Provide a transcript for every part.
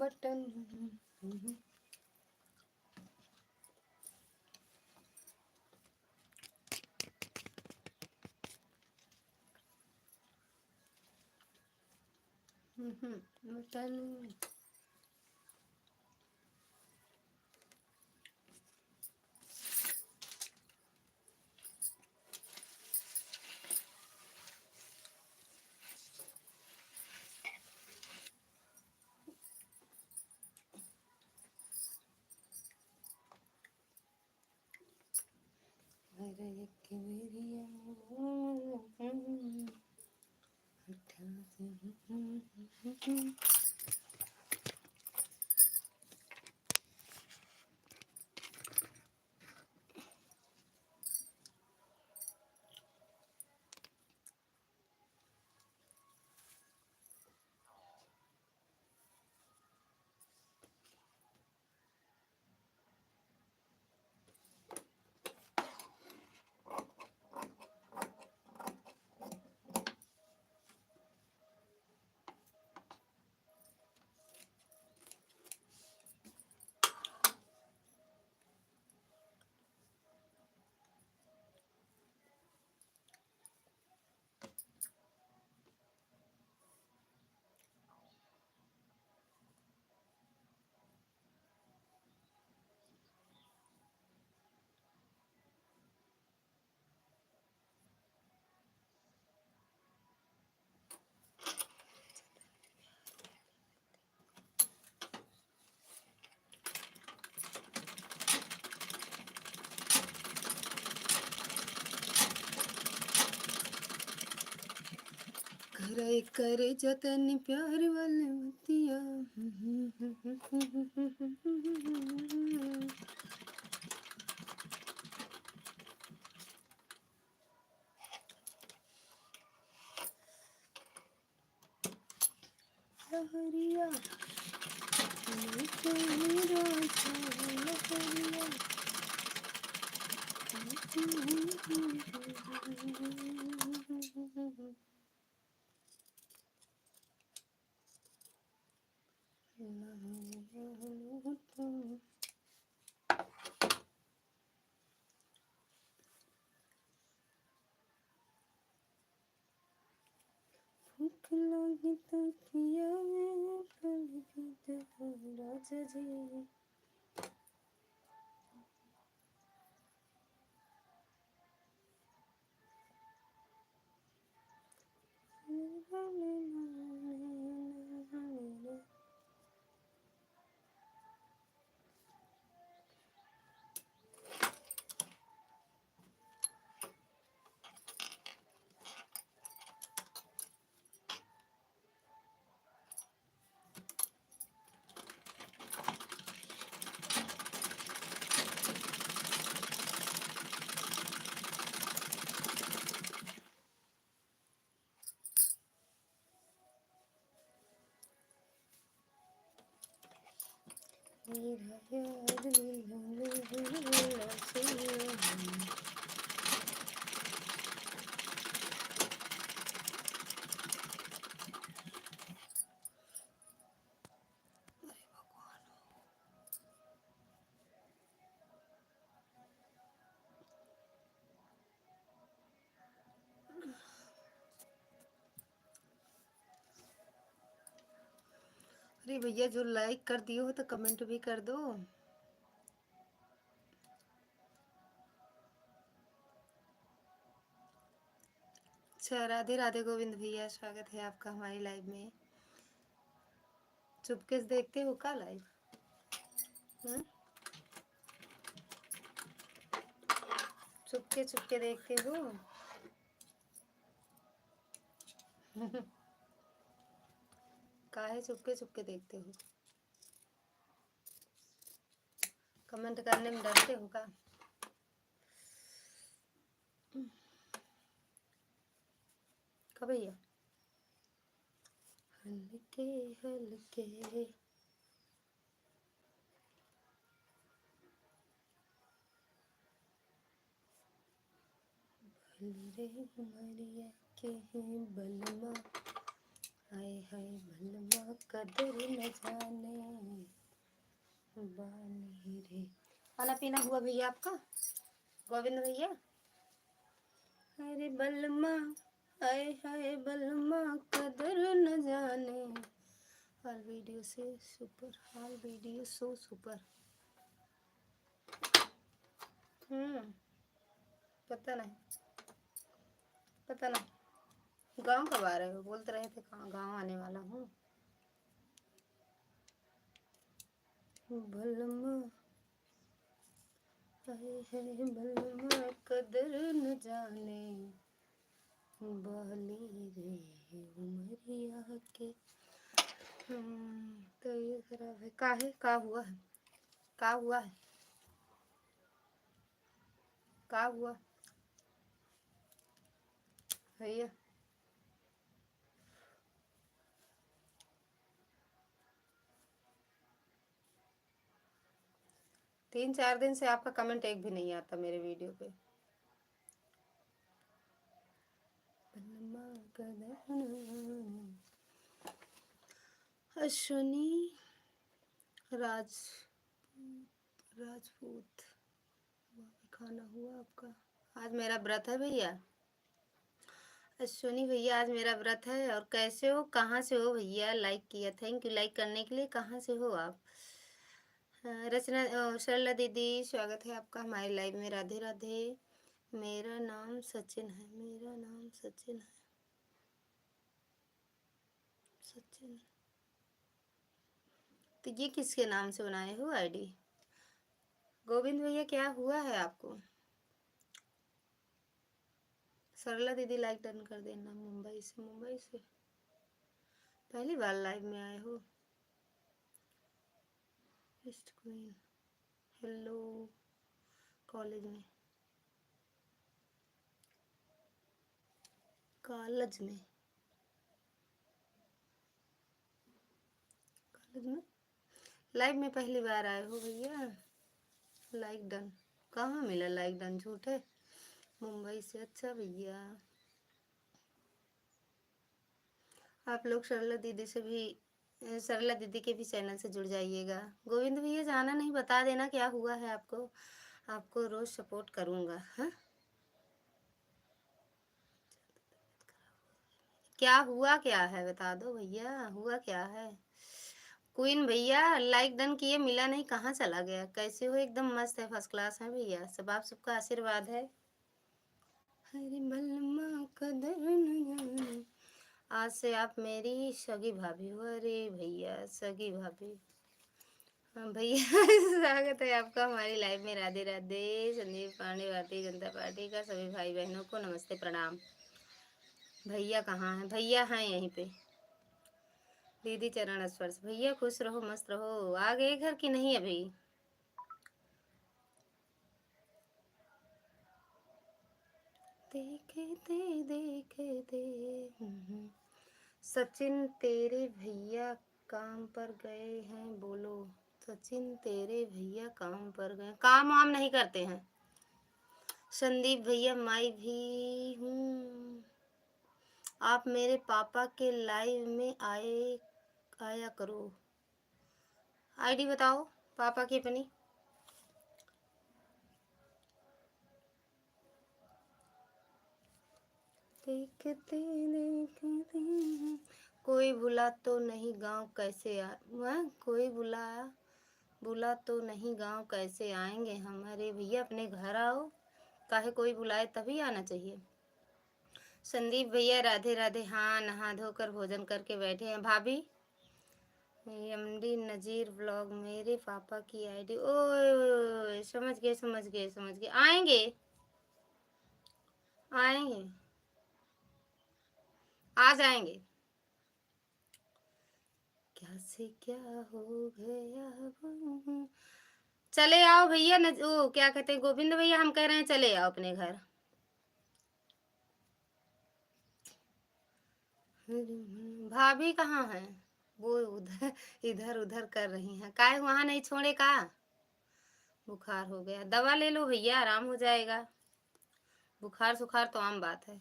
Button button अरे एक मेरी करे करे जतन प्यार वाले मतिया लहरिया भूख लगी तो किया राजा जी मेरा याद अरे भैया जो लाइक कर दिए हो तो कमेंट भी कर दो। अच्छा, राधे राधे गोविंद भैया, स्वागत है आपका हमारी लाइव में। चुपके से देखते हो का लाइव? चुपके चुपके देखते हो? काहे चुपके चुपके देखते हो? कमेंट करने में डरते हो का? का भैया? हल्के हल्के रे मरिया के हैं बलमा, हाय हाय बलमा कदर न जाने। बानी रे। खाना पीना हुआ भैया आपका गोविंद भैया? अरे बलमा, हाय हाय बलमा, कदर न जाने। हर वीडियो से सुपर, हर वीडियो सो सुपर। पता नहीं, पता नहीं गांव कब आ रहे हो? बोलते रहे थे कहाँ गांव आने वाला हूँ। बलमा, हाय हाय बलमा, कदर न जाने बाली रे उमरिया के। तो ये खराब है। काहे का हुआ है? का हुआ है? का हुआ भैया? 3-4 दिन से आपका कमेंट एक भी नहीं आता मेरे वीडियो पे। अश्विनी राज राजपूत, खाना हुआ आपका? आज मेरा व्रत है भैया। अश्विनी भैया आज मेरा व्रत है। और कैसे हो, कहाँ से हो भैया? लाइक किया, थैंक यू लाइक करने के लिए। कहाँ से हो आप? रचना, सरला दीदी स्वागत है आपका हमारे लाइव में। राधे राधे। मेरा नाम सचिन है, मेरा नाम सचिन है, सचिन। तो ये किसके नाम से बनाए हो आईडी? गोविंद भैया क्या हुआ है आपको? सरला दीदी लाइक डन कर देना। मुंबई से, मुंबई से पहली बार लाइव में आए हो? East queen, hello. कॉलेज में, कॉलेज में, कॉलेज में लाइव में पहली बार आए हो भैया? लाइक डन कहाँ मिला? लाइक डन झूठ है। मुंबई से, अच्छा भैया। आप लोग सरला दीदी से भी, सरला दीदी के भी चैनल से जुड़ जाइएगा। गोविंद भैया जाना नहीं, बता देना क्या हुआ है आपको। आपको रोज सपोर्ट करूँगा। हाँ, क्या हुआ, क्या है बता दो भैया, हुआ क्या है? क्वीन भैया लाइक डन किए, मिला नहीं, कहाँ चला गया? कैसे हो? एकदम मस्त है, फर्स्ट क्लास है भैया। सब आप सबका आशीर्वाद है। हरे बलमा कदर न जाने। आज से आप मेरी सगी भाभी हो। अरे भैया सगी भाभी। हाँ भैया स्वागत है आपका हमारी लाइव में। राधे राधे। संदीप पांडे भारतीय जनता पार्टी का सभी भाई बहनों को नमस्ते प्रणाम। भैया कहाँ हैं? भैया हैं यहीं पे। दीदी चरण स्पर्श। भैया खुश रहो, मस्त रहो। आ गए घर की नहीं अभी? देखते देखते। सचिन तेरे भैया काम पर गए हैं, बोलो। सचिन तेरे भैया काम पर गए, काम वाम नहीं करते हैं। संदीप भैया माई भी हूँ। आप मेरे पापा के लाइव में आया करो। आईडी बताओ पापा की अपनी। देखते देखते। कोई बुला तो नहीं गांव कैसे आ, कोई बुला तो नहीं गांव कैसे आएंगे हम? अरे भैया अपने घर आओ, काहे कोई बुलाए तभी आना चाहिए। संदीप भैया राधे राधे। हाँ नहा धोकर भोजन करके बैठे हैं। भाभी एमडी नजीर ब्लॉग, मेरे पापा की आईडी। ओए समझ गए समझ गए समझ गए। आएंगे आएंगे, आ जाएंगे। क्या से क्या हो गया वो। चले आओ भैया ओ क्या कहते हैं गोविंद भैया, हम कह रहे हैं चले आओ अपने घर। भाभी कहाँ है? वो उधर इधर उधर कर रही हैं। काहे वहां नहीं छोड़े का? बुखार हो गया, दवा ले लो भैया, आराम हो जाएगा। बुखार सुखार तो आम बात है।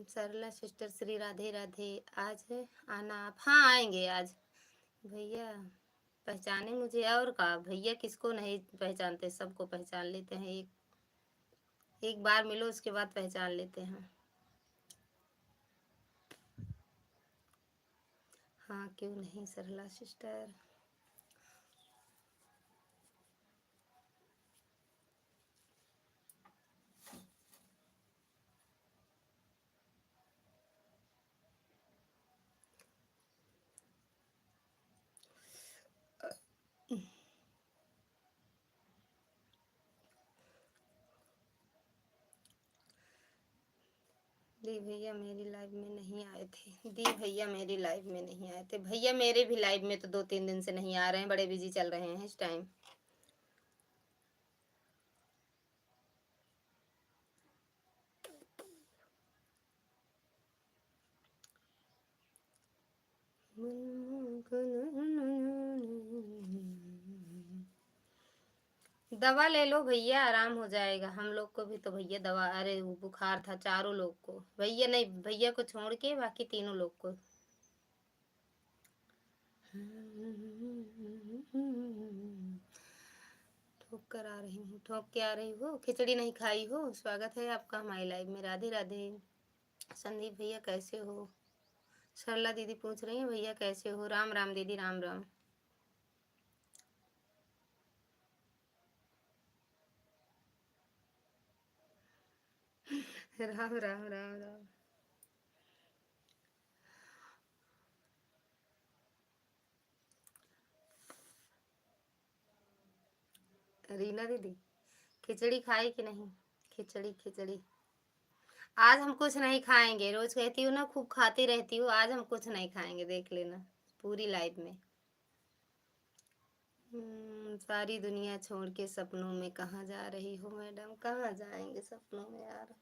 सरला सिस्टर श्री राधे राधे। आज आना आप? हाँ आएंगे आज भैया। पहचाने मुझे और का भैया, किसको नहीं पहचानते, सबको पहचान लेते हैं। एक बार मिलो उसके बाद पहचान लेते हैं। हाँ क्यों नहीं सरला सिस्टर। दी भैया मेरी लाइव में नहीं आए थे। दी भैया मेरी लाइव में नहीं आए थे। भैया मेरे भी लाइव में तो 2-3 दिन से नहीं आ रहे हैं, बड़े बिजी चल रहे हैं इस टाइम। दवा ले लो भैया, आराम हो जाएगा। हम लोग को भी तो भैया दवा, अरे वो बुखार था चारों लोग को, भैया नहीं, भैया को छोड़ के बाकी तीनों लोग को। ठोक कर आ रही हूँ। ठोक के आ रही हो? खिचड़ी नहीं खाई हो? स्वागत है आपका हमारी लाइव में। राधे राधे। संदीप भैया कैसे हो? सरला दीदी पूछ रही हैं भैया कैसे हो। राम राम दीदी, राम राम। राम राम राम राम। रीना दीदी खिचड़ी खाई कि नहीं? खिचड़ी खिचड़ी। आज हम कुछ नहीं खाएंगे, रोज कहती हूँ ना खूब खाती रहती हूँ, आज हम कुछ नहीं खाएंगे, देख लेना पूरी लाइफ में। सारी दुनिया छोड़ के सपनों में कहाँ जा रही हो मैडम? कहाँ जाएंगे सपनों में यार।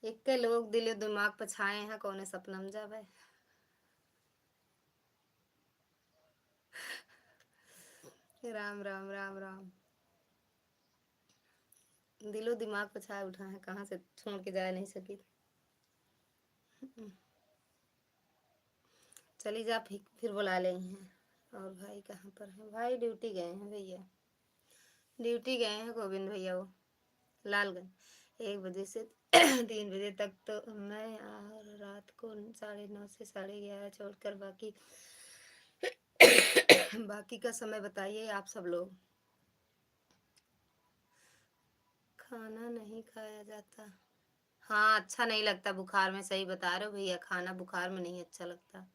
एक के लोग दिलो दिमाग पर छाए हैं, कौन सपना में जावे। राम राम राम राम। दिलो दिमाग पर छाए उठा है, कहाँ से छोड़ के जा नहीं सकी। चली जा, फिर बुला ले हैं। और भाई कहाँ पर है? भाई ड्यूटी गए हैं भैया, ड्यूटी गए हैं गोविंद भैया वो लालगंज। 1 बजे से 3 बजे तक तो मैं, और रात को 9:30 से 11:30 छोड़कर बाकी बाकी का समय बताइए आप सब लोग। खाना नहीं खाया जाता। हाँ अच्छा नहीं लगता बुखार में, सही बता रहे हो भैया, खाना बुखार में नहीं अच्छा लगता।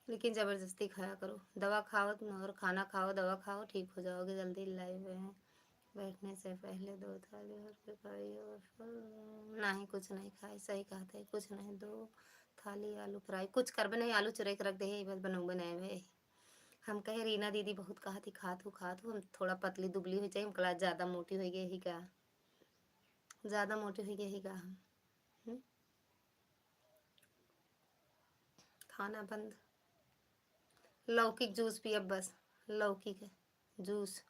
लेकिन ज़बरदस्ती खाया करो, दवा खाओ और खाना खाओ, दवा खाओ, ठीक हो जाओगे जल्दी। लाइव है बैठने से पहले 2 थाली भर के खाई और फिर नहीं कुछ नहीं खाई। सही कहा था, कुछ नहीं, 2 थाली आलू फ्राई। कुछ करबे नहीं, आलू चुरा के रख दे बस, बनऊ बनाए भाई। हम कहे रीना दीदी बहुत कहा थी खातू हम थोड़ा पतली दुबली हो जाए, हम क्लास ज़्यादा मोटी हो गई ही का, ज़्यादा मोटी हो गई ही का हम। खाना बंद। लौकी के जूस पियब बस, लौकी के जूस।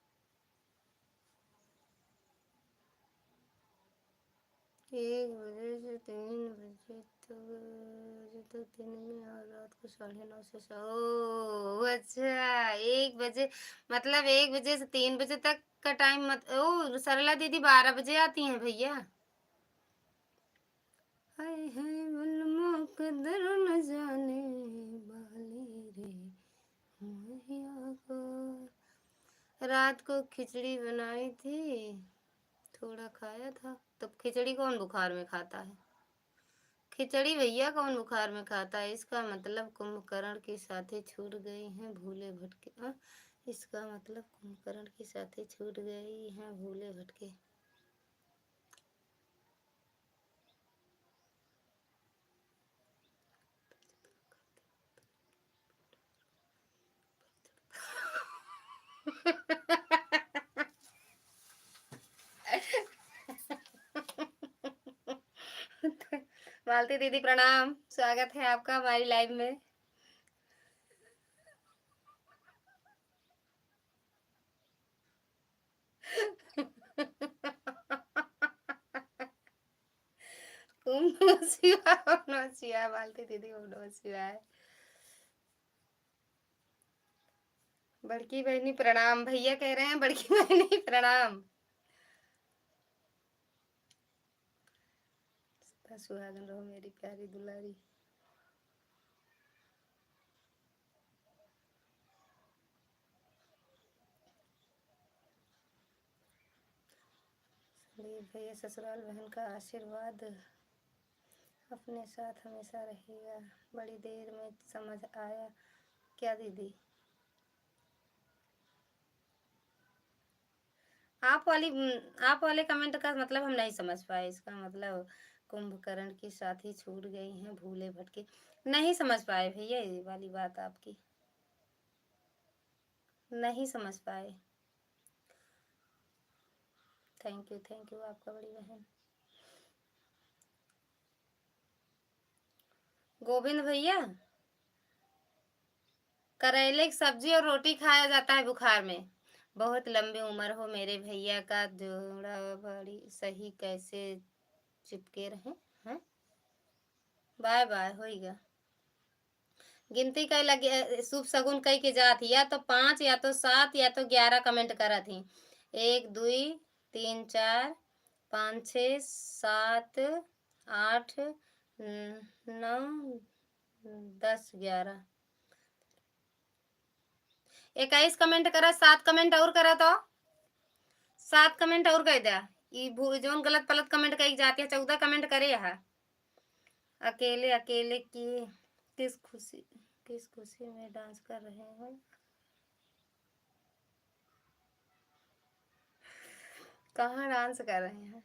1 बजे से 3 बजे तक दिन में, और रात को 9:30 से ओ अच्छा 1 बजे, मतलब 1 बजे से 3 बजे तक का टाइम मत। ओ सरला दीदी 12 बजे आती हैं भैया। हाय हाय बलमा कदर न जाने वाली रे मैया को। रात को खिचड़ी बनाई थी, थोड़ा खाया था। तो खिचड़ी कौन बुखार में खाता है? खिचड़ी भैया कौन बुखार में खाता है? इसका मतलब कुंभकर्ण की साथी छूट गई हैं भूले भटके। इसका मतलब कुंभकर्ण की साथी छूट गई हैं भूले भटके। मालती दीदी प्रणाम, स्वागत है आपका हमारी लाइव में। ओम नमः शिवाय, ओम नमः शिवाय। मालती दीदी ओम नमः शिवाय। बड़की बहनी प्रणाम, भैया कह रहे हैं बड़की बहनी प्रणाम। सदा सुहागन रहो मेरी प्यारी दुलारी। संदीप भैया ससुराल बहन का आशीर्वाद अपने साथ हमेशा रहेगा। बड़ी देर में समझ आया क्या दीदी? आप वाले कमेंट का मतलब हम नहीं समझ पाए। इसका मतलब कुंभकर्ण की साथी छूट गई हैं, भूले भटके नहीं समझ पाए भैया। ये वाली बात आपकी नहीं समझ पाए। थैंक यू आपका बड़ी बहन। गोविंद भैया, करेले की सब्जी और रोटी खाया जाता है बुखार में। बहुत लंबी उम्र हो मेरे भैया का जोड़ा बड़ी सही कैसे चिपके रहे हैं। बाय बाय होइगा। गिनती कई लगे शुभ शगुन कई के जात या तो 5 या तो 7 या तो 11 कमेंट करा थी। 1 2 3 4 5 6 7 8 9 10 11 21 कमेंट करा। 7 कमेंट और करा तो 7 कमेंट और कह दिया। जोन गलत पलत कमेंट कही जाती है 14 कमेंट करे यहाँ। अकेले अकेले की किस खुशी में डांस कर रहे हैं? कहाँ डांस कर रहे हैं?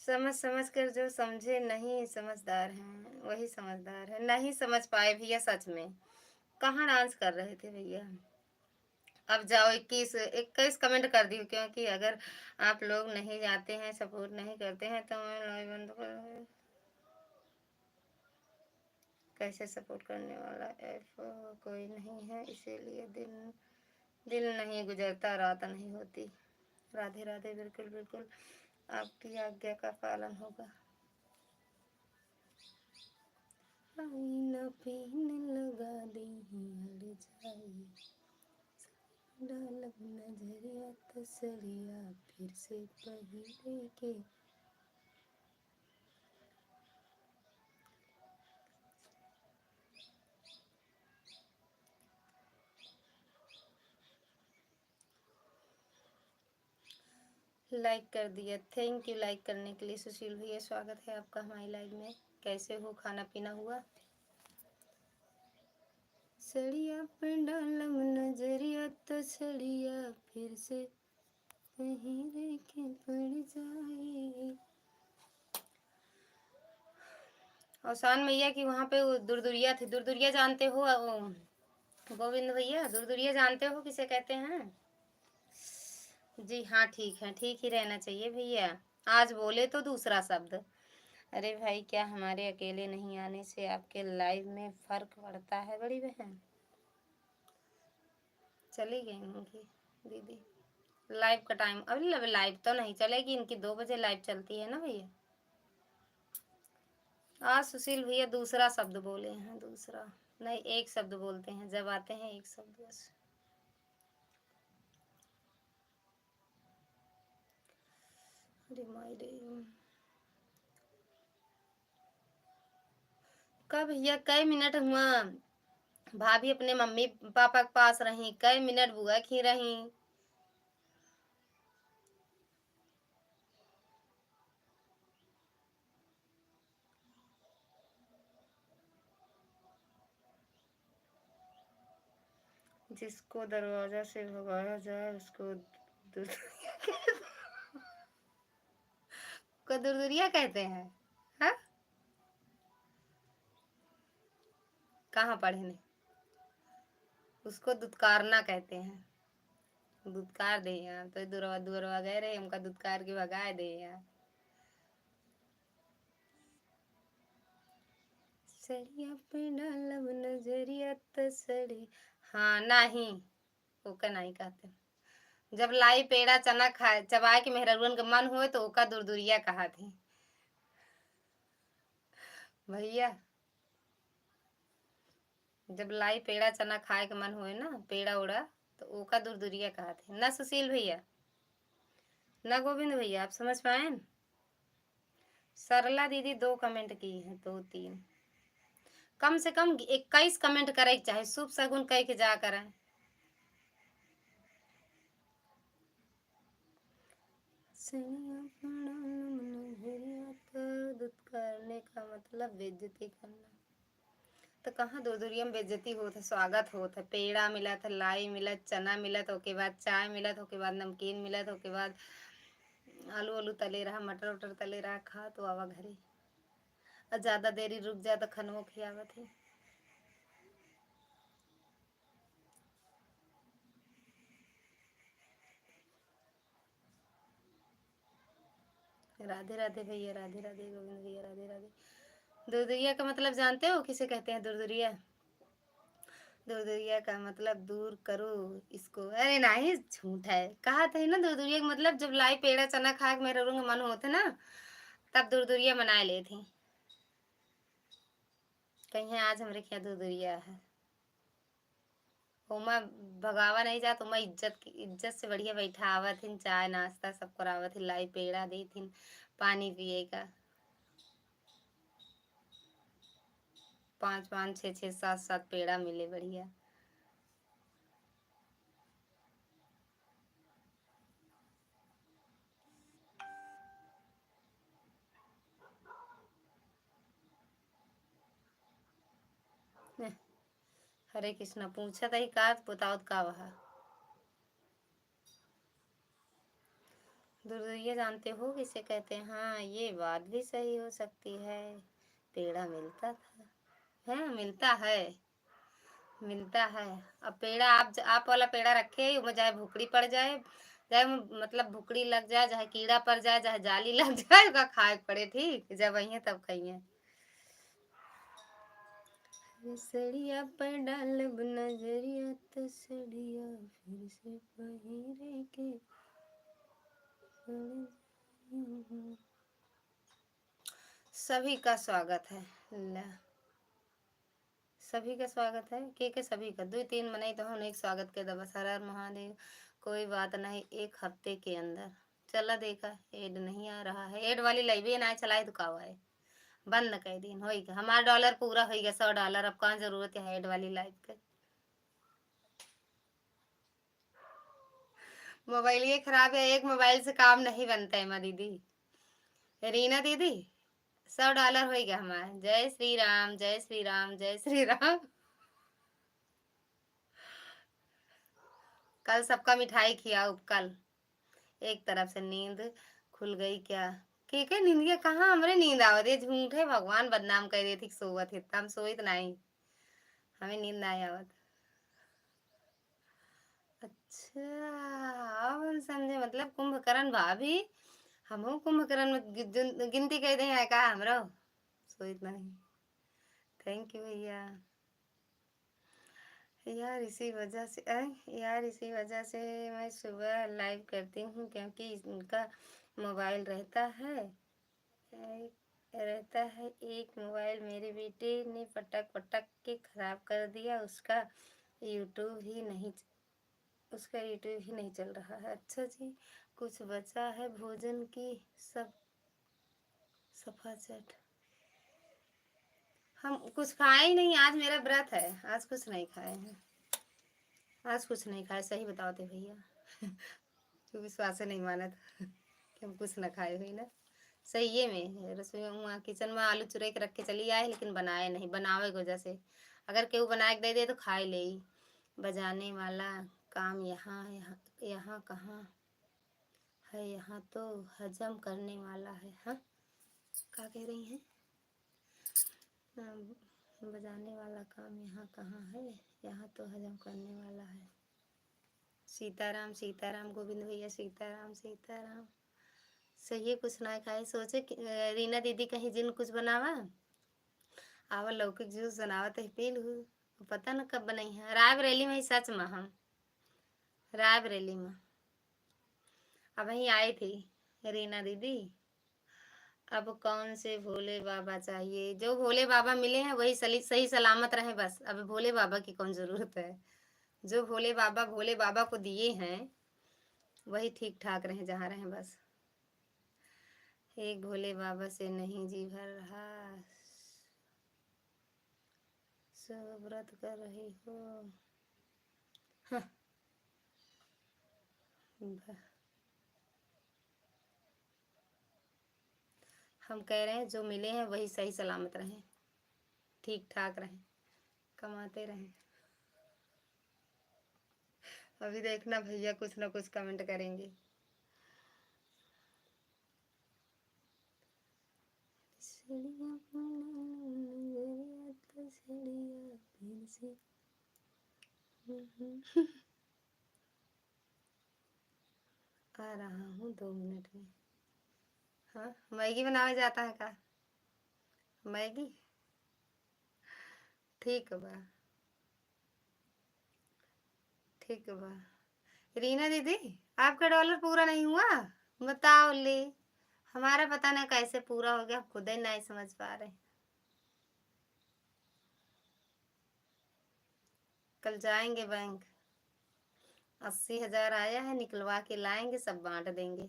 समझ समझ कर जो समझे नहीं समझदार हैं वही समझदार है। नहीं समझ पाए भैया सच में। कहाँ डांस कर रहे थे भैया? अब जाओ 21 कमेंट कर दी, क्योंकि अगर आप लोग नहीं जाते हैं सपोर्ट नहीं करते हैं तो मैं लाइव बंद कर। कैसे सपोर्ट करने वाला ऐप कोई नहीं है, इसीलिए दिल नहीं गुजरता, रात नहीं होती। राधे राधे। बिल्कुल बिल्कुल आपकी आज्ञा का पालन होगा। पीन लगा दी हर जाई, डालब नजरिया तसरिया फिर से पहले के। लाइक कर दिया, थैंक यू लाइक करने के लिए सुशील भैया। स्वागत है आपका हमारी लाइव में। कैसे हो, खाना पीना हुआ? सड़िया पे डालम नजरिया तो सड़िया फिर से पहिरे के पड़ जाए। और शान मैया की वहाँ पे वो दुरदुरिया थी। दुरदुरिया जानते हो गोविंद भैया? दुरदुरिया जानते हो किसे कहते हैं? जी हाँ, ठीक है, ठीक ही रहना चाहिए भैया। आज बोले तो दूसरा शब्द। अरे भाई, क्या हमारे अकेले नहीं आने से आपके लाइव में फर्क पड़ता है बड़ी बहन? चली गई होंगी दीदी। लाइव का टाइम अभी लाइव तो नहीं चलेगी इनकी, 2 बजे लाइव चलती है ना भैया। आज सुशील भैया दूसरा शब्द बोले हैं। दूसरा नहीं, एक शब्द बोलते हैं जब आते हैं, एक शब्द बस। कब भैया कई मिनट हुआ? भाभी अपने मम्मी पापा के पास रही, कई मिनट बुआ की रही। जिसको दरवाजा से भगाया जाए उसको को दुरदुरिया कहते हैं। हाँ, कहाँ पढ़े ने? उसको दुत्कारना कहते हैं। दुत्कार दे यहाँ तो दूरवा दूरवा गए रहे, हमका दुत्कार के भगाए दे यहाँ। सड़िया पे डालब नजरिया तसड़ी। हाँ नहीं, ओका नहीं कहते। जब लाई पेड़ा चना खाए चबाए के मेहररुअन के मन होए तो ओका दुरदुरिया कहा थी भैया। जब लाई पेड़ा चना खाए के मन होए ना, पेड़ा उड़ा, तो ओका दुरदुरिया कहत है ना सुशील भैया, ना गोविंद भैया, आप समझ पाए। सरला दीदी 2 कमेंट की है, 2 3, कम से कम 21 कमेंट करे, चाहे शुभ शगुन कह के जा करें। करने का मतलब बेइज्जती करना, तो कहाँ दुरदुरिया में बेइज्जती होत है, स्वागत होत है। पेड़ा मिलत है, लाई मिलत, चना मिलत, ओके बाद चाय मिलत, ओके बाद नमकीन मिलत, ओके बाद आलू आलू तले रहा, मटर उटर तले रहा, खा तो आवा घरे। और ज्यादा देरी रुक जा तो खनवो खियावत है। राधे राधे भैया, राधे राधे गोविंद भैया, राधे राधे। दुरदुरिया का मतलब जानते हो किसे कहते हैं? दुरदुरिया, दुरदुरिया का मतलब दूर करो इसको। अरे नहीं, झूठ है। कहा था ना दुरदुरिया का मतलब जब लाई पेड़ा चना खा के मेरा रूंग मन होता ना, तब दुरदुरिया मना ले थी। कहीं आज हमारे क्या दुरदुरिया है, ओमा भगावा नहीं जात, ओमा इज्जत से बढ़िया बैठावत थी, चाय नाश्ता सब करावत थी, लाई पेड़ा दी थी, पानी पिए का। 5 5 6 6 7 7 पेड़ा मिले बढ़िया। हरे कृष्णा पूछा था ही का बताओ का वहा दुर्दुरिया जानते हो किसे कहते हैं? हाँ, ये बात भी सही हो सकती है। पेड़ा मिलता था है, मिलता है, मिलता है। अब पेड़ा आप वाला पेड़ा रखे उसमें चाहे भुकड़ी पड़ जाए, चाहे मतलब भुकड़ी लग जाए, चाहे कीड़ा पड़ जाए, चाहे जाली लग जाए, उसका खाए पड़े, ठीक जब वही तब खाइए। सड़िया पर डालब नजरिया तो सड़िया फिर से पहिरे के सभी का स्वागत है। ला, सभी का स्वागत है के सभी का 2 3 मनाई तो हम एक स्वागत के दबा। हर हर महादेव। कोई बात नहीं, एक हफ्ते के अंदर चला देखा एड नहीं आ रहा है, एड वाली लाइव ना चलाए तो का है बंद कर दिन हो गया, हमारा डॉलर पूरा हो गया, $100। अब कहाँ जरूरत है एड वाली लाइव के। मोबाइल ये खराब है, एक मोबाइल से काम नहीं बनता है माँ दीदी, रीना दीदी। $100 हो गया हमारा। जय श्री राम, जय श्री राम, जय श्री राम। कल सबका मिठाई खियाओ कल। एक तरफ से नींद खुल गई क्या? के नींद के कहाँ हमरे नींद आवत है, झूठ है, भगवान बदनाम कर देती सोवत है, हम सोइत नहीं, हमें नींद नहीं आवत। अच्छा, अब हम समझे, मतलब कुंभकर्ण भाभी, हम कुंभकर्ण में गिनती कर दे का हमरो सोइत नहीं। थैंक यू भैया। यार इसी वजह से यार इसी वजह से मैं सुबह लाइव करती हूँ, क्योंकि इनका मोबाइल रहता है एक मोबाइल मेरे बेटे ने पटक पटक के खराब कर दिया, यूट्यूब ही नहीं उसका यूट्यूब ही नहीं चल रहा है। अच्छा जी, कुछ बचा है भोजन की सब सफा चट, हम कुछ खाए ही नहीं, आज मेरा व्रत है, आज कुछ नहीं खाए हैं, आज कुछ नहीं खाए, सही बताओ थे भैया। तू विश्वास नहीं माना था कि हम कुछ ना खाए हुई ना। सही है, में रसोई में वहाँ किचन में आलू चुरा के रख के चली आए, लेकिन बनाए नहीं, बनावे की वजह से अगर केहू बना के दे दे तो खाए ले। बजाने वाला काम यहाँ यहाँ यहाँ कहाँ है, यहाँ तो हजम करने वाला है। हाँ, क्या कह रही हैं? बजाने वाला काम यहाँ कहाँ है, यहाँ तो हजम करने वाला है। सीताराम सीताराम गोविंद भैया, सीताराम सीताराम। सही है, कुछ ना खाए, सोचे रीना दीदी कहीं जिन कुछ बनावा, आवा लौकी जूस बनावा तो पी लू, पता न कब बनाई है, रायबरेली में ही, सच में हम रायबरेली में अब वहीं आई थी रीना दीदी, अब कौन से भोले बाबा चाहिए? जो भोले बाबा मिले हैं वही सही सही सलामत रहे बस। अब भोले बाबा की कौन जरूरत है? जो भोले बाबा को दिए हैं वही ठीक ठाक रहे जहाँ रहे बस। एक भोले बाबा से नहीं जी भर रहा। सब व्रत कर रही हो। हाँ, हम कह रहे हैं जो मिले हैं वही सही सलामत रहें, ठीक ठाक रहें, कमाते रहें। अभी देखना भैया कुछ ना कुछ कमेंट करेंगे। आ रहा हूँ 2 मिनट में। हाँ, मैगी बनावे जाता है का? मैगी ठीक बा, ठीक बा। रीना दीदी, आपका डॉलर पूरा नहीं हुआ? बताओ ले। हमारा पता नहीं कैसे पूरा हो गया, खुद ही नहीं समझ पा रहे। कल जाएंगे बैंक। 80,000 आया है, निकलवा के लाएंगे, सब बांट देंगे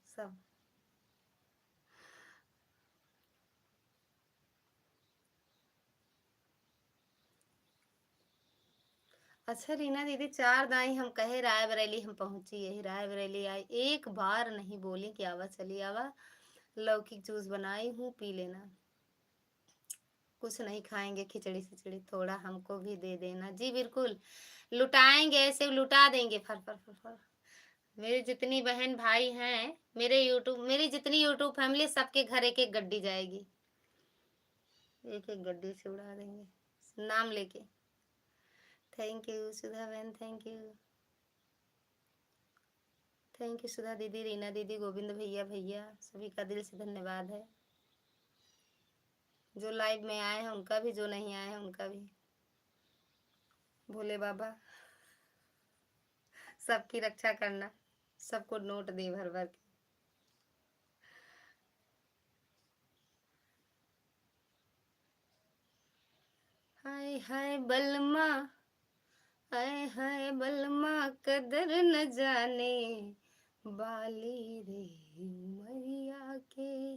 सब। अच्छा रीना दीदी, 4 दाई हम कहे रायबरेली हम पहुंची, यही रायबरेली आई, एक बार नहीं बोली कि आवा चली आवा। लौकी जूस बनाई हूँ, पी लेना। कुछ नहीं खाएंगे, खिचड़ी खिचड़ी थोड़ा हमको भी दे देना। जी बिल्कुल, लुटाएंगे, ऐसे लुटा देंगे फर फर फर फर। मेरी जितनी बहन भाई हैं, मेरी जितनी यूट्यूब फैमिली, सबके घर एक एक गड्डी जाएगी, एक एक गड्डी से उड़ा देंगे नाम लेके। थैंक यू सुधा बहन, थैंक यू, थैंक यू सुधा दीदी, रीना दीदी, गोविंद भैया, भैया सभी का दिल से धन्यवाद है। जो लाइव में आए हैं उनका भी, जो नहीं आए हैं उनका भी। भोले बाबा सबकी रक्षा करना, सबको नोट दे भर भर के। हाय हाय बलमा, हाय हाय बलमा, कदर न जाने बाली रे उमरिया के।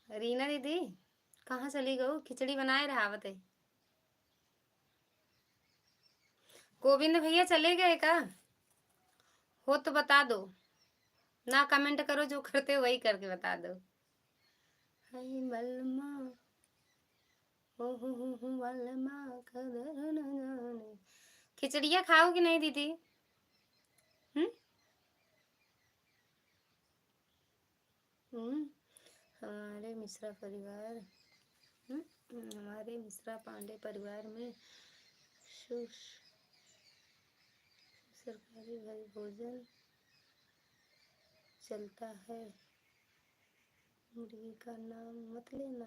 रीना दीदी कहाँ चली गई? खिचड़ी बनाए रहावत है। गोविंद भैया चले गए का? हो तो बता दो ना, कमेंट करो, जो करते हो वही करके बता दो। हाय बलमा, हो बलमा, कदर न जाने। खिचड़िया खाओ कि नहीं दीदी? हम्म हम्म हमारे मिश्रा परिवार, हमारे मिश्रा पांडे परिवार में सरकारी भाई भोजन चलता है। मुर्गी का नाम मत लेना।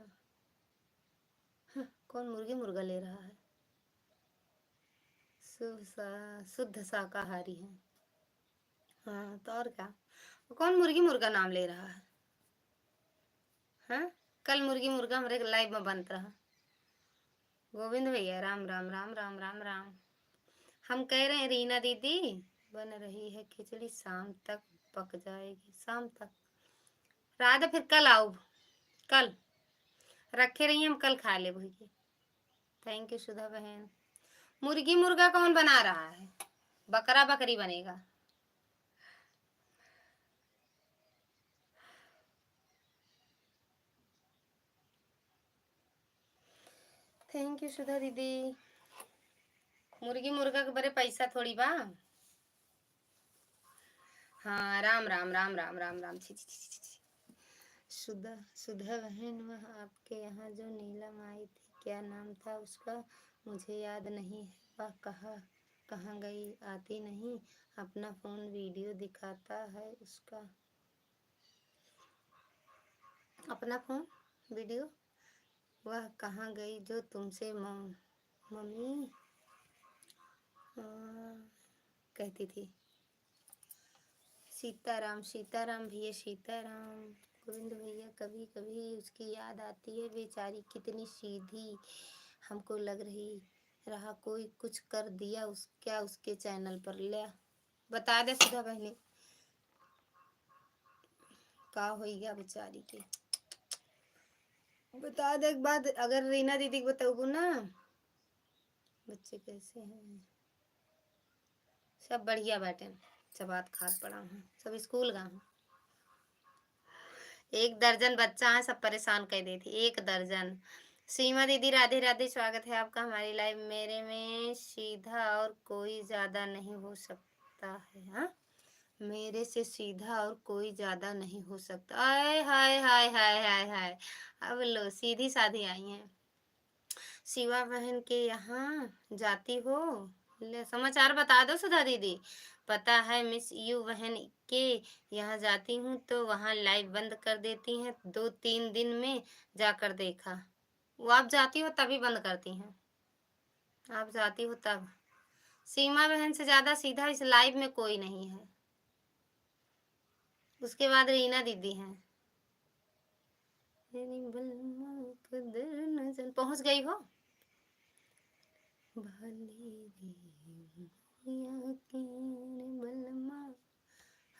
हाँ, कौन मुर्गी मुर्गा ले रहा है? शुद्ध शाकाहारी है। हाँ तो और क्या, कौन मुर्गी मुर्गा नाम ले रहा है? हाँ, कल मुर्गी मुर्गा हमारे लाइव में बनता है। गोविंद भैया राम राम राम राम राम राम। हम कह रहे हैं रीना दीदी, बन रही है खिचड़ी, शाम तक पक जाएगी, शाम तक। राधा फिर कल आओ, कल रखे रहिए, हम कल खा ले भैया। थैंक यू सुधा बहन। मुर्गी मुर्गा कौन बना रहा है? बकरा बकरी बनेगा। थैंक यू सुधा दीदी। मुर्गी मुर्गा के बड़े पैसा थोड़ी बा। हाँ राम राम राम राम राम राम, छी छी छी छी छी। सुधा सुधा बहन, वह आपके यहाँ जो नीलम आई थी, क्या नाम था उसका? मुझे याद नहीं है, वह कहाँ कहाँ गई? आती नहीं, अपना फोन वीडियो दिखाता है उसका। अपना फोन वीडियो, वह कहाँ गई जो तुमसे मम्मी कहती थी? सीताराम सीताराम भैया सीताराम। गोविंद भैया कभी कभी उसकी याद आती है, बेचारी कितनी सीधी हमको लग रही रहा, कोई कुछ कर दिया क्या उसके चैनल पर, ले बता दे सुधा बहनी का हो गया बेचारी के, बता दे एक बात। अगर रीना दीदी को बताऊँ ना, बच्चे कैसे हैं? सब बढ़िया बैठे, सब बात खाद पड़ा हूँ, सब स्कूल गए हूँ। 1 दर्जन बच्चा है, सब परेशान कर देती, 1 दर्जन। सीमा दीदी राधे राधे, स्वागत है आपका हमारी लाइव। मेरे में सीधा और कोई ज्यादा नहीं हो सकता है। हाँ, मेरे से सीधा और कोई ज्यादा नहीं हो सकता। आय हाय हाय हाय हाय हाय, अब लो सीधी साधी आई हैं। शिवा बहन के यहाँ जाती हो? ले समाचार बता दो सुधा दीदी। पता है मिस यू बहन के यहाँ जाती हूँ तो वहाँ लाइव बंद कर देती हैं, 2-3 दिन में जाकर देखा। वो आप जाती हो तभी बंद करती हैं, आप जाती हो तब। सीमा बहन से ज्यादा सीधा इस लाइव में कोई नहीं है। उसके बाद रीना दीदी हैं। पहुंच गई हो?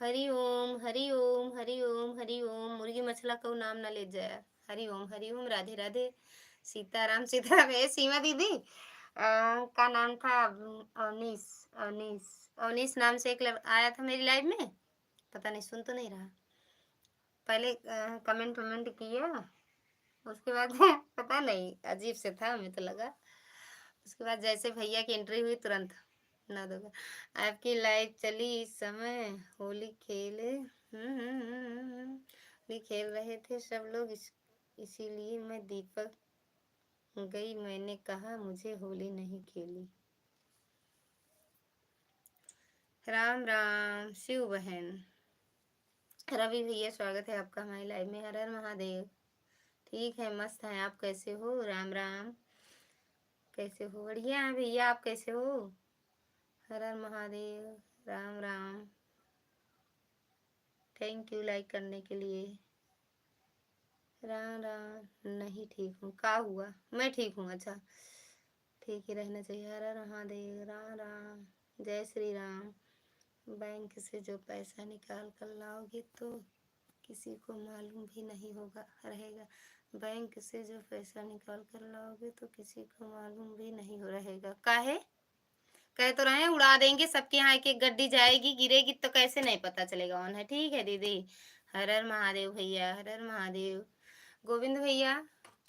हरि ओम हरि ओम हरि ओम हरि ओम। मुर्गी मछला को नाम ना ले जाए। हरि ओम राधे राधे सीताराम सीताराम। सीमा दीदी का नाम था अवनीश। अवनीश अवनीश नाम से एक आया था मेरी लाइव में, पता नहीं सुन तो नहीं रहा। पहले कमेंट वमेंट किया, उसके बाद पता नहीं अजीब से था, हमें तो लगा। उसके बाद जैसे भैया की एंट्री हुई तुरंत ना दोगा। आपकी लाइव चली इस समय, होली खेले होली खेल रहे थे सब लोग, इसीलिए मैं दीपक गई, मैंने कहा मुझे होली नहीं खेली। राम राम शिव बहन। रवि भैया स्वागत है आपका हमारी लाइव में। हर हर महादेव। ठीक है, मस्त है, आप कैसे हो? राम राम, कैसे हो? बढ़िया है भैया, आप कैसे हो? हर हर Mahadev, Ram Ram. Thank you like करने के लिए। राम राम। नहीं ठीक हूँ, का हुआ? मैं ठीक हूँ, अच्छा ठीक ही रहना चाहिए। हर हर महादेव, राम राम, जय श्री राम। बैंक से जो पैसा निकाल कर लाओगे तो किसी को मालूम भी नहीं होगा रहेगा। बैंक से जो पैसा निकाल कर लाओगे तो किसी को मालूम भी नहीं हो रहेगा। काहे? कह तो रहे हैं उड़ा देंगे, सबके यहाँ एक एक गड्डी जाएगी, गिरेगी तो कैसे नहीं पता चलेगा कौन है। ठीक है दीदी। हर हर महादेव भैया, हर हर महादेव। गोविंद भैया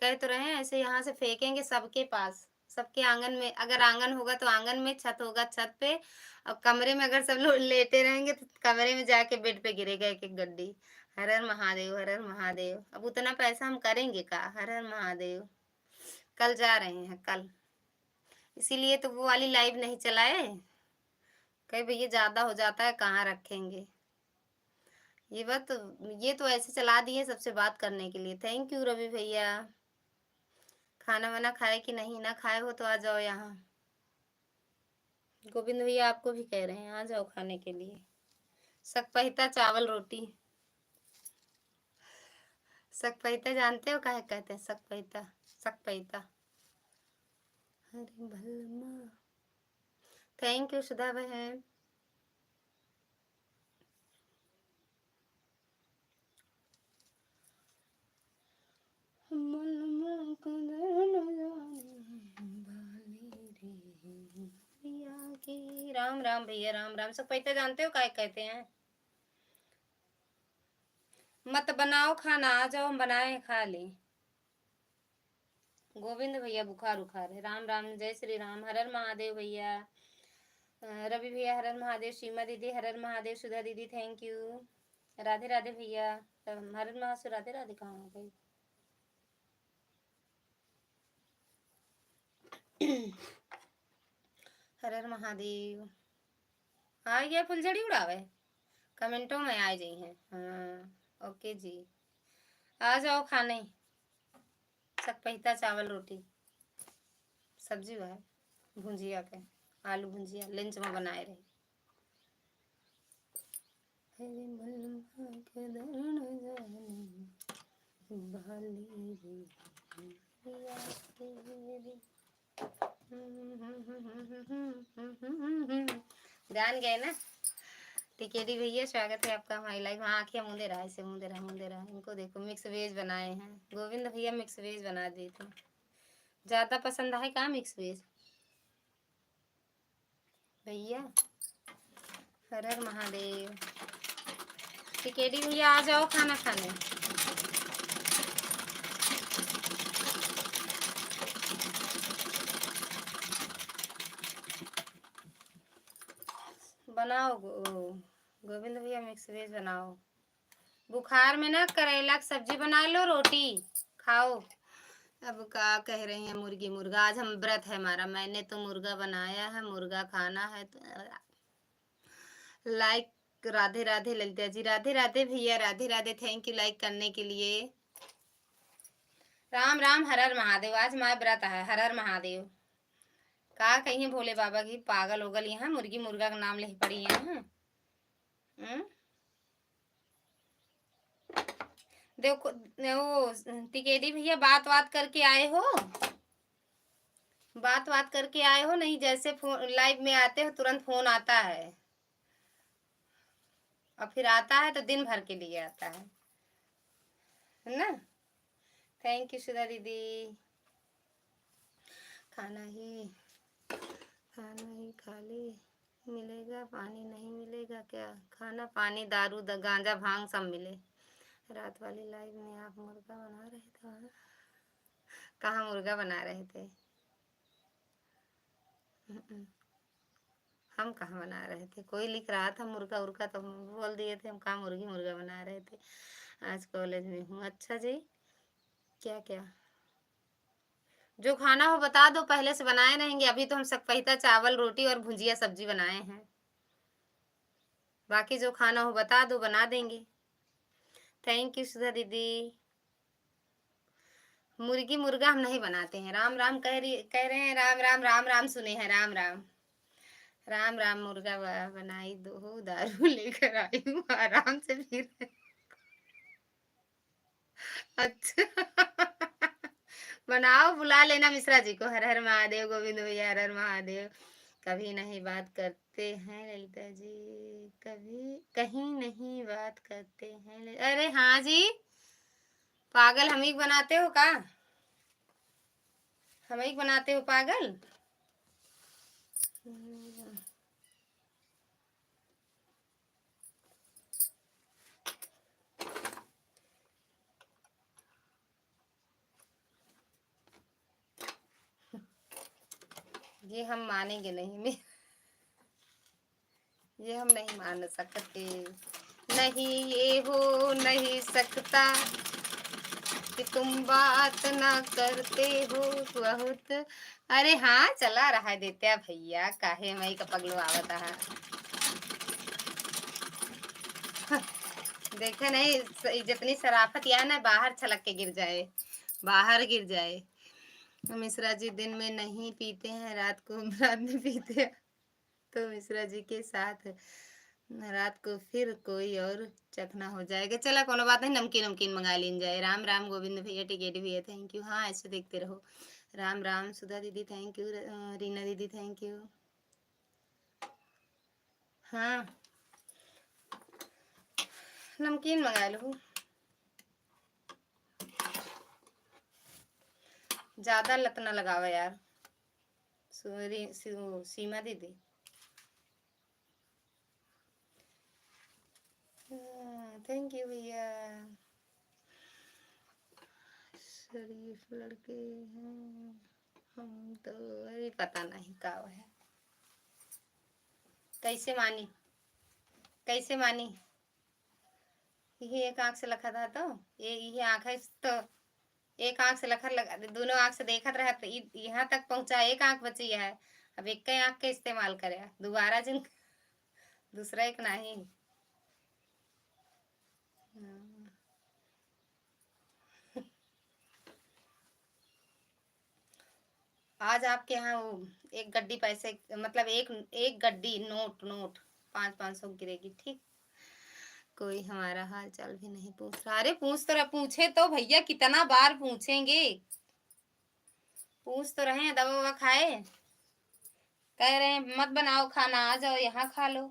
कह तो रहे हैं ऐसे यहाँ से फेंकेंगे सबके पास, सबके आंगन में। अगर आंगन होगा तो आंगन में, छत होगा छत पे, और कमरे में अगर सब लोग लेटे रहेंगे तो कमरे में जाके बेड पे गिरेगा एक एक गड्डी। हर हर महादेव, हर हर महादेव। अब उतना पैसा हम करेंगे का? हर हर महादेव। कल जा रहे हैं कल, इसीलिए तो वो वाली लाइव नहीं चलाए। कहे भैया ज्यादा हो जाता है, कहाँ रखेंगे ये बात। ये तो ऐसे चला दिए सबसे बात करने के लिए। थैंक यू रवि भैया। खाना वाना खाए कि नहीं? ना खाए हो तो आ जाओ यहाँ। गोविंद भैया आपको भी कह रहे हैं आ जाओ खाने के लिए। सकपहिता चावल रोटी। सकपहिता जानते हो काहे कहते हैं? सकपहिता, सकपहिता। अरे भलमा। थैंक यू सुधा बहन। राम राम भैया, राम राम। सकपहिता जानते हो काहे कहते हैं? मत बनाओ खाना, आ जाओ हम बनाए खा ले। गोविंद भैया बुखार उखार है। राम राम, जय श्री राम। हर हर महादेव भैया। रवि भैया हर हर महादेव। सीमा दीदी हर हर महादेव। सुधा दीदी थैंक यू। राधे राधे भैया। हर हर महादेव। राधे राधे कहाँ हो गई? हर हर महादेव। आ गया फुलझड़ी उड़ावे, कमेंटों में आ जाई हैं। हाँ ओके जी, आ जाओ खाने। सकपहिता चावल रोटी, सब्जी है भुंजिया के, आलू भुंजिया लंच में बनाए रहे। तेरे बलमा के दर्द जाने बाली रिया तेरी। जान गए ना टिकेडी भैया, स्वागत है आपका हमारी लाइव। हाँ आँखें मूंदे रहा, ऐसे मूंदे रहा मूंदे रहा। इनको देखो मिक्स वेज बनाए हैं, गोविंद भैया मिक्स वेज बना दिए थे। ज़्यादा पसंद आए कहाँ मिक्स वेज भैया। हर हर महादेव। टिकेडी भैया आ जाओ खाना खाने। बनाओ गोविंद भैया मिक्स वेज बनाओ। बुखार में ना करेला की सब्जी बना लो, रोटी खाओ। अब क्या कह रहे हैं मुर्गी मुर्गा, आज हम व्रत है हमारा, मैंने तो मुर्गा बनाया है, मुर्गा खाना है तो लाइक। राधे राधे ललिता जी, राधे राधे भैया, Radhe Radhe, thank you like करने के लिए। राम राम, हर हर महादेव। आज माँ व्रत है, हर हर महादेव। का कहीं भोले बाबा की पागल होगल यहाँ, मुर्गी मुर्गा का नाम ले पड़ी यहाँ। देखो वो टिकेडी भैया बात बात करके आए हो, बात बात करके आए हो, नहीं जैसे फोन लाइव में आते हो तुरंत फोन आता है, और फिर आता है तो दिन भर के लिए आता है ना। थैंक यू सुधा दीदी। खाना ही खाली मिलेगा, पानी नहीं मिलेगा क्या? खाना पानी दारू गांजा भांग सब मिले। रात वाली लाइव में आप मुर्गा बना रहे थे, कहाँ मुर्गा बना रहे थे? हम कहाँ बना रहे थे, कोई लिख रहा था मुर्गा उर्गा तो हम बोल दिए थे, हम कहाँ मुर्गी मुर्गा बना रहे थे। आज कॉलेज में हूँ। अच्छा जी, क्या क्या जो खाना हो बता दो, पहले से बनाए रहेंगे। अभी तो हम सकपहिता चावल रोटी और भुजिया सब्जी बनाए हैं, बाकी जो खाना हो बता दो, बना देंगे। थैंक यू सुधा दीदी। मुर्गी मुर्गा हम नहीं बनाते हैं। राम राम कह रहे हैं, राम राम राम राम सुने हैं, राम राम राम राम। मुर्गा बनाई दो, दारू लेकर आई हूँ आराम से फिर। अच्छा बनाओ, बुला लेना मिश्रा जी को। हर हर महादेव गोविंद भैया, हर हर महादेव। कभी नहीं बात करते हैं ललिता जी, कभी कहीं नहीं बात करते हैं। अरे हाँ जी, पागल हम ही बनाते हो का? हम ही बनाते हो पागल। ये हम मानेंगे नहीं, ये हम नहीं मान सकते। नहीं ये हो नहीं सकता कि तुम बात ना करते हो बहुत। अरे हाँ चला रहा है देत्या भैया, काहे मई का पगलू आवता है। देखे नहीं जितनी शराफत या ना बाहर छलक के गिर जाए, बाहर गिर जाए। मिश्रा जी दिन में नहीं पीते हैं, रात में पीते हैं। तो मिश्रा जी के साथ रात को फिर कोई और चखना हो जाएगा। चला कोनो बात नहीं, नमकीन नमकीन मंगा लीन जाए। राम राम गोविंद भैया, टिकेट भैया थैंक यू। हाँ ऐसे देखते रहो। राम राम सुधा दीदी थैंक यू, रीना दीदी थैंक यू। हाँ नमकीन मंगा लो, ज्यादा लत ना लगावा यार। सीमा दीदी थैंक यू भैया। शरीफ लड़के हैं हम तो, अरे पता नहीं का है। कैसे मानी, कैसे मानी? ये एक आंख से लखा था तो ये आंख है तो एक आंख से लखर लगा, दोनों आंख से देखत रहा तो यहाँ तक पहुंचा, एक आंख बची है। अब एक ही आंख के इस्तेमाल करे दोबारा जिन, दूसरा एक नहीं। आज आपके यहाँ वो एक गड्डी पैसे, मतलब एक एक गड्डी नोट नोट 500-500 गिरेगी, ठीक। कोई हमारा हाल चाल भी नहीं पूछ रहा। अरे पूछ तो रहा, पूछे तो भैया कितना बार पूछेंगे। पूछ तो रहे हैं, दवा ववा खाए, कह रहे हैं मत बनाओ खाना, आ जाओ यहाँ खा लो।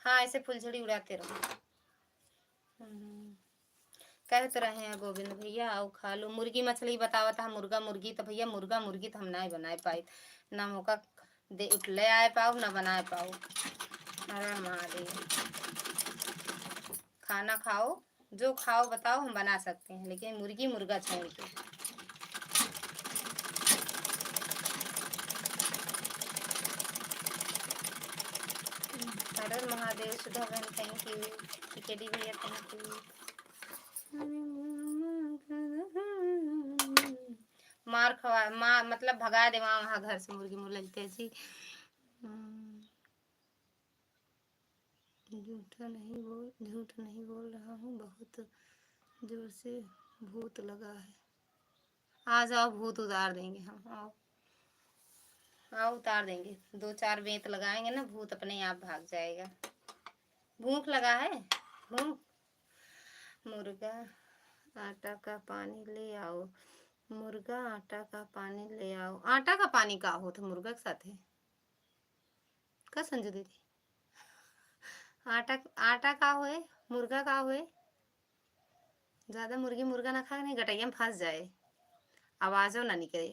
हाँ ऐसे फुलझड़ी उड़ाते रहो। कह तो रहे हैं गोविंद भैया आओ खा लो। मुर्गी मछली बतावा था, मुर्गा मुर्गी तो भैया मुर्गा मुर्गी तो हम ना बनाए पाए, ना मौका दे उठले आए पाओ ना बनाए पाओ। अरे महादेव, खाना खाओ, जो खाओ बताओ हम बना सकते हैं, लेकिन मुर्गी मुर्गा छोड़ के। हर महादेव, सुधा बहन थैंक यू, टिकेटी भैया थैंक यू। मार खवा मार मतलब भगा दे वहाँ घर से मुर्गी मुर्गी जी। झूठ नहीं बोल रहा हूँ, बहुत जोर से भूत लगा है। आ जाओ भूत उतार देंगे हम, आओ आओ उतार देंगे। 2-4 बेंत लगाएंगे ना, भूत अपने आप भाग जाएगा। भूख लगा है, भूख। मुर्गा आटा का पानी ले आओ, मुर्गा आटा का पानी ले आओ। आटा का पानी का हो तो मुर्गा के साथ है का संजू दीदी? आटा आटा का होए, मुर्गा का होए। ज्यादा मुर्गी मुर्गा ना खाए, नहीं गटैया में फंस जाए, आवाजों ना निकले।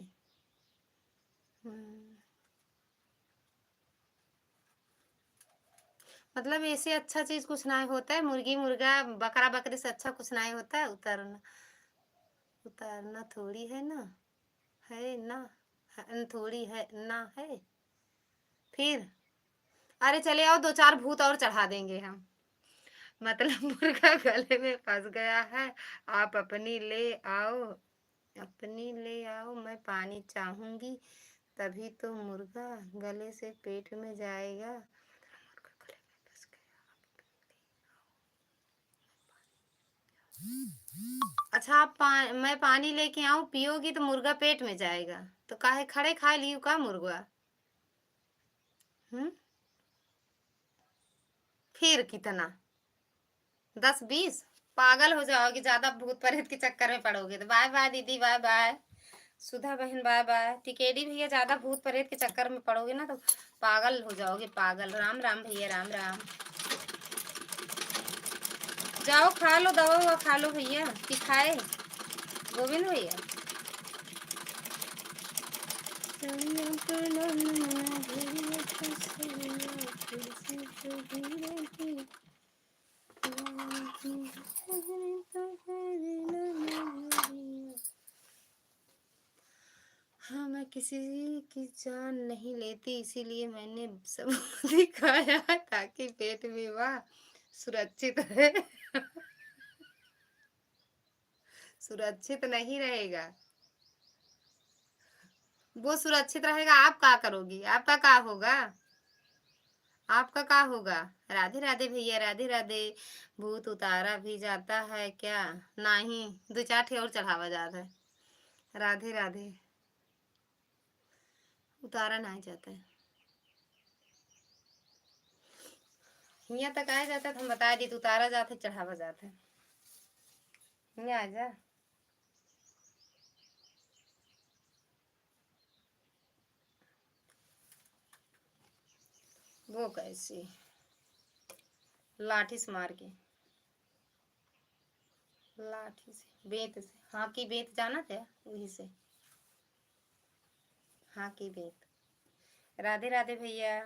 मतलब ऐसे अच्छा चीज कुछ ना होता है, मुर्गी मुर्गा बकरा बकरी से अच्छा कुछ ना होता है। उतारना उतारना थोड़ी है ना, है ना, थोड़ी है ना है। फिर अरे चले आओ, 2-4 भूत और चढ़ा देंगे हम। मतलब मुर्गा गले में फंस गया है, आप अपनी ले आओ, अपनी ले आओ, मैं पानी चाहूंगी, तभी तो मुर्गा गले से पेट में जाएगा। अच्छा आप मैं पानी लेके आऊं, पियोगी तो मुर्गा पेट में जाएगा, तो काहे खड़े खा लियो का मुर्गा? फिर कितना, 10-20? पागल हो जाओगे, ज्यादा भूत प्रेत के चक्कर में पड़ोगे तो। बाय बाय दीदी, बाय बाय सुधा बहन, बाय बाय टिकेडी भैया। ज्यादा भूत प्रेत के चक्कर में पड़ोगे ना तो पागल हो जाओगे, पागल। राम राम भैया, राम राम। जाओ खा लो, दवा ववा खा लो भैया। कि खाए गोविंद भैया? हाँ मैं किसी की जान नहीं लेती, इसीलिए मैंने सब दिखाया ताकि पेट में वह सुरक्षित है। सुरक्षित नहीं रहेगा, वो सुरक्षित रहेगा, आप क्या करोगी? आपका क्या होगा? आपका क्या होगा? राधे राधे भैया, राधे राधे। भूत उतारा भी जाता है क्या? नहीं, 2-4 ठे और चढ़ावा जाता है। राधे राधे, उतारा नहीं जाता है। यहाँ तक आया जाता है तो हम बता दी, उतारा जाता है चढ़ावा जाता है। यहाँ आ जा। वो कैसे? लाठी से मार के, लाठी से, बेत से। हाँ की बेत जाना था वही से, हाँ की बेत। राधे राधे भैया,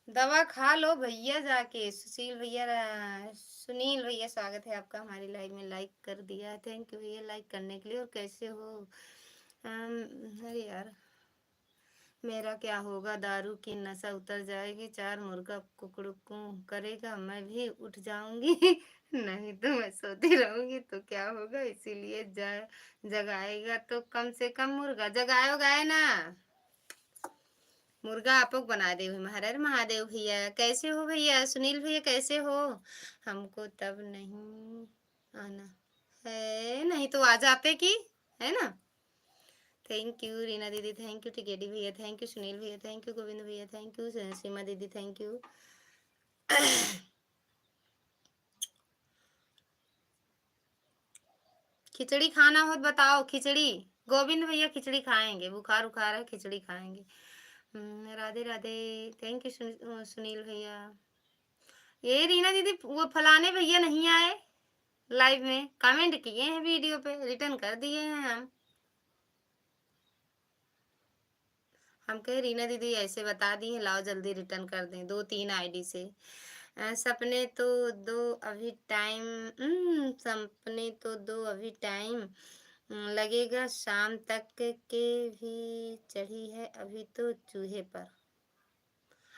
दवा खा लो भैया जाके। सुशील भैया, सुनील भैया स्वागत है आपका हमारी लाइव में, लाइक कर दिया, थैंक यू भैया लाइक करने के लिए। और कैसे हो? अरे यार मेरा क्या होगा, दारू की नशा उतर जाएगी, 4 मुर्गा कुकड़ू करेगा, मैं भी उठ जाऊंगी। नहीं तो मैं सोती रहूंगी तो क्या होगा, इसीलिए जगाएगा तो कम से कम मुर्गा जगाओ गाए ना। मुर्गा आपको बना दे हर महादेव भैया। कैसे हो भैया? सुनील भैया कैसे हो? हमको तब नहीं आना, है, नहीं तो आ जाते कि, है ना? थैंक यू रीना दीदी, थैंक यू टिकेटी भैया, थैंक यू सुनील भैया, थैंक यू गोविंद भैया, थैंक यू सीमा दीदी, थैंक यू। खिचड़ी खाना हो तो बताओ, खिचड़ी। गोविंद भैया खिचड़ी खाएंगे, बुखार उखार है, खिचड़ी खाएंगे। राधे राधे, थैंक यू सुनील भैया। ये रीना दीदी वो फलाने भैया नहीं आए लाइव में, कमेंट किए हैं वीडियो पे, रिटर्न कर दिए हैं हम कहे रीना दीदी ऐसे बता दी है, लाओ जल्दी रिटर्न कर दें 2-3 आईडी से। सपने तो दो अभी टाइम, सपने तो दो अभी टाइम लगेगा, शाम तक के भी चढ़ी है अभी तो चूहे पर।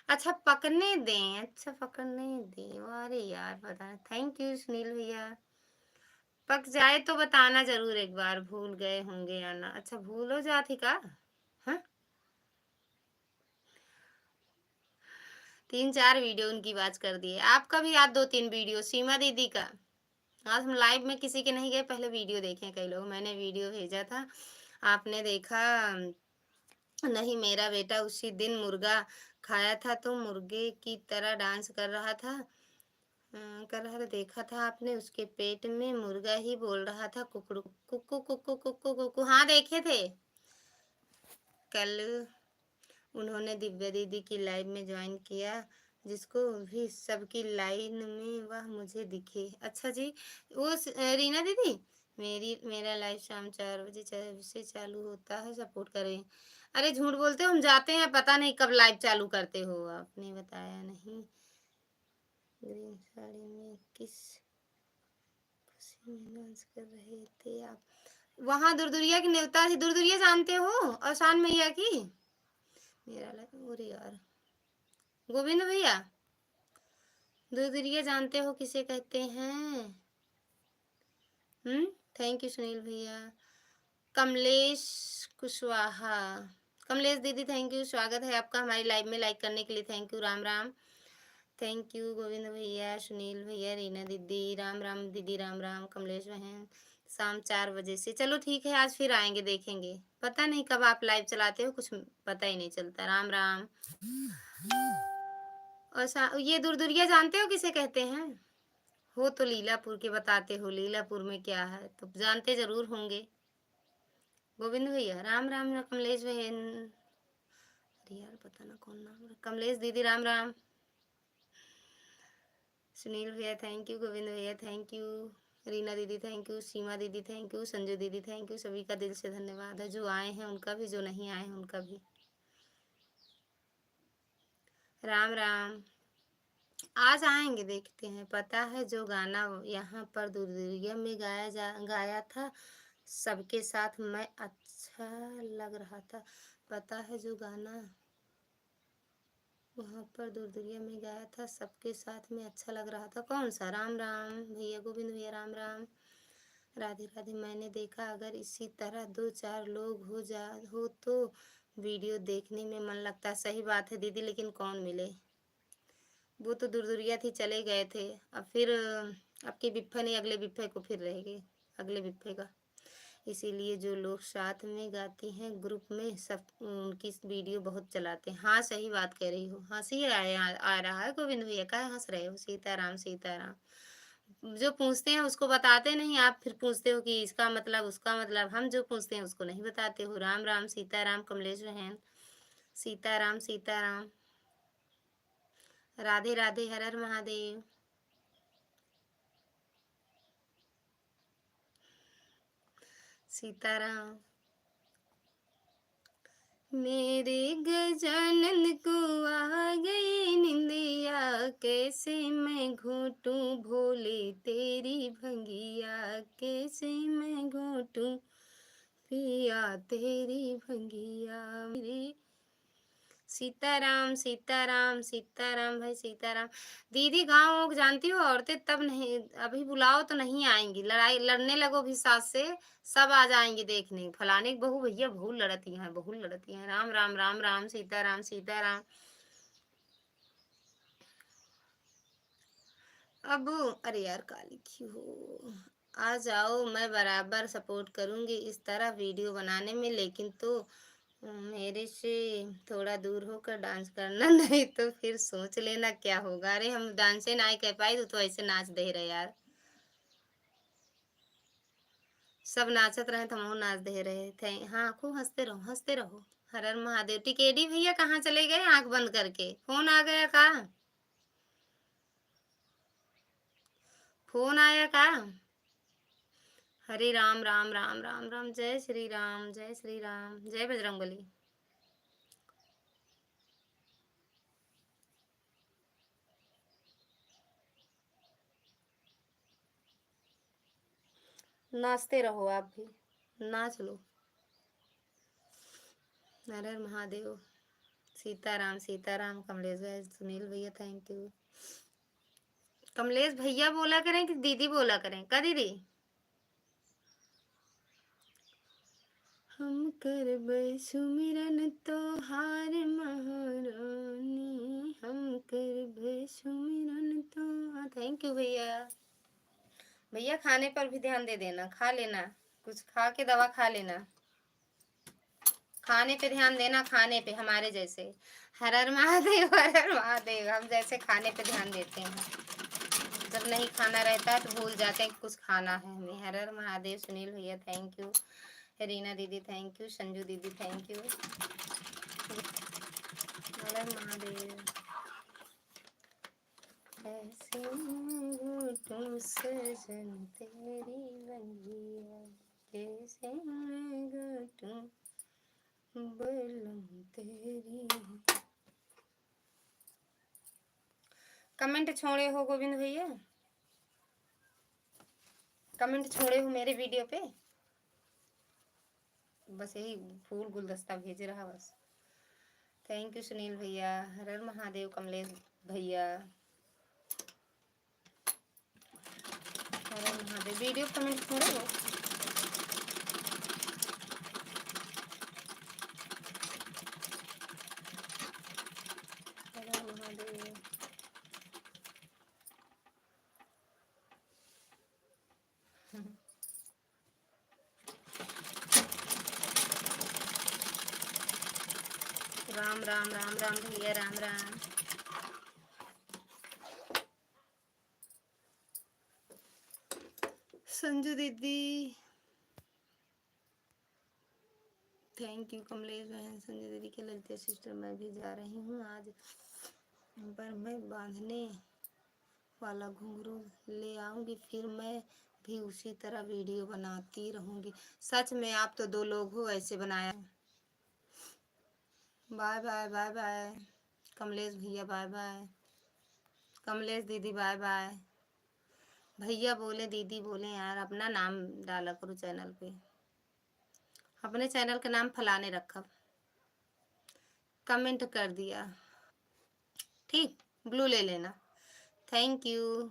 अच्छा पकने दें, अच्छा पकने दें, अरे यार बता, थैंक यू सुनील भैया। पक जाए तो बताना जरूर, एक बार भूल गए होंगे या ना। अच्छा भूल हो जाती का? हाँ, 3-4 वीडियो उनकी बात कर दिए, आपका भी याद 2-3 वीडियो सीमा दीदी का। आज हम लाइव में किसी के नहीं गए, पहले वीडियो देखे कई लोग, मैंने वीडियो भेजा था, आपने देखा नहीं? मेरा बेटा उसी दिन मुर्गा खाया था तो मुर्गे की तरह डांस कर रहा था, कर रहा था, देखा था आपने? उसके पेट में मुर्गा ही बोल रहा था कुकड़ू, कुकू कुकू कुकू कुकू। हाँ देखे थे कल, उन्होंने दिव्या दीदी की लाइव में ज्वाइन किया, जिसको भी सबकी लाइन में वह मुझे दिखे। अच्छा जी, वो रीना दीदी, मेरा लाइव शाम 4 बजे से चालू होता है, सपोर्ट करें। अरे झूठ बोलते हो, हम जाते हैं, पता नहीं कब लाइव चालू करते हो, आपने बताया नहीं। ग्रीन साड़ी में किस खुशी में डांस कर रहे थे आप? वहां दुरदुरिया की नेवता थी, दुरदुरिया जानते हो? आसान मैया की। मेरा अरे यार गोविंद भैया, दुरदुरिया जानते हो किसे कहते हैं? थैंक यू सुनील भैया। कमलेश कुशवाहा, कमलेश दीदी थैंक यू, स्वागत है आपका हमारी लाइव में, लाइक करने के लिए thank you, Ram Ram. Thank you Govind भैया, सुनील भैया, रीना दीदी, राम राम दीदी, राम राम। कमलेश बहन, शाम 4 बजे से, चलो ठीक है, आज फिर आएंगे, देखेंगे, पता नहीं कब आप लाइव चलाते हो, कुछ पता ही नहीं चलता। राम राम। और ये दुरदुरिया जानते हो किसे कहते हैं? हो तो लीलापुर के बताते हो, लीलापुर में क्या है तो जानते जरूर होंगे। गोविंद भैया राम राम, कमलेश बहन, अरे यार पता ना कौन नाम, कमलेश दीदी राम राम। सुनील भैया थैंक यू, गोविंद भैया थैंक यू, रीना दीदी थैंक यू, सीमा दीदी थैंक यू, संजू दीदी थैंक यू, सभी का दिल से धन्यवाद है, जो आए हैं उनका भी, जो नहीं आए हैं उनका भी। राम राम। आज आएंगे, देखते हैं, पता है जो गाना यहाँ पर दुर्दिया में गाया था सबके साथ, मैं अच्छा लग रहा था, पता है जो गाना वहाँ पर दुर्दिया में गाया था सबके साथ में अच्छा लग रहा था, कौन सा? राम राम भैया, गोविंद भैया राम राम। राधे राधे। मैंने देखा अगर इसी तरह 2-4 लोग हो तो वीडियो देखने में मन लगता। सही बात है दीदी, लेकिन कौन मिले? वो तो दुरदुरिया थी, चले गए थे, अब फिर आपके बिफ्फा ने अगले बिफ्फे को फिर रहेंगे, अगले बिफ्फे का, इसीलिए जो लोग साथ में गाती हैं ग्रुप में, सब उनकी वीडियो बहुत चलाते हैं। हाँ सही बात कह रही हो, हंसी आ रहा है गोविंद भैया, का हंस रहे हो? सीताराम सीताराम, जो पूछते हैं उसको बताते नहीं, आप फिर पूछते हो कि इसका मतलब उसका मतलब, हम जो पूछते हैं उसको नहीं बताते हो। राम राम सीताराम, कमलेश बहन, सीताराम सीताराम, राधे राधे, हर हर महादेव। सीताराम। मेरे गजानन को आ गई निंदिया, कैसे मैं घूटूं भोले तेरी भंगिया, कैसे मैं घूटूं पिया तेरी भंगिया मेरे। सीताराम सीताराम सीताराम भाई सीताराम। दीदी गाँव जानती हो, औरतें तब नहीं, अभी बुलाओ तो नहीं आएंगी, लड़ाई लड़ने लगो भी सास से, सब आ जाएंगे देखने, फलाने की बहू भैया बहुत लड़ती हैं, बहुत लड़ती हैं। राम राम राम राम, सीताराम सीताराम। अब अरे यार काली की हो, आ जाओ, मैं बराबर सपोर्ट करूंगी इस तरह वीडियो बनाने में, लेकिन तो मेरे से थोड़ा दूर होकर डांस करना नहीं तो फिर सोच लेना क्या होगा। अरे हम डांसे ना कह पाई तो ऐसे नाच दे रहे यार। सब नाचत रहे तो हम नाच दे रहे थे। हाँ, खूब हंसते रहो, हंसते रहो। हर हर महादेव। टिकेडी भैया कहाँ चले गए आंख बंद करके? फोन आ गया का? फोन आया का? हरे राम राम राम राम राम, जय श्री राम, जय श्री राम, जय बजरंगबली। नाचते रहो आप भी, नाच लो। हर हर महादेव। सीताराम सीताराम। कमलेश भाई, सुनील भैया थैंक यू। कमलेश भैया बोला करें कि दीदी बोला करें का दीदी? हम करबै सुमिरन तोहार महारानी, हम करबै सुमिरन तो। थैंक यू भैया। भैया खाने पर भी ध्यान दे देना, खा लेना, कुछ खा के दवा खा लेना। खाने पे ध्यान देना, खाने पे हमारे जैसे। हर हर महादेव, हर हर महादेव। हम जैसे खाने पे ध्यान देते हैं, जब नहीं खाना रहता है तो भूल जाते हैं कि कुछ खाना है हमें। हर हर महादेव। सुनील भैया थैंक यू। रीना दीदी थैंक यू। संजू दीदी थैंक यू। हर हर महादेव। ऐसे घूटों सजन तेरी बंदिया, जैसे घूटों बलम तेरी। कमेंट छोड़े हो गोविंद भैया? कमेंट छोड़े हो मेरे वीडियो पे? बस यही फूल गुलदस्ता भेज रहा बस। थैंक यू सुनील भैया। हर हर महादेव। कमलेश भैया हर हर महादेव। वीडियो कमेंट छोड़े हो? हर हर महादेव। राम राम राम राम भैया, राम राम। संजू दीदी थैंक यू। कमलेश बहन, संजय दीदी के ललिता सिस्टर, मैं भी जा रही हूँ आज, पर मैं बांधने वाला घुंघरू ले आऊंगी, फिर मैं भी उसी तरह वीडियो बनाती रहूंगी। सच में आप तो दो लोग हो ऐसे बनाया। Bye bye bye bye. Kamlesh भैया बाय बाय। कमलेश दीदी बाय बाय। भैया बोले दीदी बोले यार, अपना नाम डाला करो चैनल पे। अपने चैनल का नाम फलाने रखा। कमेंट कर दिया ठीक। ब्लू ले लेना। Thank you.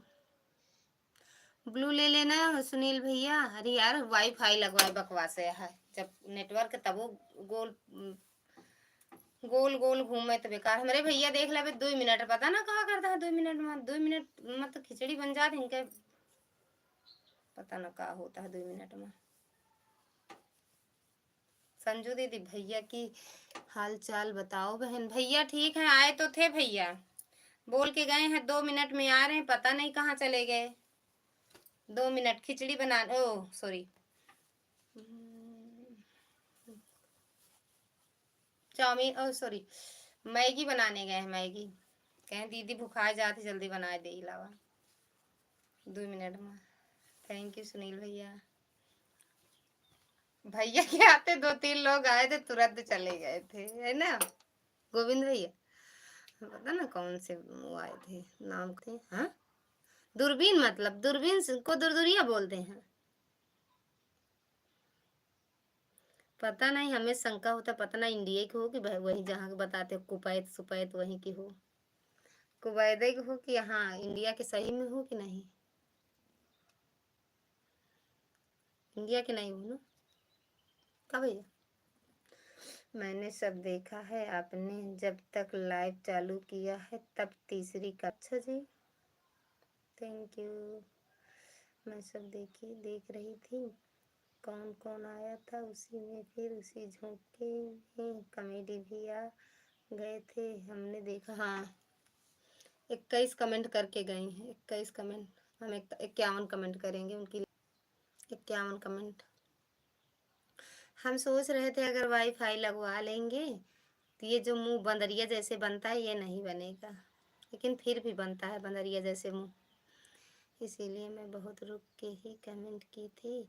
ब्लू ले लेना सुनील भैया। अरे यार वाईफाई लगवाए बकवास है जब नेटवर्क तब वो गोल गोल गोल घूमे तो बेकार। हमारे भैया देख ले 2 मिनट पता ना कहा करता है। 2 मिनट में 2 मिनट मत खिचड़ी बन जाती इनके, पता ना क्या होता है 2 मिनट में। संजू दीदी भैया की हाल चाल बताओ बहन। भैया ठीक है, आए तो थे भैया, बोल के गए हैं 2 मिनट में आ रहे हैं, पता नहीं कहाँ चले गए। 2 मिनट खिचड़ी बना, ओ सॉरी चाउमीन, ओ सॉरी मैगी बनाने गए हैं। मैगी कहें दीदी भुखाए जाते जल्दी बनाए दे अलावा 2 मिनट में। थैंक यू सुनील भैया। भैया के आते 2-3 लोग आए थे तुरंत चले गए थे, है ना गोविंद भैया? पता ना कौन से वो आए थे, नाम थे। हाँ, दूरबीन, मतलब दूरबीन को दुरदुरिया बोलते हैं। पता नहीं, हमें शंका होता, पता ना इंडिया की हो कि वही जहाँ के बताते हो कुवैत सुपैत वहीं की हो। कुवैत की हो कि यहाँ इंडिया के सही में हो कि नहीं। इंडिया के नहीं हो ना का भैया? मैंने सब देखा है, आपने जब तक लाइव चालू किया है तब तीसरी कक्षा जी। Thank you. मैं सब देख रही थी कौन कौन आया था उसी में, फिर उसी झोंके में कॉमेडी भी आ गए थे। हमने देखा, हाँ 21 कमेंट करके गए हैं, 21 कमेंट। हम 51 कमेंट करेंगे उनकी, 51 कमेंट। हम सोच रहे थे अगर वाईफाई लगवा लेंगे तो ये जो मुंह बंदरिया जैसे बनता है ये नहीं बनेगा, लेकिन फिर भी बनता है बंदरिया जैसे मुंह। इसीलिए मैं बहुत रुक के ही कमेंट की थी।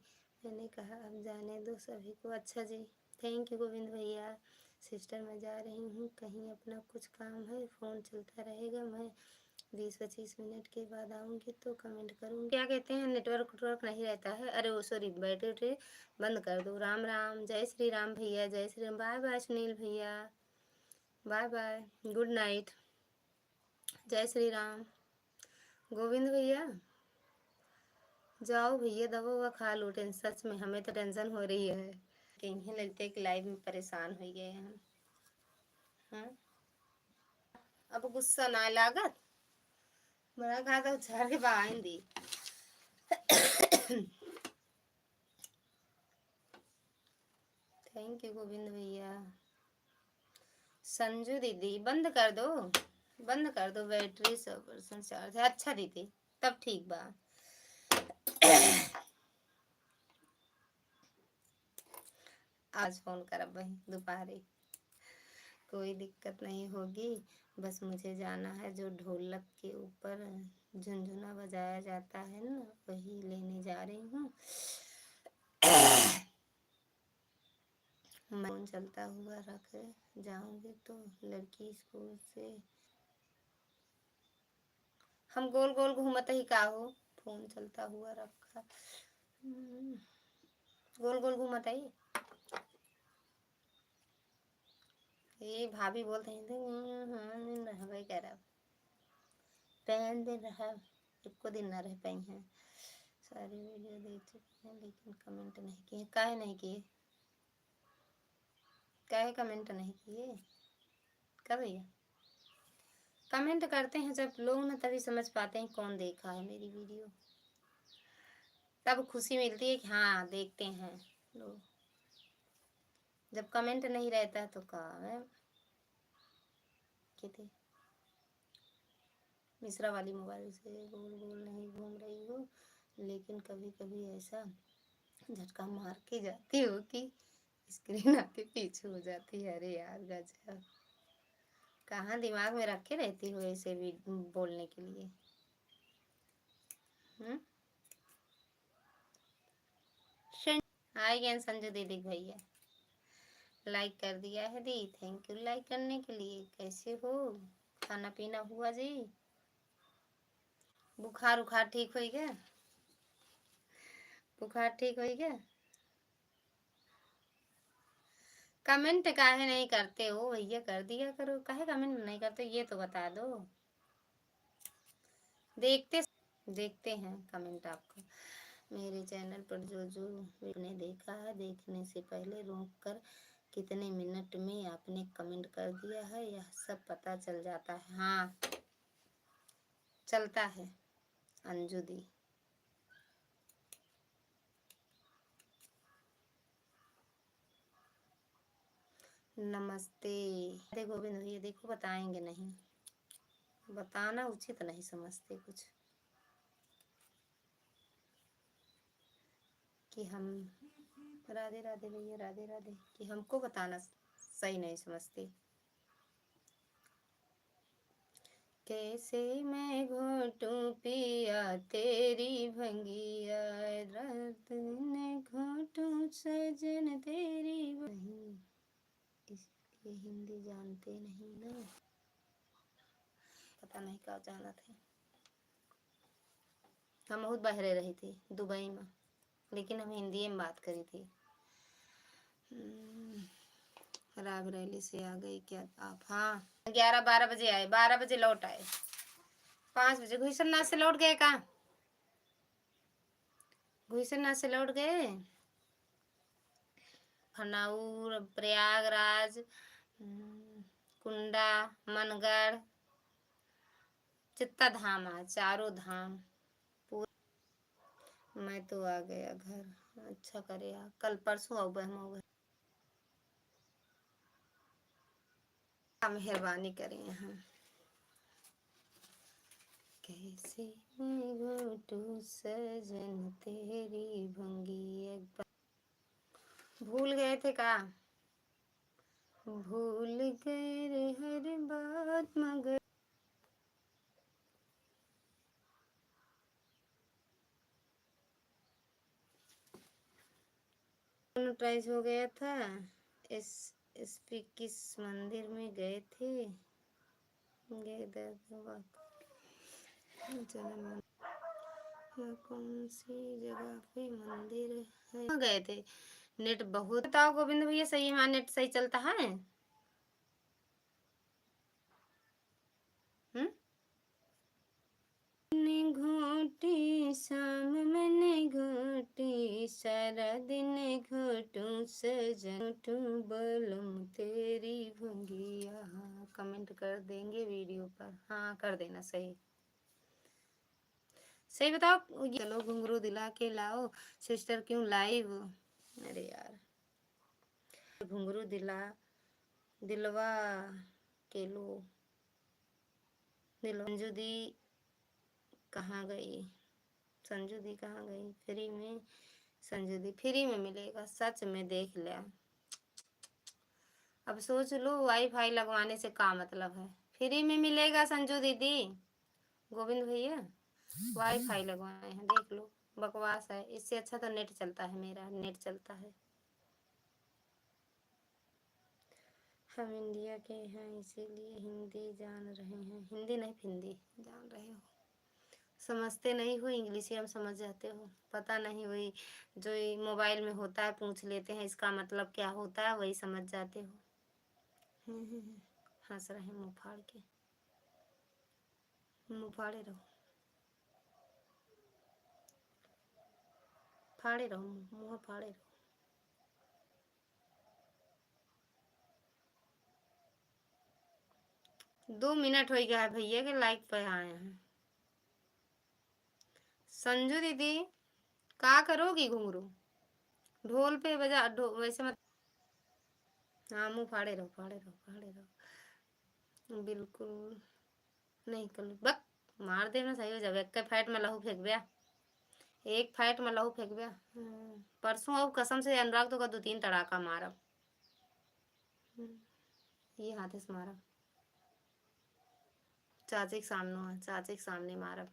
मैंने कहा अब जाने दो सभी को। अच्छा जी, थैंक यू गोविंद भैया। सिस्टर मैं जा रही हूँ कहीं, अपना कुछ काम है, फ़ोन चलता रहेगा, मैं 20-25 मिनट के बाद आऊँगी तो कमेंट करूँगी। क्या कहते हैं, नेटवर्क नहीं रहता है। अरे वो सॉरी, बैटरी बंद कर दो। राम राम, जय श्री राम भैया, जय श्री राम। बाय बाय सुनील भैया, बाय बाय, गुड नाइट, जय श्री राम। गोविंद भैया जाओ भैया, दवा ववा खा लो। सच में हमें तो टेंशन हो रही है, कहीं लगते कि लाइव में परेशान हो गए हम। हाँ अब गुस्सा ना लागत, बड़ा कहा था उछाल के बाहर दी। थैंक यू गोविंद भैया। संजू दीदी बंद कर दो, बंद कर दो, बैटरी 100% चार्ज है। अच्छा दीदी तब ठीक बा। आज फोन करब भाई दोपहर, कोई दिक्कत नहीं होगी। बस मुझे जाना है, जो ढोलक के ऊपर झुनझुना बजाया जाता है ना, वही लेने जा रही हूँ। फोन चलता हुआ रख जाऊंगी तो लड़की स्कूल से हम गोल गोल घूमत ही का हो। फोन चलता हुआ रखा, गोल गोल घूमत ही। ये भाभी बोलते हैं रहबे करब, पहन दिन रह एको दिन न रह पाई हैं। सारी वीडियो देख चुकी हैं लेकिन कमेंट नहीं किए। काहे नहीं किए, काहे कमेंट नहीं किए? कर भैया कमेंट करते हैं जब लोग ना, तभी समझ पाते हैं कौन देखा है मेरी वीडियो, तब खुशी मिलती है कि हाँ देखते हैं लोग। जब कमेंट नहीं रहता तो कहा है कितने मिश्रा वाली मोबाइल से गोल गोल नहीं घूम रही हो, लेकिन कभी कभी ऐसा झटका मार के जाती हो कि स्क्रीन आके पीछे हो जाती है। अरे यार गजब, कहाँ दिमाग में रखे रहती हो ऐसे भी बोलने के लिए। हाय ज्ञान संजू दीदी भैया लाइक कर दिया है दी, थैंक यू लाइक करने के लिए। कैसे हो, खाना पीना हुआ जी? बुखार उखार ठीक हो गया? बुखार ठीक हो गया? कमेंट काहे नहीं करते हो भैया, कर दिया करो। काहे कमेंट नहीं करते ये तो बता दो। देखते हैं कमेंट आपका। मेरे चैनल पर जो मैंने देखा है, देखने से पहले रोक कर कितने मिनट में आपने कमेंट कर दिया है यह सब पता चल जाता है। हाँ चलता है अंजू दी। नमस्ते। देखो गोविंद भैया देखो, बताएंगे नहीं, बताना उचित नहीं समझते कुछ, कि हम राधे राधे भैया, राधे राधे, कि हमको बताना सही नहीं समझते। कैसे मैं घोटूं पिया तेरी भंगिया, रात ने घोटूं सजन तेरी नहीं, इसलिए हिंदी जानते नहीं ना, पता नहीं क्या जाना थे। हम बहुत बहरे रही थी दुबई में, लेकिन हम हिंदी में बात करी थी। रायबरेली से आ गई क्या आप? हाँ 11-12 बजे आए, 12 बजे लौट आए, 5 बजे घुसरनाथ से लौट गए। कहाँ घुसरनाथ से लौट गए? खनाउर, प्रयागराज, कुंडा, मनगढ़, चित्ता धाम है, चारों धाम मैं तो आ गया घर। अच्छा करे यार, कल परसों आओ बहन हो गए। मेहरबानी करें यहाँ। कैसे मैं घोटू सजन तेरी भंगी एक बार। भूल गए थे का? भूल गए रे हर बात मगर मोनेटाइज हो गया था। इस किस मंदिर में गए थे? गए जन्म कौन सी जगह पे मंदिर है? कहाँ गए थे? नेट बहुत बताओ गोविंद भैया, सही है? नेट सही चलता है? हम्म। घोटी शाम मैंने घोटी सारा दिन घोटू सजन टू बलम तेरी भंगिया। कमेंट कर देंगे वीडियो पर? हाँ कर देना। सही सही बताओ। चलो घुंघरू दिला के लाओ सिस्टर, क्यों लाइव? अरे यार, घुंघरू दिलवा के लो। संजू दी कहाँ गई? संजू दी कहाँ गई? फ्री में संजू दी फ्री में मिलेगा? सच में देख लिया। अब सोच लो वाईफाई लगवाने से क्या मतलब है? फ्री में मिलेगा संजू दीदी। गोविंद भैया वाईफाई लगवाए हैं, देख लो। बकवास है, इससे अच्छा तो नेट चलता है, मेरा नेट चलता है। हम इंडिया के हैं इसीलिए हिंदी जान रहे हैं। हिंदी नहीं हिंदी जान रहे हो। समझते नहीं हो इंग्लिश ही हम समझ जाते हो। पता नहीं, वही जो मोबाइल में होता है पूछ लेते हैं इसका मतलब क्या होता है, वही समझ जाते हो। हंस रहे हैं मुँह फाड़ के। मुँह फाड़े रहो, फाड़े रहो मुँह फाड़े रहो। 2 मिनट हो गया है भैया के लाइक पे आए हैं। संजू दीदी क्या करोगी घुंघरू? ढोल पे बजा वैसे मत। हाँ मुँह फाड़े रहो फाड़े रहो फाड़े रहो। बिल्कुल नहीं कर बक। मार देना सही हो जाए। एक फाइट में लहू फेंक दिया। एक फाइट में लहू फेंक दिया। परसों अब कसम से अनुराग तो का 2-3 तड़ाका मारा। ये हाथे से मारा। चाचे के सामने है, चाचे के सामने मारा।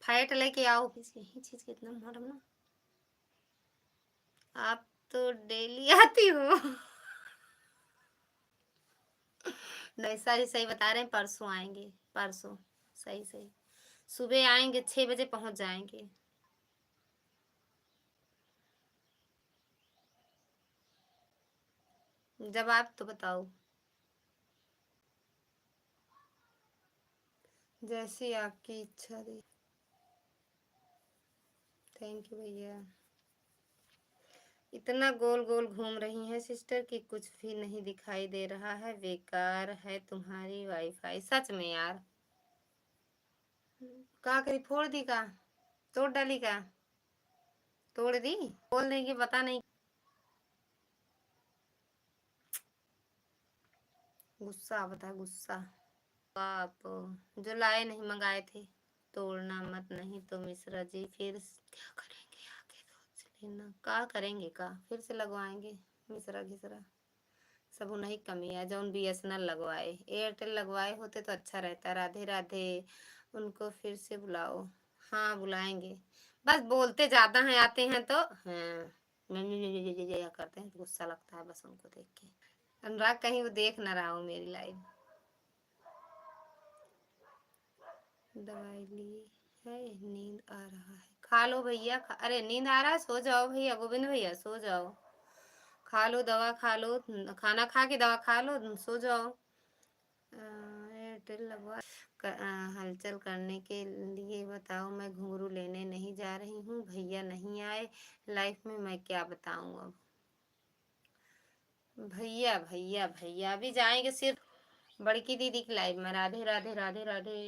फाइट लेके आओ किसी ही चीज के इतना मारम ना। आप तो डेली आती हो। नहीं सही सही बता रहे हैं, परसों आएंगे। परसों सही सही सुबह आएंगे, 6 बजे पहुंच जाएंगे। जब आप तो बताओ। जैसी आपकी इच्छा थी। थैंक यू भैया। इतना गोल गोल घूम रही हैं सिस्टर कि कुछ भी नहीं दिखाई दे रहा है। बेकार है तुम्हारी वाईफाई सच में यार। का करी फोड़ दी का? तोड़ डाली का? तोड़ दी? बोल देंगे पता नहीं। गुस्सा बता गुस्सा। आप जो लाए नहीं मंगाए थे। तोड़ना मत नहीं तो मिश्रा जी फिर क्या करेंगे? आगे सोच लेना का करेंगे का फिर से लगवाएंगे। मिश्रा घिसरा सब उन्हीं कमी है जौन BSNL लगवाए। एयरटेल लगवाए होते तो अच्छा रहता। राधे राधे। उनको फिर से बुलाओ। हाँ बुलाएंगे। बस बोलते ज्यादा हैं, आते हैं तो हाँ करते हैं तो गुस्सा लगता है बस उनको देख के। अनुराग कहीं वो देख ना रहा हो मेरी लाइव। दवाई ली है, नींद आ रहा है। खा लो भैया अरे नींद आ रहा है, सो जाओ भैया। गोविंद भैया सो जाओ। खा लो दवा खा लो। खाना खा के दवा खा लो, सो जाओ। एयरटेल लगवा हलचल करने के लिए बताओ। मैं घुंघरू लेने नहीं जा रही हूँ, भैया नहीं आए लाइफ में, मैं क्या बताऊँ अब। भैया भैया भैया अभी जाएंगे सिर्फ बड़की दीदी की लाइफ में। राधे राधे राधे राधे।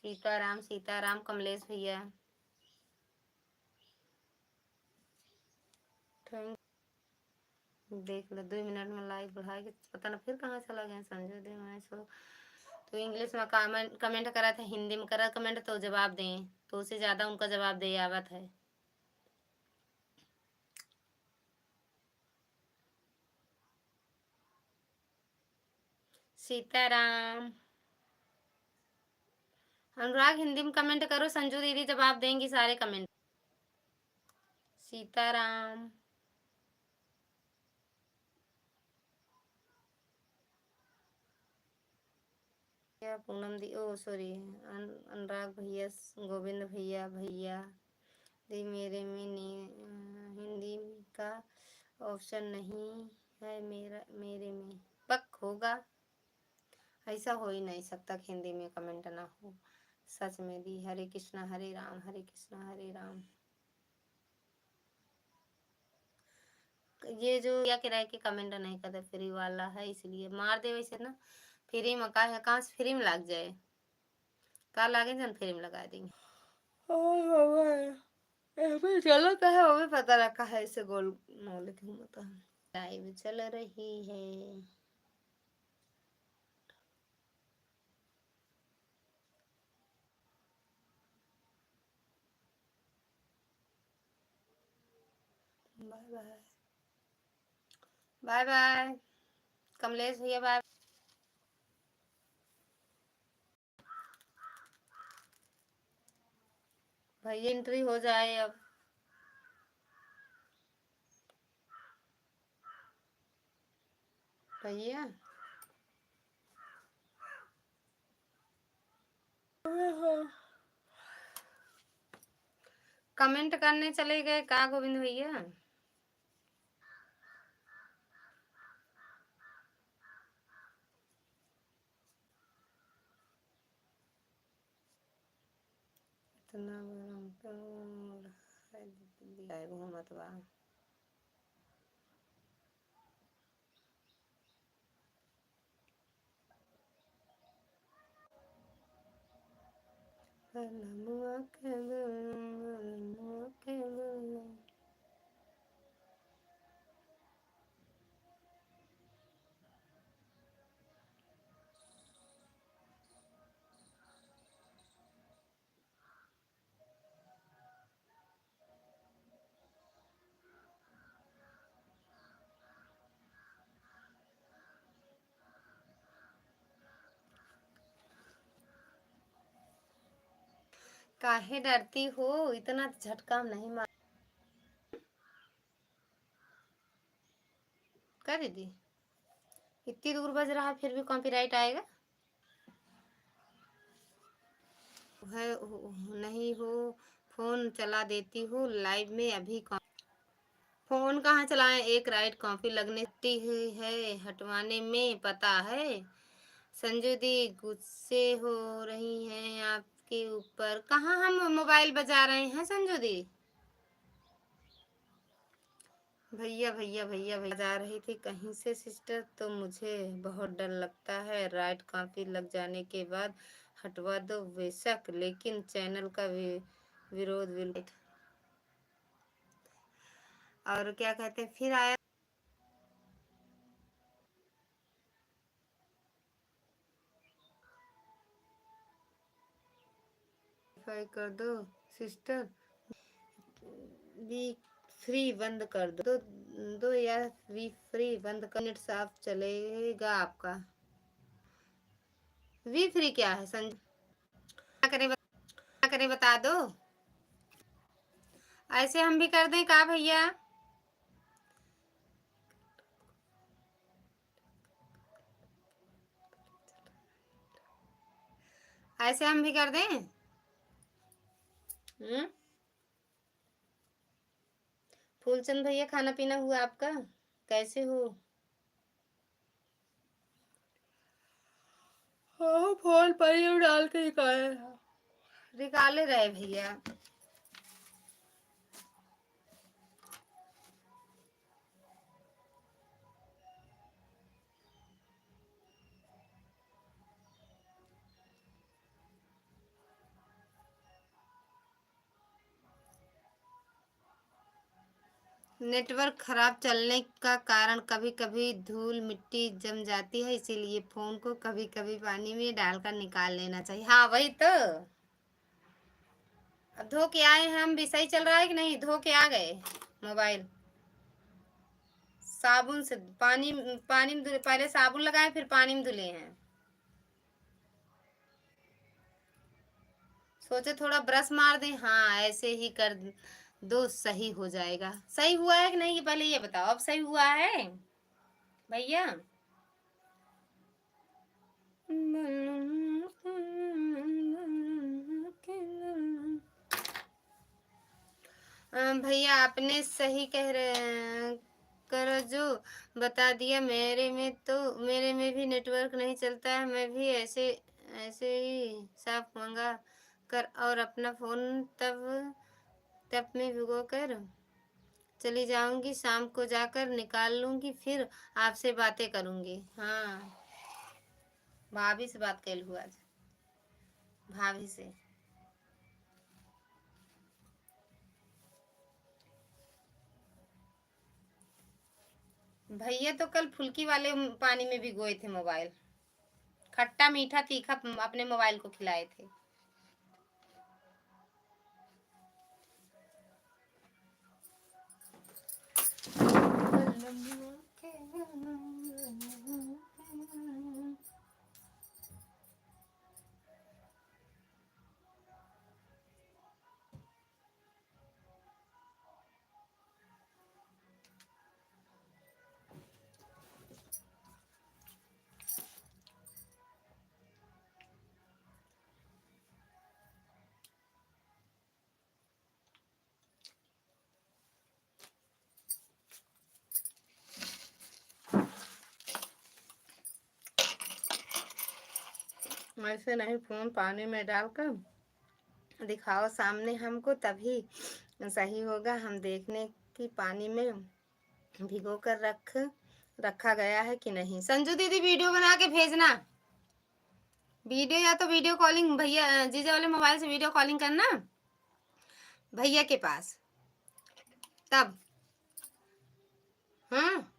सीताराम सीताराम कमलेश भैया, थैंक। देख लो 2 मिनट में लाइव बढ़ा के पता ना फिर कहाँ चला गया संजय दे मैं सो। तो इंग्लिश में कमेंट कमेंट करा था, हिंदी में करा कमेंट तो जवाब दें, तो उससे ज़्यादा उनका जवाब दे आवत है। सीताराम अनुराग हिंदी में कमेंट करो, संजू दीदी जवाब देंगी सारे कमेंट। सीताराम क्या पूनम दी, ओ सॉरी अनुराग भैया, गोविंद भैया, भैया दी मेरे में हिंदी का ऑप्शन नहीं है मेरे में पक होगा। ऐसा हो ही नहीं सकता कि हिंदी में कमेंट ना हो। सच में दी, हरे कृष्णा हरे राम, हरे कृष्णा हरे राम। ये जो या किराए के कमेंट नहीं करते, फ्री वाला है इसलिए मार दे। वैसे ना फ्री में का है, कहाँ से फ्री में लग जाए, कहाँ लागे जन फ्री में लगा देंगे। चलो तो है, वो भी पता रखा है, इसे गोल मोल घूमता है। लाइव चल रही है। Bye bye bye bye Kamlesh भैया, बाय। भैया एंट्री हो जाए अब। भैया कमेंट करने चले गए का गोविंद भैया। इतना घूमत बा। काहे डरती हो, इतना झटका नहीं मार। कर दीदी इतनी दूर बज रहा है फिर भी कॉपीराइट आएगा। है नहीं हो, फोन चला देती हूँ लाइव में अभी। फोन कहाँ चलाएं, एक राइट कॉपी लगने हुई है हटवाने में, पता है। संजू दी गुस्से हो रही हैं आपके ऊपर। कहाँ हम मोबाइल बजा रहे हैं संजू दी। भैया भैया भैया भैया जा रही थी कहीं से सिस्टर, तो मुझे बहुत डर लगता है। राइट कॉपी लग जाने के बाद हटवा दो बेशक, लेकिन चैनल का विरोध बिल्कुल। और क्या कहते हैं फिर आया कर दो सिस्टर, वी फ्री बंद कर दो यार, वी फ्री बंद कर, नेट साफ चलेगा आपका। वी फ्री क्या है संजय, क्या करें बता दो। ऐसे हम भी कर दें का भैया, ऐसे हम भी कर दें। फूलचंद भैया खाना पीना हुआ आपका, कैसे हो। हाँ फोन पर ही डाल के निकाले रहे भैया। नेटवर्क खराब चलने का कारण कभी कभी धूल मिट्टी जम जाती है, इसीलिए फोन को कभी कभी पानी में डालकर निकाल लेना चाहिए। हाँ वही तो। अब धो के आए हम भी, सही चल रहा है कि नहीं? धो के आ गए मोबाइल साबुन से, पानी में धुले, पहले साबुन लगाए फिर पानी में धुले हैं। सोचे थोड़ा ब्रश मार दें, हाँ ऐसे ही कर दो, सही हो जाएगा। सही हुआ है कि नहीं ये पहले ये बताओ, अब सही हुआ है भैया? भैया आपने सही कह रहे कर जो बता दिया। मेरे में भी नेटवर्क नहीं चलता है। मैं भी ऐसे ऐसे ही साफ मंगा कर और अपना फोन तब तब में भिगो कर चली जाऊंगी, शाम को जाकर निकाल लूंगी, फिर आपसे बातें करूंगी। हाँ भाभी से बात कर लूँ आज, भाभी से। भैया तो कल फुल्की वाले पानी में भिगोए थे मोबाइल, खट्टा मीठा तीखा अपने मोबाइल को खिलाए थे। ऐसे नहीं, फोन पानी में डालकर दिखाओ सामने हमको, तभी सही होगा। हम देखने की पानी में भिगो कर रखा गया है कि नहीं। संजू दीदी वीडियो बना के भेजना, वीडियो या तो वीडियो कॉलिंग भैया जीजा वाले मोबाइल से वीडियो कॉलिंग करना भैया के पास, तब। हाँ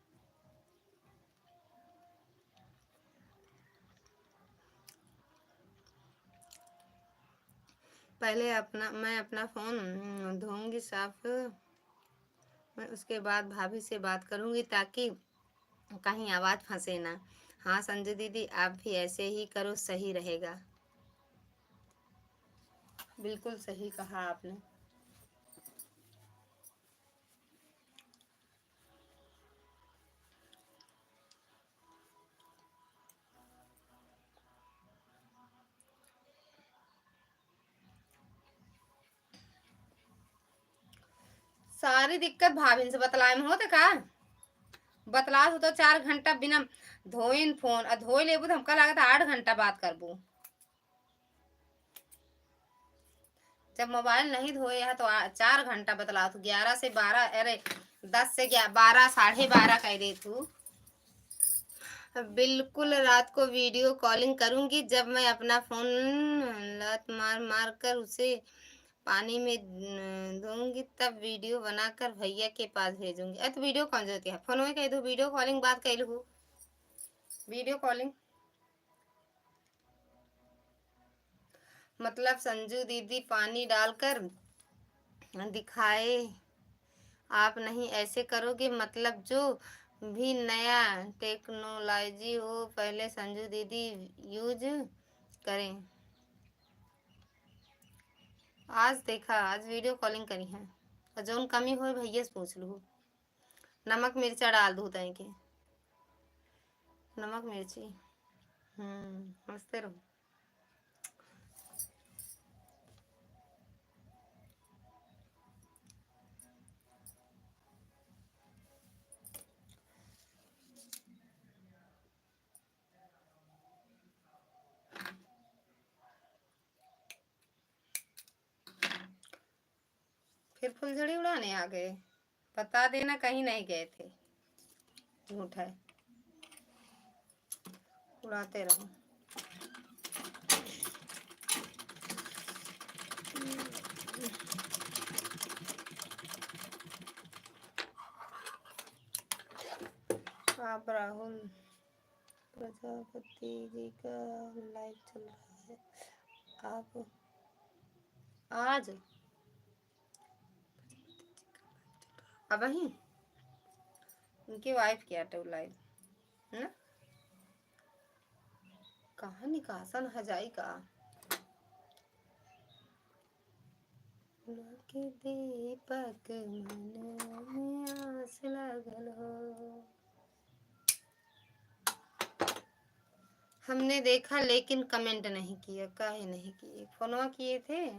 पहले मैं अपना फोन धोऊंगी साफ, मैं उसके बाद भाभी से बात करूंगी ताकि कहीं आवाज फंसे ना। हाँ संजू दीदी आप भी ऐसे ही करो, सही रहेगा। बिल्कुल सही कहा आपने। सारी दिक्कत भाभी से बतलाए में होते का? बतला तो 4 घंटा बिना धोइन फोन आ धोई लेबू तो हमका लागत 8 घंटा बात करबू। जब मोबाइल नहीं धोए है तो 4 घंटा बतला तू, 11 से 12, अरे 10 से 12, 12:30 कह दे तू। बिल्कुल रात को वीडियो कॉलिंग करूंगी, जब मैं अपना फोन लत मार मार कर उसे पानी में धोऊंगी, तब वीडियो बनाकर भैया के पास भेजूंगी। अरे तो वीडियो कौन देती है, फोन में कह दो वीडियो कॉलिंग बात कर लू, वीडियो कॉलिंग। मतलब संजू दीदी पानी डालकर दिखाए, आप नहीं ऐसे करोगे? मतलब जो भी नया टेक्नोलॉजी हो पहले संजू दीदी यूज करें। आज देखा, आज वीडियो कॉलिंग करी है, और जौन कमी हो भैया से पूछ लू। नमक मिर्चा डाल दू तय के, नमक मिर्ची। मस्ते रहो। फिर फुलझड़ी उड़ाने आ गए, बता देना कहीं नहीं गए थे, झूठ है, उड़ाते रहो। आप राहुल प्रजापति जी का लाइव चल रहा है, आप आज अब ही उनकी वाइफ किया था लाइव है ना, कहाँ निकासन हजाई का के दीपक मन में आस लगल हो। हमने देखा लेकिन कमेंट नहीं किया, काहे नहीं किए, फोनवा किए थे।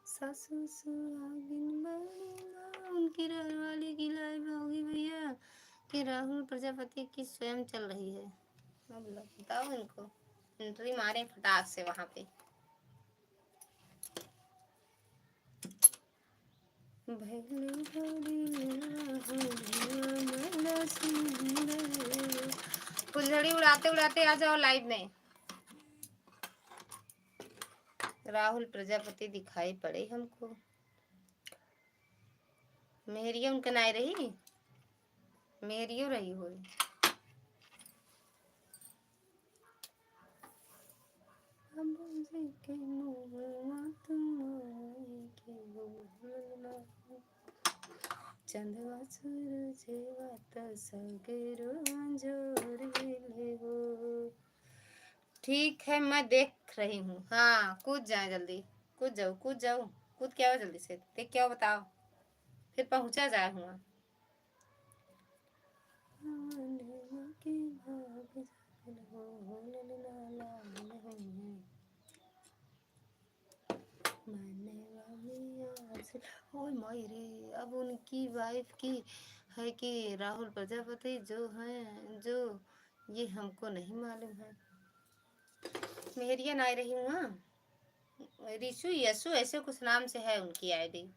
सासू सुहागिन बनी माँ, उनकी रहने वाली की लाइव होगी भैया कि राहुल प्रजापति की स्वयं चल रही है। अब बताओ इनको एंट्री मारे फटाक से वहां पे। फुलझड़ी उड़ाते उड़ाते आ जाओ लाइव में। राहुल प्रजापति दिखाई पड़े हमको। मेहरिया उनका नाय रही, मेहरियो रही हो। चंदवा सूरजेवा त सगरो अंजोर ले हो। ठीक है मैं देख रही हूँ। हाँ कूद जाए जल्दी, कूद जाओ कूद जाओ, कूद के आओ जल्दी से, देख के आओ बताओ, फिर पहुंचा जाए हुआ। ओए मायरे, अब उनकी वाइफ की है कि राहुल प्रजापति जो हैं, जो ये हमको नहीं मालूम है। मेहरिया ना रही हूँ। हाँ रिशु यसु ऐसे कुछ नाम से है उनकी आईडी।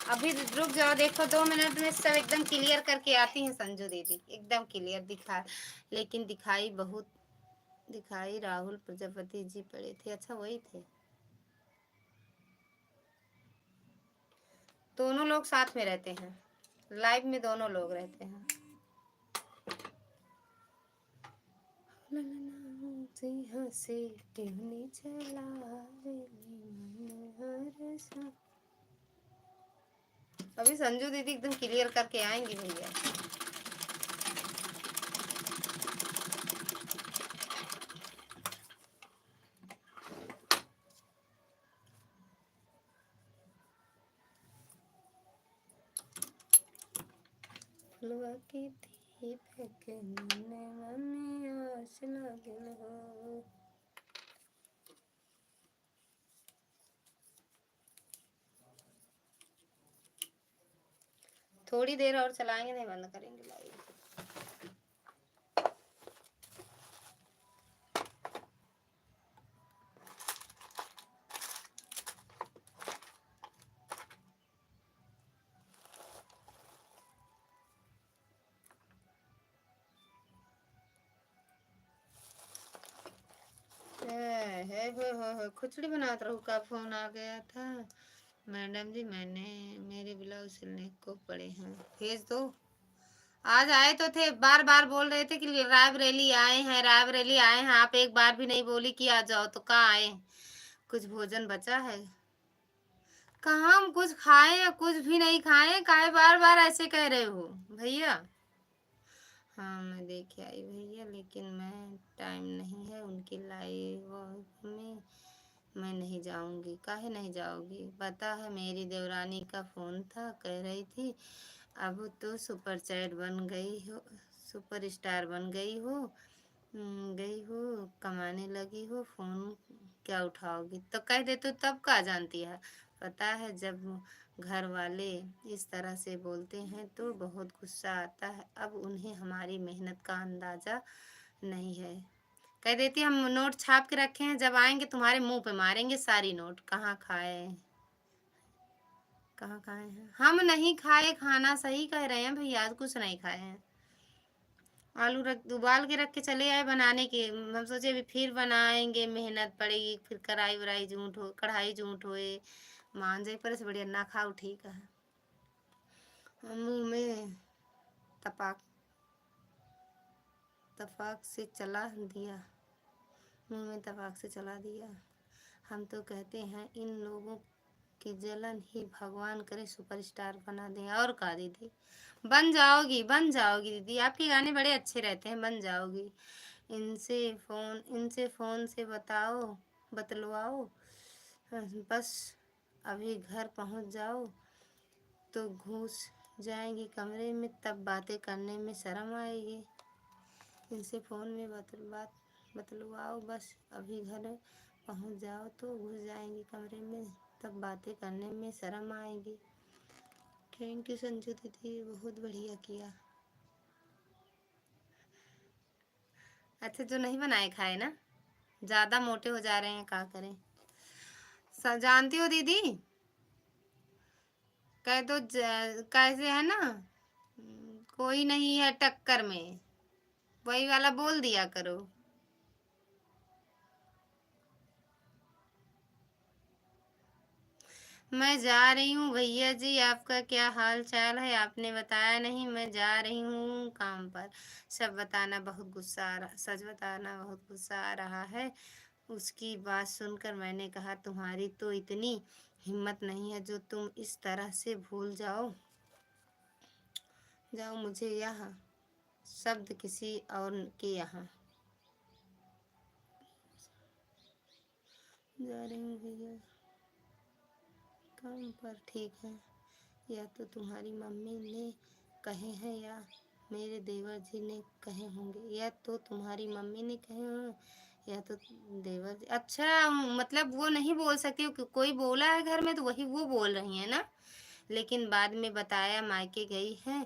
अभी रुक जाओ, देखो 2 मिनट में सब एकदम क्लियर करके आती हैं संजू दीदी, एकदम क्लियर दिखा, लेकिन दिखाई राहुल प्रजापति जी पड़े थे। अच्छा वही थे, दोनों लोग साथ में रहते हैं लाइव में, दोनों लोग रहते हैं। अभी संजू दीदी एकदम क्लियर करके आएंगी भैया। फुलवा की दीपक मनवा में आस लागल हो। थोड़ी देर और चलाएंगे, नहीं बंद करेंगे लाइव। खिचड़ी बनाते रहूं का फोन आ गया था। मैडम जी मैंने मेरे ब्लाउज सिलने को पड़े हैं, भेज दो। आज आए तो थे, बार बार बोल रहे थे कि रायबरेली आए हैं, रायबरेली आए हैं, आप एक बार भी नहीं बोली कि आ जाओ, तो कहाँ आए। कुछ भोजन बचा है, कहाँ हम कुछ खाए या कुछ भी नहीं खाए, काहे बार बार ऐसे कह रहे हो भैया। हाँ मैं देख आई भैया, लेकिन मैं टाइम नहीं है उनकी लाइव में, मैं नहीं जाऊंगी। काहे नहीं जाओगी, पता है मेरी देवरानी का फोन था, कह रही थी अब तो सुपर चैट बन गई हो, सुपर स्टार बन गई हो, कमाने लगी हो, फोन क्या उठाओगी। तो कह दे तो तब का जानती है। पता है जब घर वाले इस तरह से बोलते हैं तो बहुत गुस्सा आता है। अब उन्हें हमारी मेहनत का अंदाजा नहीं है, कह देती हम नोट छाप के रखे हैं, जब आएंगे तुम्हारे मुंह पे मारेंगे सारी नोट। कहाँ खाए, कहाँ खाए हैं हम, नहीं खाए खाना, सही कह रहे हैं भैया, आज कुछ नहीं खाए हैं। आलू रख उबाल के रख के चले आए बनाने के, हम सोचे अभी फिर बनाएंगे, मेहनत पड़ेगी, फिर कढ़ाई वढ़ाई जूठ हो, कढ़ाई जूठ होए, मान जाए पर से बढ़िया ना खाओ ठीक है। मुंह में तपाक तपाक से चला दिया, मुंह में तपाक से चला दिया। हम तो कहते हैं इन लोगों की जलन ही भगवान करे सुपरस्टार बना दें। और का दीदी, बन जाओगी दीदी, आपके गाने बड़े अच्छे रहते हैं, बन जाओगी। इनसे फ़ोन से बतलवाओ, बस अभी घर पहुंच जाओ तो घुस जाएंगी कमरे में, तब बातें करने में शर्म आएगी। इनसे फ़ोन में बतलवाओ, बस अभी घर पहुंच जाओ तो घुस जाएंगी कमरे में, तब बातें करने में शर्म आएगी। थैंक यू संजू दीदी, बहुत बढ़िया किया। अच्छा जो नहीं बनाए खाए ना, ज़्यादा मोटे हो जा रहे हैं, क्या करें। जानती हो दीदी, कह दो कैसे है ना, कोई नहीं है टक्कर में, वही वाला बोल दिया करो। मैं जा रही हूँ भैया जी, आपका क्या हाल चाल है, आपने बताया नहीं, मैं जा रही हूँ काम पर। सब बताना बहुत गुस्सा आ रहा, सच बताना बहुत गुस्सा आ रहा है। उसकी बात सुनकर मैंने कहा तुम्हारी तो इतनी हिम्मत नहीं है जो तुम इस तरह से भूल जाओ मुझे यहाँ शब्द किसी और के यहाँ। जा रही हूँ भैया काम पर, ठीक है, या तो तुम्हारी मम्मी ने कहे हैं या मेरे देवर जी ने कहे होंगे, या तो तुम्हारी मम्मी ने कहे हों या तो देवर जी। अच्छा मतलब वो नहीं बोल सकती, कोई बोला है घर में तो वही वो बोल रही है ना। लेकिन बाद में बताया मायके गई है,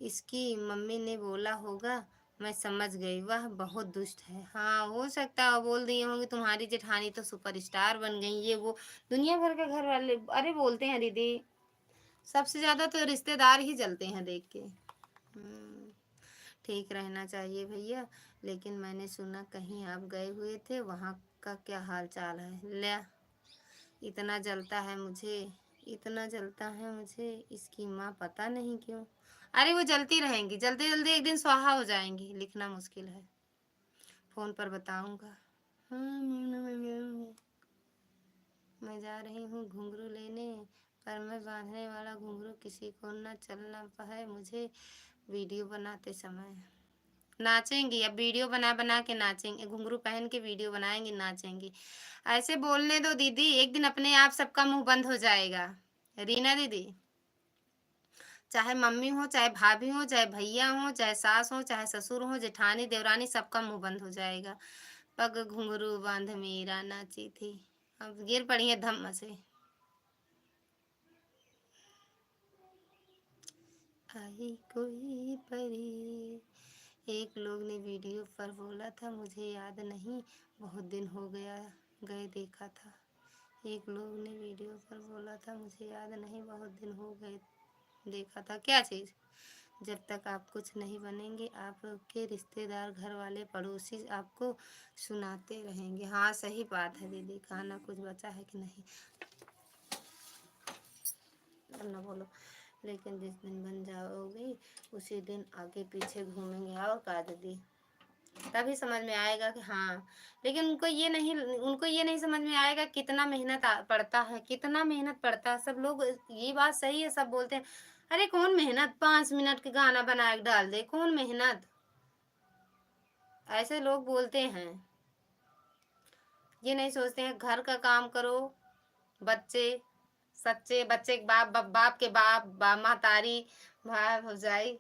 इसकी मम्मी ने बोला होगा, मैं समझ गई, वह बहुत दुष्ट है। हाँ हो सकता है बोल दिए होंगे, तुम्हारी जेठानी तो सुपरस्टार बन गई, ये वो दुनिया भर के घर वाले अरे बोलते हैं दीदी, सबसे ज्यादा तो रिश्तेदार ही जलते हैं देख के। ठीक रहना चाहिए भैया, लेकिन मैंने सुना कहीं आप गए हुए थे, वहाँ का क्या हाल चाल है। ले इतना जलता है मुझे, इतना जलता है मुझे, इसकी माँ पता नहीं क्यों। अरे वो जलती रहेंगी, जल्दी जल्दी एक दिन स्वाहा हो जाएंगी, लिखना मुश्किल है, फोन पर बताऊंगा। मैं जा रही हूँ घुंघरू लेने, पर मैं बांधने वाला घुंघरू किसी को न चलना पाए मुझे वीडियो बनाते समय। नाचेंगी अब, वीडियो बना बना के नाचेंगे, घुंघरू पहन के वीडियो बनाएंगी, नाचेंगी। ऐसे बोलने दो दीदी, एक दिन अपने आप सबका मुंह बंद हो जाएगा। रीना दीदी, चाहे मम्मी हो, चाहे भाभी हो, चाहे भैया हो, चाहे सास हो, चाहे ससुर हो, जेठानी देवरानी, सबका मुंह बंद हो जाएगा। पग घुंघरू बांध मीरा नाची थी, अब गिर पड़ी है धम्म से। आई कोई परी, एक लोग ने वीडियो पर बोला था, मुझे याद नहीं, बहुत दिन हो गया गए देखा था। एक लोग ने वीडियो पर बोला था, मुझे याद नहीं, बहुत दिन हो गए देखा था। क्या चीज़? जब तक आप कुछ नहीं बनेंगे, आपके रिश्तेदार, घर वाले, पड़ोसी आपको सुनाते रहेंगे। हाँ सही बात है दीदी, खाना कुछ बचा है कि नहीं, अब ना बोलो। लेकिन जिस दिन बन जाओगी उसी दिन आगे पीछे घूमेंगे। और का दीदी, तभी समझ में आएगा कि हाँ। लेकिन उनको ये नहीं समझ में आएगा कितना मेहनत पड़ता है, कितना मेहनत पड़ता है। सब लोग, ये बात सही है, सब बोलते हैं अरे कौन मेहनत, 5 मिनट के गाना बना के डाल दे, कौन मेहनत, ऐसे लोग बोलते हैं। ये नहीं सोचते हैं घर का काम करो, बच्चे सच्चे, बच्चे के बाप, बाप के बाप, महतारी, भाई भौजाई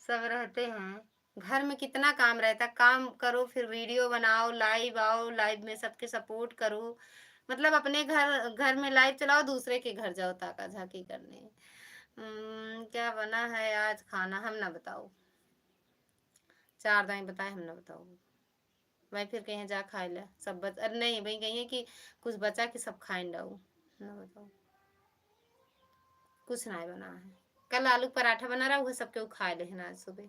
सब रहते हैं। घर में कितना काम रहता है, काम करो, फिर वीडियो बनाओ, लाइव आओ, लाइव में सबके सपोर्ट करो। मतलब अपने घर घर में लाइव चलाओ, दूसरे के घर जाओ ताका झाकी करने। क्या बना है आज खाना, हम ना बताओ। चार दाई बताए हम ना बताओ। मैं फिर कहीं जा खाए ला सब अरे नहीं भाई कहिए कि कुछ बचा कि सब खाए डाऊ ना बताओ। कुछ ना बना है। कल आलू पराठा बना रहा वो सबके वो खाए ले आज सुबह।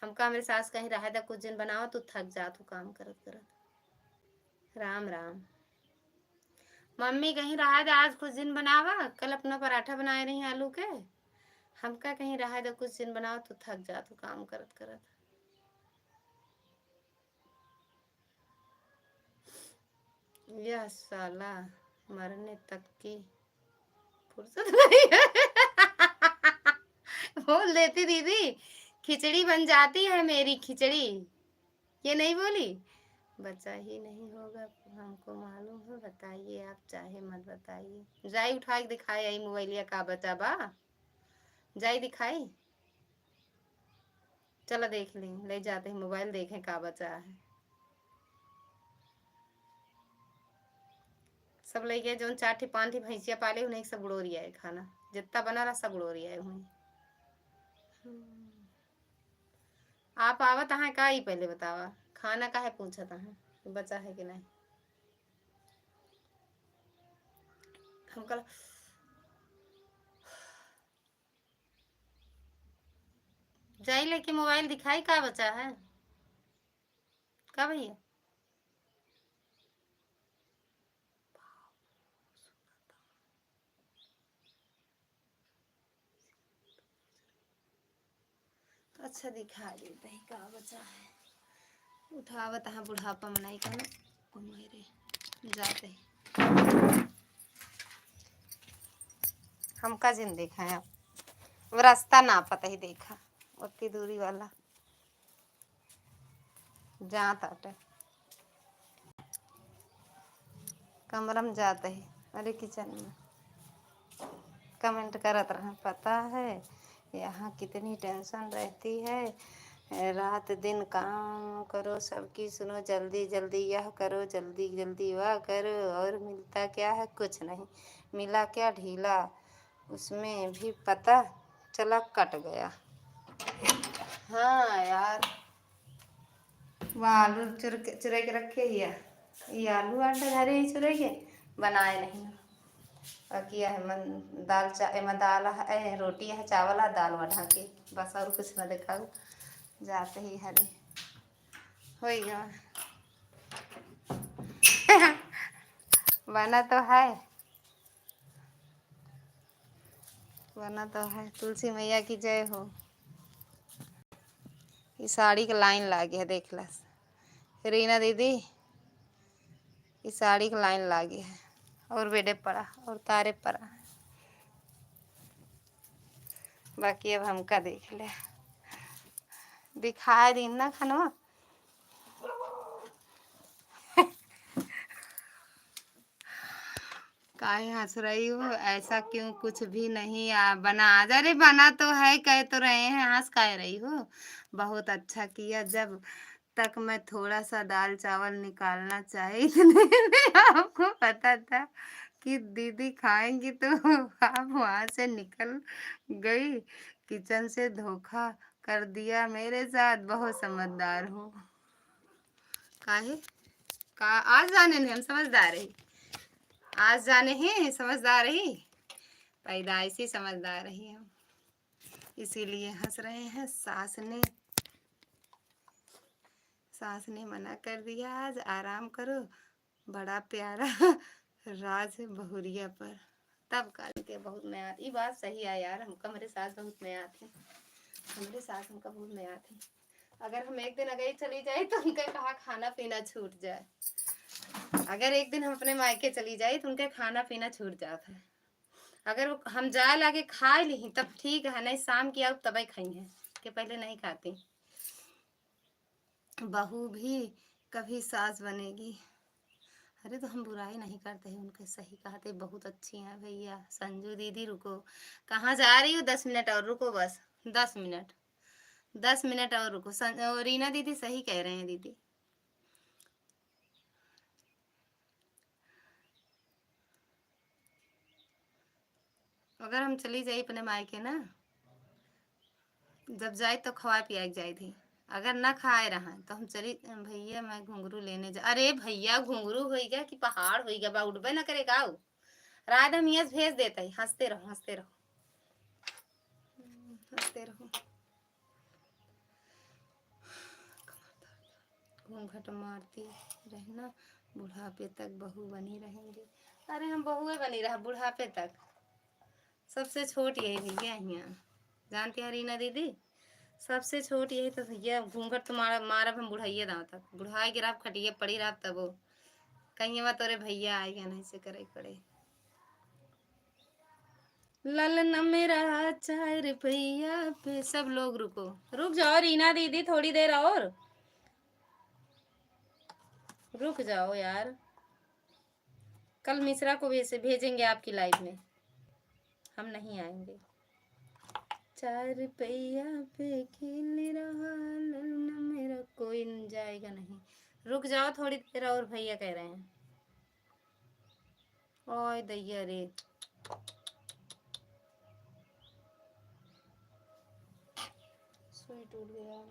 हमका मेरे सास कहीं रहा था कुछ दिन बनाओ तो थक जात हो काम करत करत। राम राम। मम्मी कहीं रहा था आज कुछ दिन बनावा कल अपना पराठा बनाए रही आलू के। हमका कहीं रहा था कुछ दिन बनाओ तो थक जात हो काम करत करत। यह साला मरने तक की फुर्सत नहीं है। बोल देती दीदी खिचड़ी बन जाती है मेरी खिचड़ी। ये नहीं बोली बच्चा ही नहीं होगा हमको मालूम है बताइए आप चाहे मत बताइए। जाई उठा के दिखाए आई मोबाइलिया का बचा बा जाई दिखाई। चलो देख लें ले जाते हैं मोबाइल देखें का बचा है। सब ले गए जो चार पांच भैंसिया पाले उन्हें सब उड़ोरिया है खाना जितना बना रहा सब उड़ोरिया है उन्हें। आप आवत है का ही पहले बतावा खाना का है पूछा था बचा है कि नहीं। हम कल जाई लेके मोबाइल दिखाई का बचा है का भैया। अच्छा दिखा देते हैं का बचा है। उठावत है बुढ़ापा मनाई का ना मेरे जाते हमका जिन देखा है अब रास्ता ना पता ही देखा उतनी दूरी वाला जहाँ ताटे कमरा में जाते ही अरे किचन में कमेंट करत रहा पता है यहाँ कितनी टेंशन रहती है रात दिन काम करो सबकी सुनो जल्दी जल्दी यह करो जल्दी जल्दी वह करो और मिलता क्या है कुछ नहीं मिला क्या ढीला उसमें भी पता चला कट गया। हाँ यार वो आलू चुरा के रखे ही है ये आलू आटा घर ही चुरा के बनाए नहीं बाकी है मन दाल में दाल है रोटी है चावल है दाल बढ़ा के बस और कुछ ना दिखाओ जाते ही हरे हो गया। बना तो है बना तो है तुलसी मैया की जय हो। ये साड़ी का लाइन लागे है देख ला रीना दीदी ये साड़ी का लाइन लागे है और बेडे पड़ा और तारे पड़ा बाकी अब हमका देख ले दिखाए दिन ना खाना काहे हंस रही हो ऐसा क्यों कुछ भी नहीं बना अरे बना तो है कह तो रहे हैं हंस कह रही हो। बहुत अच्छा किया जब तक मैं थोड़ा सा दाल चावल निकालना चाहे इतने में आपको पता था कि दीदी खाएंगी तो आप वहां से निकल गई किचन से धोखा कर दिया मेरे साथ बहुत समझदार हो। काहे का आज जाने नहीं हम समझदार है आज जाने हैं समझदार ही पैदाइशी समझदार ही हम इसीलिए हंस रहे हैं। सास ने मना कर दिया आज आराम करो बड़ा प्यारा राज है बहुरिया पर तब काल के बहुत नया ये बात सही है यार हमका मेरे सास बहुत नया थे हमारे सास हमका बहुत नया थे। अगर हम एक दिन अगर चली जाए तो उनका कहा खाना पीना छूट जाए अगर एक दिन हम अपने मायके चली जाए तो उनका खाना पीना छूट जाता है। अगर हम जाए लाके खा ली तब ठीक है नहीं शाम की आओ तब खाई है कि पहले नहीं खाती। बहू भी कभी सास बनेगी। अरे तो हम बुराई नहीं करते हैं उनके सही कहते बहुत अच्छी हैं भैया। संजू दीदी रुको कहाँ जा रही हो 10 मिनट और रुको बस 10 मिनट 10 मिनट और रुको रीना दीदी सही कह रहे हैं दीदी। अगर हम चली जाए अपने मायके ना जब जाए तो खवा पिया जाए थी अगर ना खाए रहा तो हम चली भैया मैं घुंघरू लेने जा। अरे भैया घुंघरू हो गया कि पहाड़ हो गया बा, उड़बे ना करे गाँव। रात हम यस भेज देते ही। हंसते रहो हंसते रहो हंसते रहो। घूंघट मारती रहना, बुढ़ापे तक बहू बनी रहेंगी। अरे हम बहुए बनी रहा बुढ़ापे तक। सबसे छोट यही भैया यहाँ, जानती हैं रीना दीदी, सबसे छोट यही तो भैया। घूंघट तो मारब हम बुढ़ाइए दाँव तक, बुढ़ाई गिराब खटिए पड़ी रहा तब वो कहीं बात। तोरे भैया आएगा नहीं से करे पड़े। ललन मेरा 4 रुपया पे। सब लोग रुको, रुक जाओ रीना दीदी थोड़ी देर और रुक जाओ यार। कल मिश्रा को भी भेजेंगे आपकी लाइव में, हम नहीं आएंगे। 4 रुपया पे खेल रहा ललन मेरा, कोई जाएगा नहीं। रुक जाओ थोड़ी देर और, भैया कह रहे हैं। ओए दैया रे, सुई टूट गया।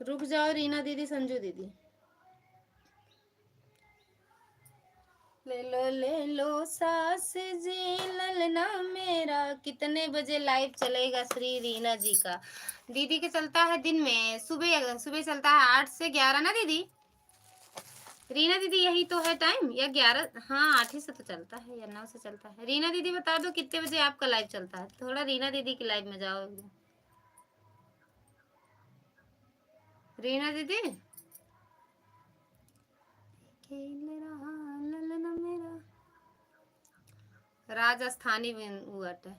रुक जाओ रीना दीदी संजू दीदी। ले लो सास जी ललना मेरा। कितने बजे लाइव चलेगा श्री रीना जी का? दीदी के चलता है दिन में, सुबह सुबह चलता है 8 से 11 ना दीदी। रीना दीदी यही तो है टाइम, या 11? हाँ 8 ही से तो चलता है या 9 से चलता है। रीना दीदी बता दो कितने बजे आपका लाइव चलता है, थोड़ा रीना दीदी की लाइव में जाओ। रीना दीदी खेल रहा ललना मेरा, राजस्थानी वट है।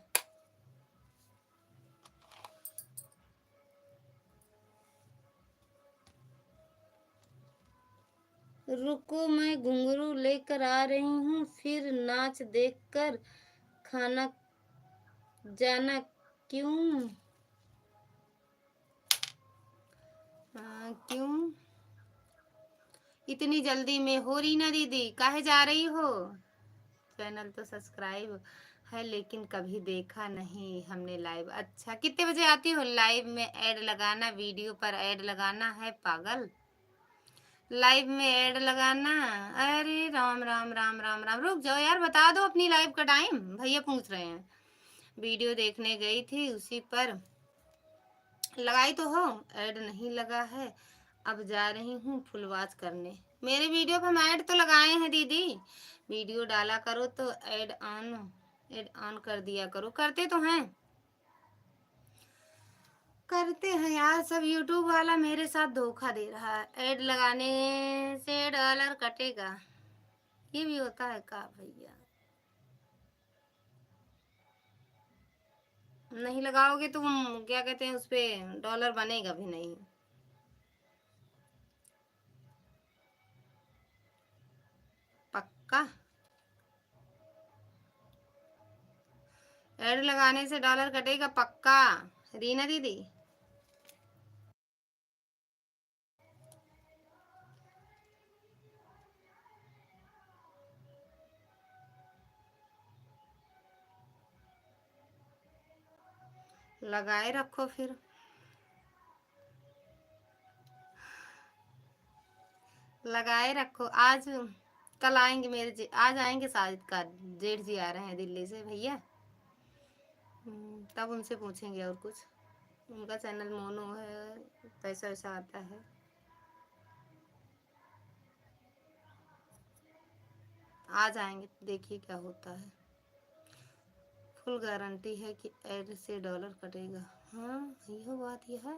रुको मैं घुंघरू लेकर आ रही हूँ, फिर नाच देखकर खाना जाना। क्यों क्यों इतनी जल्दी में हो रीना दीदी, काहे जा रही हो? चैनल तो सब्सक्राइब है लेकिन कभी देखा नहीं हमने लाइव। अच्छा कितने बजे आती हो लाइव में? ऐड लगाना, वीडियो पर ऐड लगाना है पागल, लाइव में ऐड लगाना। अरे राम राम राम राम राम, रुक जाओ यार, बता दो अपनी लाइव का टाइम, भैया पूछ रहे हैं। वीडियो देखने गई थी उसी पर लगाई तो हो, ऐड नहीं लगा है। अब जा रही हूँ फुल वॉच करने। मेरे वीडियो पर हम ऐड तो लगाए हैं दीदी, वीडियो डाला करो तो ऐड ऑन कर दिया करो। करते तो हैं, करते हैं यार सब। यूट्यूब वाला मेरे साथ धोखा दे रहा है, ऐड लगाने से डॉलर कटेगा, ये भी होता है का भैया? नहीं लगाओगे तो क्या कहते हैं, उस पे डॉलर बनेगा भी नहीं। पक्का ऐड लगाने से डॉलर कटेगा पक्का रीना दीदी। लगाए रखो फिर, लगाए रखो। आज कल आएंगे मेरे जी, आज आएंगे साजिद का जेठ जी आ रहे हैं दिल्ली से भैया। तब उनसे पूछेंगे और कुछ, उनका चैनल मोनो है, पैसा वैसा आता है। आ जाएंगे, देखिए क्या होता है। फुल गारंटी है कि ऐड से डॉलर कटेगा। हाँ यह बात यह है,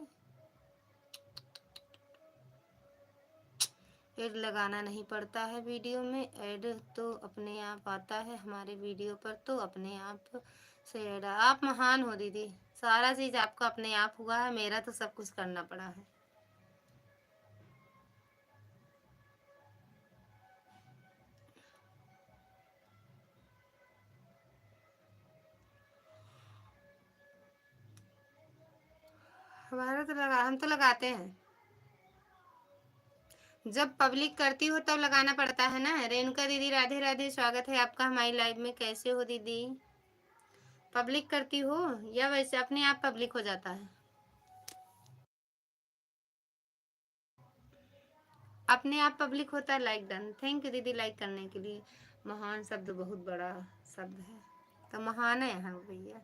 ऐड लगाना नहीं पड़ता है वीडियो में, ऐड तो अपने आप आता है हमारे वीडियो पर, तो अपने आप से ऐड। आप महान हो दीदी, सारा चीज़ आपका अपने आप हुआ है, मेरा तो सब कुछ करना पड़ा है। हमारा तो लगा, हम तो लगाते हैं, जब पब्लिक करती हो तब लगाना पड़ता है ना। रेणुका दीदी राधे राधे, स्वागत है आपका हमारी लाइव में। कैसे हो दीदी? पब्लिक करती हो या वैसे अपने आप पब्लिक हो जाता है? अपने आप पब्लिक होता है। लाइक डन, थैंक यू दीदी लाइक करने के लिए। महान शब्द बहुत बड़ा शब्द है, तो महान है हम भैया,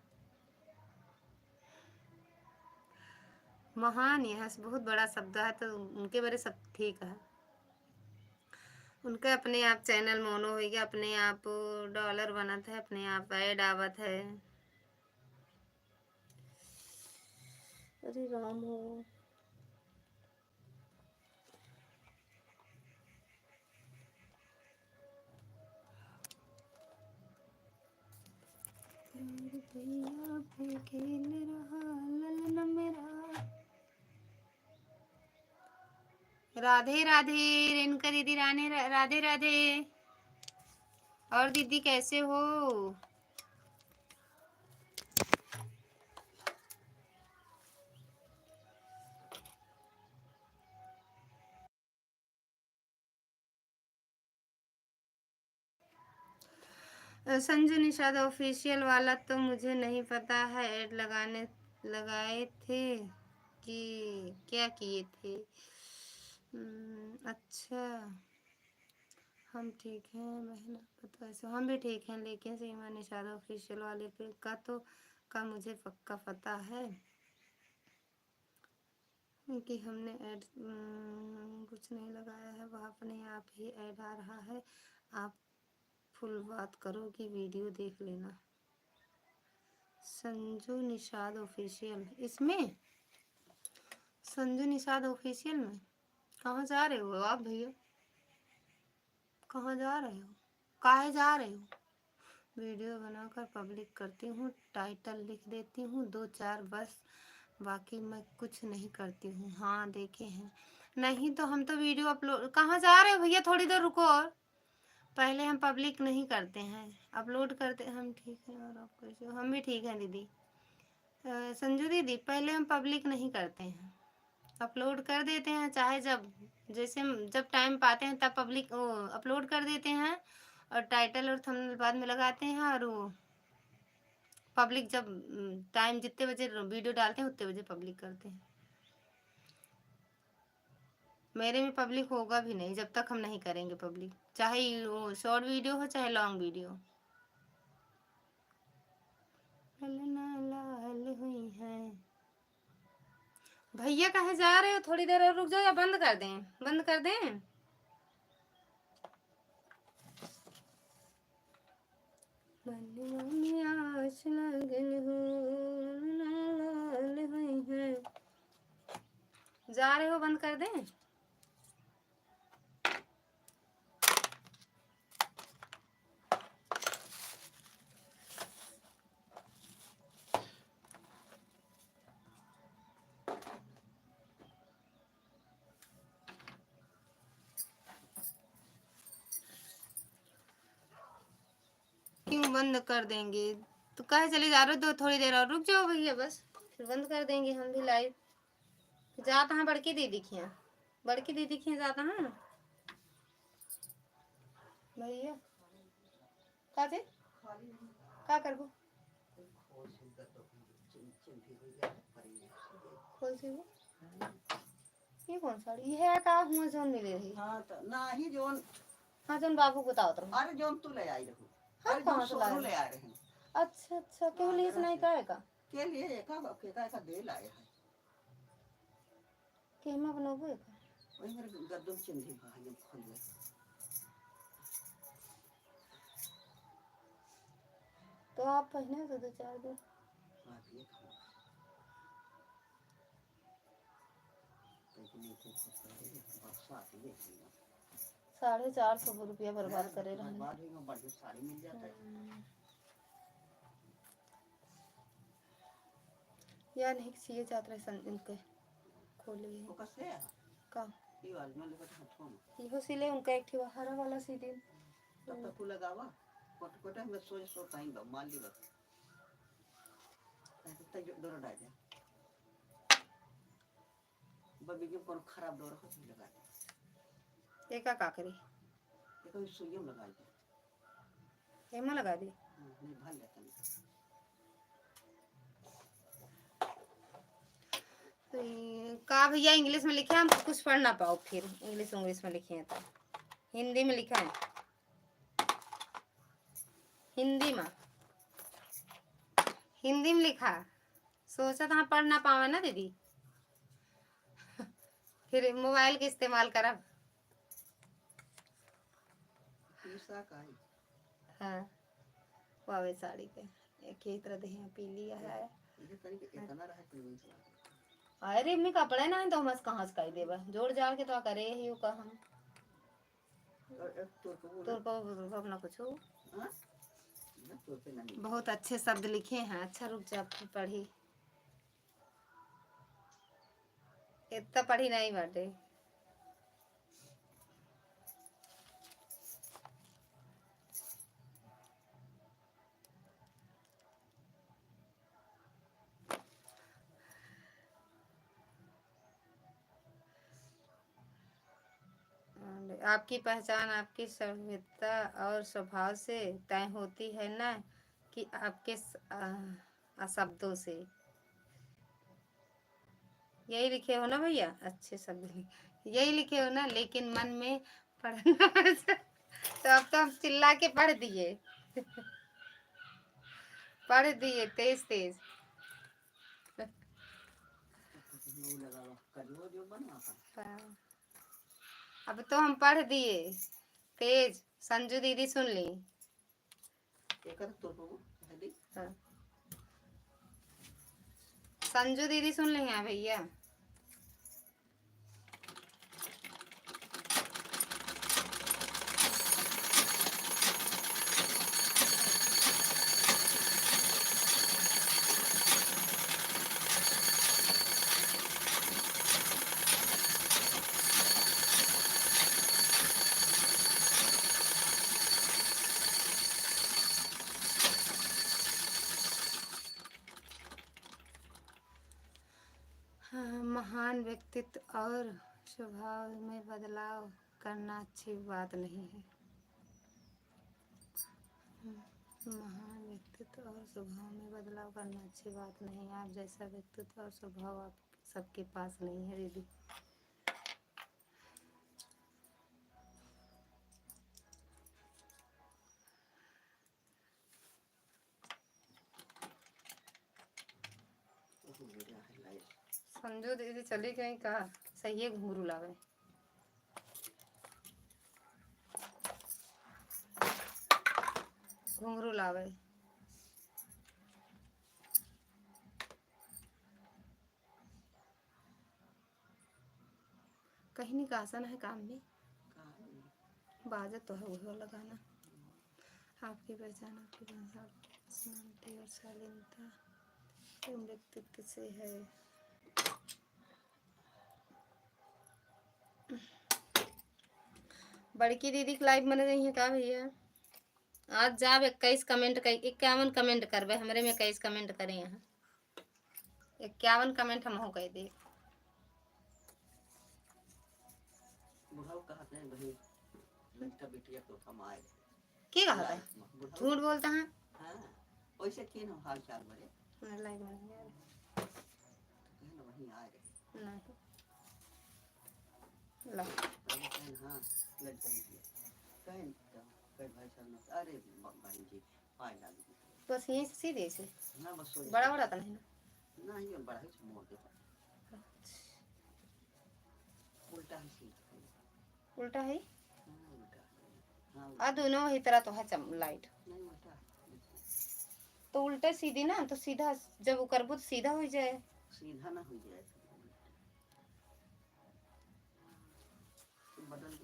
महान यहाँ से बहुत बड़ा शब्द है, तो उनके बारे सब ठीक है। उनका अपने आप चैनल मोनो हो गया, अपने आप डॉलर बनत है, अपने आप ऐड आवत है। अरे राम हो, भैया पे खेल रहा ललन मेरा। राधे राधे रेणुका दीदी, राधे राधे। और दीदी कैसे हो? संजू निषाद ऑफिशियल वाला तो मुझे नहीं पता है, ऐड लगाए थे कि क्या किए थे? अच्छा, हम ठीक हैं बहना, पता है हम भी ठीक हैं, लेकिन सीमा निषाद ऑफिशियल वाले पे का मुझे पक्का पता है कि हमने ऐड कुछ नहीं लगाया है, वह अपने आप ही ऐड आ रहा है। आप फुल बात करो कि वीडियो देख लेना। संजू निषाद ऑफिशियल, इसमें संजू निषाद ऑफिशियल में कहाँ जा रहे हो आप भैया? कहाँ जा रहे हो? काहे जा रहे हो? वीडियो बनाकर पब्लिक करती हूँ, टाइटल लिख देती हूँ 2-4 बस, बाकी मैं कुछ नहीं करती हूँ। हाँ देखे हैं। नहीं तो हम तो वीडियो अपलोड, कहाँ जा रहे हो भैया? थोड़ी देर रुको, और पहले हम पब्लिक नहीं करते हैं, अपलोड करते। हम ठीक हैं, और आप कैसे हो? हम भी ठीक हैं दीदी। संजू दीदी, पहले हम पब्लिक नहीं करते हैं, अपलोड कर देते हैं, चाहे जैसे जब टाइम पाते हैं तब पब्लिक अपलोड कर देते हैं, और टाइटल और थंबनेल बाद में लगाते हैं, और वो पब्लिक जब टाइम जितने बजे वीडियो डालते हैं उतने बजे पब्लिक करते हैं। मेरे में पब्लिक होगा भी नहीं जब तक हम नहीं करेंगे पब्लिक, चाहे वो शॉर्ट वीडियो हो चाहे लॉन्ग वीडियो। लाल हुई है भैया, कहाँ जा रहे हो? थोड़ी देर और रुक जाओ, या बंद कर दें? बंद कर दें? आस लगल हो, लाल हुई है। जा रहे हो? बंद कर दें? क्यों बंद कर देंगे? तो कहे चले जा रहे हो? तो थोड़ी देर और रुक जाओ भैया, बस फिर बंद कर देंगे हम भी लाइव। जाता है बड़की दीदी खिया, बड़की दीदी खिया जाता है भैया। का थे का करबो? खोल से वो ये कौन साड़ी है का हुआ जोन मिले रही? हाँ तो ना ही जोन, हाँ जोन बाबू बताओ तो। अरे जोन तू ले आई रहो। हाँ कहाँ से लाए? ले आए हैं। अच्छा अच्छा, क्यों लिए नहीं का है का? के लिए का दे लाए हैं। के हम बनोगे का? वही मेरे गद्दों चिंधी भाई खोल ले। तो आप पहने तो 2-4 दिन। 450 रुपया बर्बाद करे रहे। या नहीं सीए जात रहे सन इनके खोले का इहो सिले उनका एक ठेवा हरा वाला सी दिन तब तक लगावा कोट में सोच टाइम दो मान ली बस तक डोर डाल दे बबी के कौन खराब डोर हो लगा दे एका का करे देखो सुइयों लगा दे एमा लगा दे नहीं भल लेता तो का भैया इंग्लिश में लिखे हम कुछ पढ़ ना पाओ, फिर इंग्लिश में लिखे हैं तो हिंदी में लिखा है, हिंदी में लिखा, सोचा था पढ़ ना पावे ना दीदी। फिर मोबाइल के इस्तेमाल करब। हाँ वावे साड़ी के एक ही तरह दे पी लिया है। अरे में कपड़े ना है तो मस कहाँ से कह देबा, जोड़ जाड़ के तो करे ही का हम तोर को अपना कुछ हो। बहुत अच्छे शब्द लिखे हैं। अच्छा रुक जा पढ़ी, इतना पढ़ी नहीं बाटे। आपकी पहचान आपकी सभ्यता और स्वभाव से तय होती है ना कि आपके शब्दों से। यही लिखे हो ना भैया, अच्छे शब्द यही लिखे हो ना, लेकिन मन में पढ़ना तो अब तो हम चिल्ला के पढ़ दिए तेज तेज। अब तो हम पढ़ दिए तेज। संजू दीदी सुन ली। हाँ। संजू दीदी सुन ली हैं भैया। महान व्यक्तित्व और स्वभाव में बदलाव करना अच्छी बात नहीं है। महान व्यक्तित्व और स्वभाव में बदलाव करना अच्छी बात नहीं है। आप जैसा व्यक्तित्व और स्वभाव आप सबके पास नहीं है दीदी। संजू दीदी चली गई, कहा सही है घुंघरू लावे। घुंघरू लावे कहीं नहीं का आसन है काम में बाजत तो है वो लगाना। आपकी पहचान आपकी पर्सनालिटी और शालीनता व्यक्तित्व से है। बड़की दीदी की लाइव बन रही है का भैया? आज जाब 21 कमेंट 51 कमेंट करबे हमरे में 21 कमेंट करे यहाँ 51 कमेंट हम हो कह दे। की कहा है झूठ बोलता है। वैसे के ना हाल चाल बड़े लाइव में यार वहीं आ रहे नहीं ला हां लग जाएगी कहीं भाई साहब। अरे भाई जी फाइनल बस यहीं से सीधे से ना बस बड़ा बड़ा तो नहीं ना ये बड़ा है मोड़ दे उल्टा है सीधा उल्टा है आ दोनों ही तरह तो है लाइट नहीं उल्टा तो उल्टा सीधी ना तो सीधा जब वो करबो तो सीधा हो जाए। सीधा ना हो जाए बदल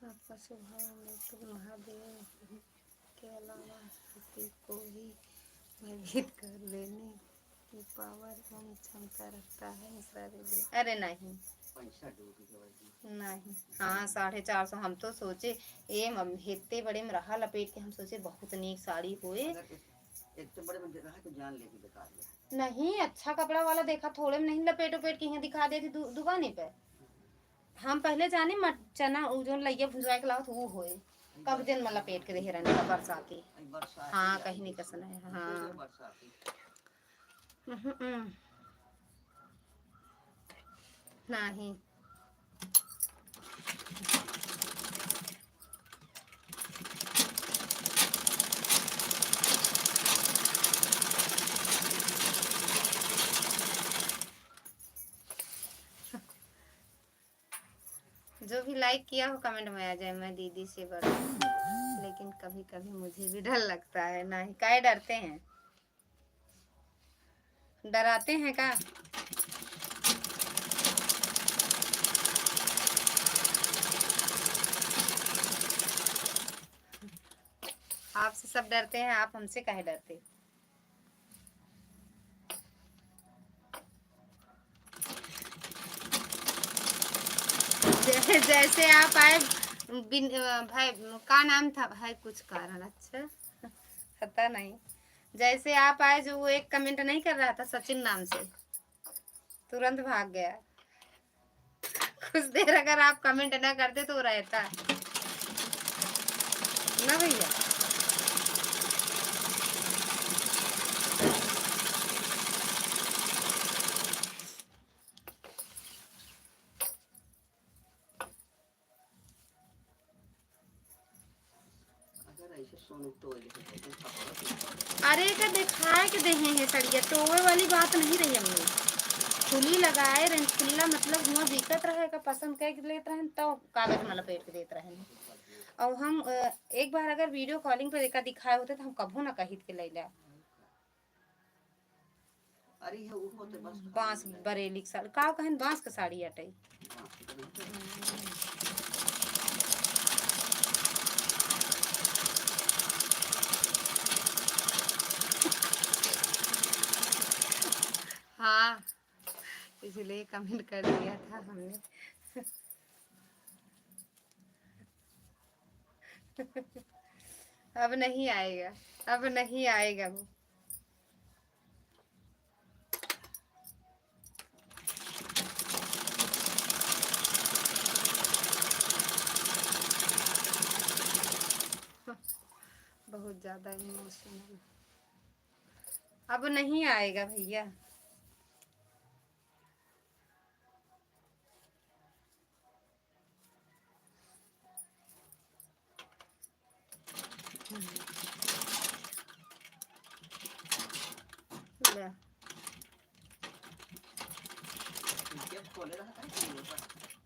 आपका स्वभाव में तो महादेव के अलावा किसी को भी भयभीत कर लेने की पावर एवं क्षमता रखता है मिश्रा दीदी। अरे नहीं नहीं हाँ 450 हम तो सोचे ये हेते बड़े में रहा लपेट के हम सोचे बहुत नीक साड़ी हुए एक तो बड़े में रहा तो जान लेगी बेकार नहीं अच्छा कपड़ा वाला देखा थोड़े में नहीं लपेट उपेट के यहाँ दिखा देती दुकाने पे। हम पहले जाने चना जो लइया भुजवा के लाओ वो होए कब दिन मतलब पेट के देहरन का बरसाती। हाँ कहीं नहीं कसना है। हाँ नहीं जो भी लाइक किया हो कमेंट में आ जाए, मैं दीदी से बड़ा हूँ। लेकिन कभी कभी मुझे भी डर लगता है। नहीं काहे डरते हैं, डराते हैं का? आपसे सब डरते हैं, आप हमसे काहे डरते? जैसे आप आए भाई का नाम था भाई, कुछ कारण अच्छा पता नहीं। जैसे आप आए जो वो एक कमेंट नहीं कर रहा था सचिन नाम से, तुरंत भाग गया। कुछ देर अगर आप कमेंट ना करते तो रहता ना भैया। अरे का दिखाए के दे हैं सड़िया टोवे वाली बात नहीं रही हमने। खुली लगाए रहे खुला मतलब हुआ दिक्कत रहेगा, पसंद कर लेते रहे तो कागज में लपेट के देते रहे। और हम एक बार अगर वीडियो कॉलिंग पे देखा दिखाए होते तो हम कभू ना कहित के लैला। बांस बरेली साड़ी का कहन बांस का साड़ी अटई। हाँ इसलिए कमेंट कर दिया था हमने। अब नहीं आएगा, अब नहीं आएगा वो। बहुत ज्यादा इमोशनल, अब नहीं आएगा भैया।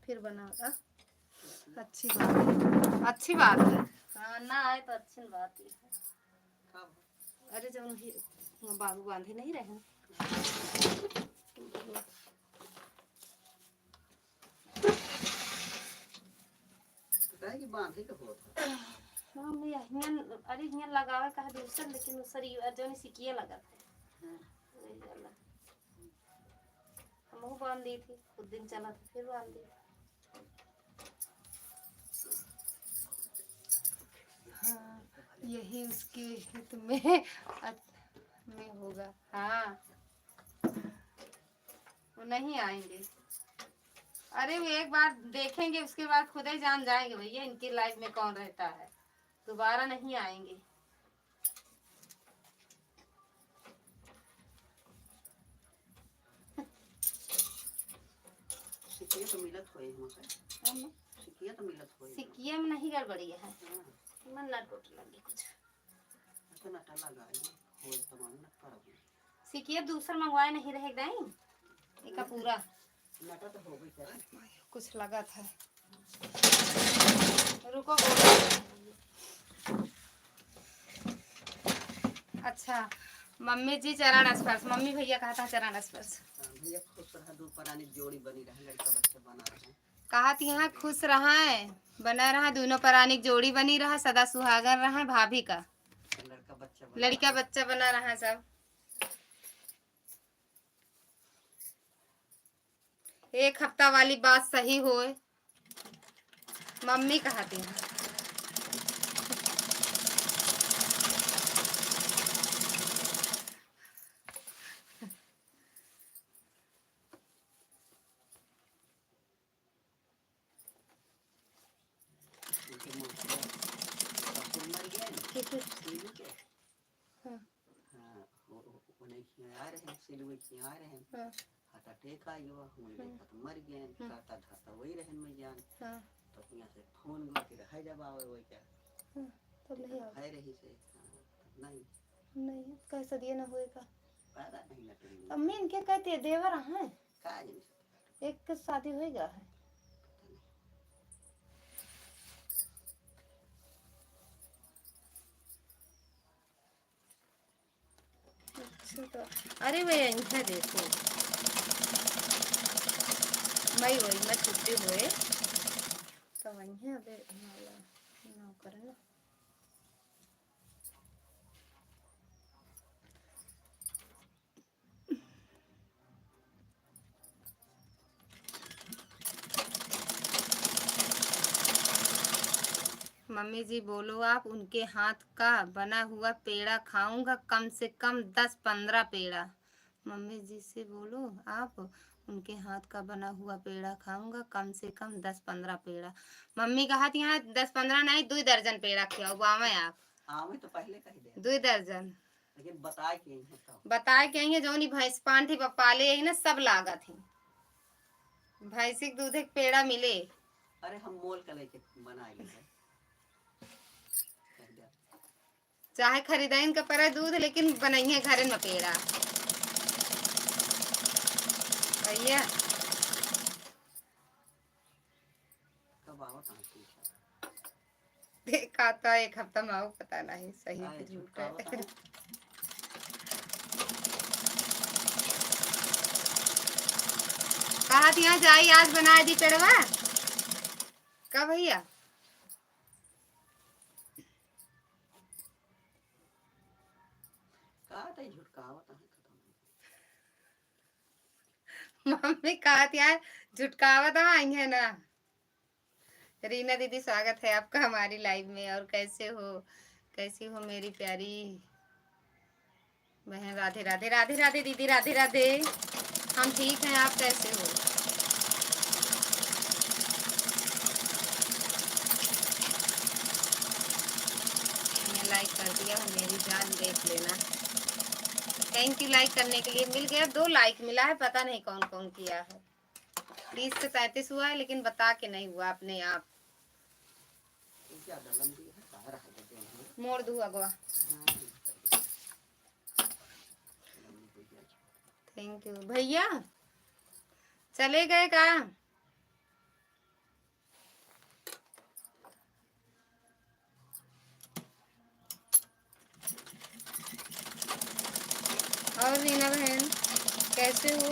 फिर बना अच्छी बात है, अच्छी बात है। हाँ ना आए तो अच्छी बात है। अरे जब बाबू बांधे नहीं रहे हाँ भैया अरे हियां लगावे कहा दूसर, लेकिन सरी जो सिकिए लगा था। हम बांध दी थी, कुछ दिन चला था फिर बांध दी। हाँ यही उसके हित में होगा। हाँ वो नहीं आएंगे। अरे वो एक बार देखेंगे उसके बाद खुद ही जान जाएंगे भैया इनकी लाइफ में कौन रहता है, दोबारा नहीं आएंगे। सिकिया में नहीं गड़बड़ी है, मन ना टूट लगी कुछ। सिकिया दूसरा मंगवाए नहीं रहे नहीं एक पूरा कुछ लगा था। रुको अच्छा मम्मी जी चरण स्पर्श, मम्मी भैया कहा था चरण स्पर्श। कहा थी यहाँ खुश रहा है बना रहा, दोनों परानिक जोड़ी बनी रहा, सदा सुहागन रहा भाभी का लड़का बच्चा बना रहा सब। एक हफ्ता वाली बात सही होए, मम्मी कहती हैं। सिलवे खिया रहे हाँ हाथ अटैक आई हुआ हम देखा तो मर गए करता धरता वही रहन में जान हाँ तो यहाँ से फोन गो कि रह जब आवे वही क्या हाँ, तब नहीं आओ है रही से नहीं नहीं कैसा दिया ना होएगा पैदा नहीं लटड़ी अम्मी इनके कहते हैं देवर हैं का नहीं एक शादी होएगा है अच्छा तो अरे भैया यहाँ देखो मई वही मैं छुट्टी हुए तो वहीं अबे ना करे ना मम्मी जी बोलो आप उनके हाथ का बना हुआ पेड़ा खाऊंगा कम से कम 10-15 पेड़ा मम्मी जी से बोलो आप उनके हाथ का बना हुआ पेड़ा खाऊंगा कम से कम 10-15 पेड़ा मम्मी का हाथ यहाँ 10-15 नहीं 2 दर्जन पेड़ा खिलाओ बावे आप आवे तो पहले कह दे 2 दर्जन लेकिन बताए कि नहीं तो बताए के आइए जो नहीं भैंस पांठी पाले यही ना सब लागत है भैंसी के दूध एक पेड़ा मिले अरे हम मोल के लेके बना लिए चाहे खरीदाइन का पड़ा दूध लेकिन बनाइए घर में पेड़ा भैया कब आओ तांती देखा था 1 हफ्ता में आओ पता नहीं सही आए कि झूठ झूठा है होता है कहा थी यहाँ जाई आज बना दी पेड़वा का भैया का तो झुटका होता है मम्मी कहा थी यार झुटकावा था आई है ना रीना दीदी स्वागत है आपका हमारी लाइव में और कैसी हो मेरी प्यारी बहन राधे राधे राधे राधे दीदी राधे राधे हम ठीक हैं आप कैसे हो मैंने लाइक कर दिया मेरी जान देख लेना थैंक यू लाइक करने के लिए मिल गया 2 लाइक मिला है पता नहीं कौन कौन किया है 30 से 33 हुआ है लेकिन बता के नहीं हुआ अपने आप मोड़ दू अगवा थैंक यू भैया चले गए का और रीना बहन कैसे हो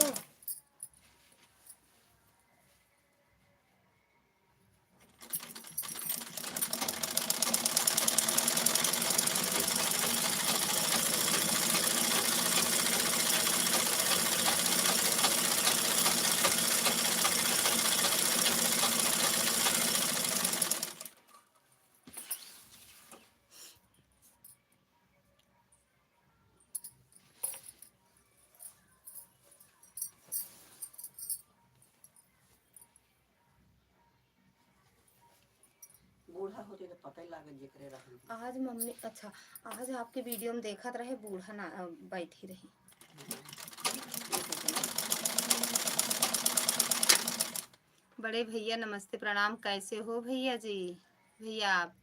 बूढ़ा होते तो पता ही लागे जिक्रे रहा आज मम्मी अच्छा आज आपके वीडियो में देखा रहे बूढ़ा ना बैठी रही बड़े भैया नमस्ते प्रणाम कैसे हो भैया जी भैया आप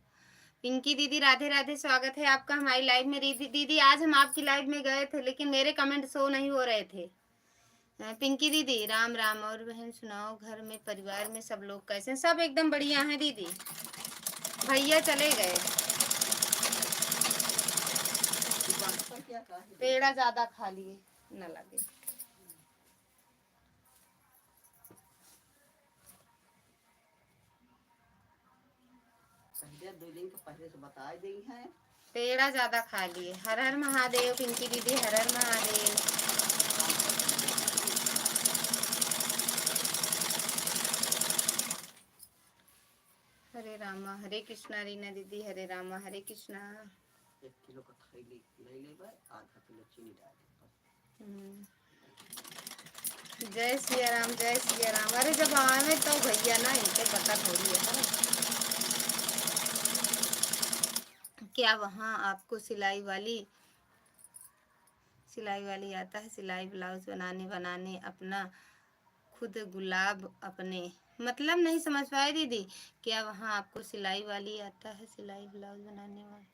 पिंकी दीदी राधे राधे स्वागत है आपका हमारी लाइव में दीदी आज हम आपकी लाइव में गए थे लेकिन मेरे कमेंट शो नहीं हो रहे थे पिंकी दीदी राम राम और बहन सुनाओ घर में परिवार में सब लोग कैसे हैं सब एकदम बढ़िया हैं दीदी भैया चले गए पेड़ा ज्यादा खा लिए न लगे पहले 2 दिन के पहले से बता दी है पेड़ा ज्यादा खा लिए हर हर महादेव पिंकी दीदी हर हर महादेव हरे रामा हरे कृष्णा रीना दीदी हरे रामा हरे कृष्णा 1 किलो का थैली ले लेबे आधा किलो चीनी डाल जय सिया राम अरे जब आवे तो भैया ना इनके पता थोड़ी है ना क्या वहाँ आपको सिलाई वाली सिलाई वाली आता है सिलाई ब्लाउज बनाने अपना खुद गुलाब अपने मतलब नहीं समझ पाए दीदी क्या वहाँ आपको सिलाई वाली आता है सिलाई ब्लाउज बनाने वाली।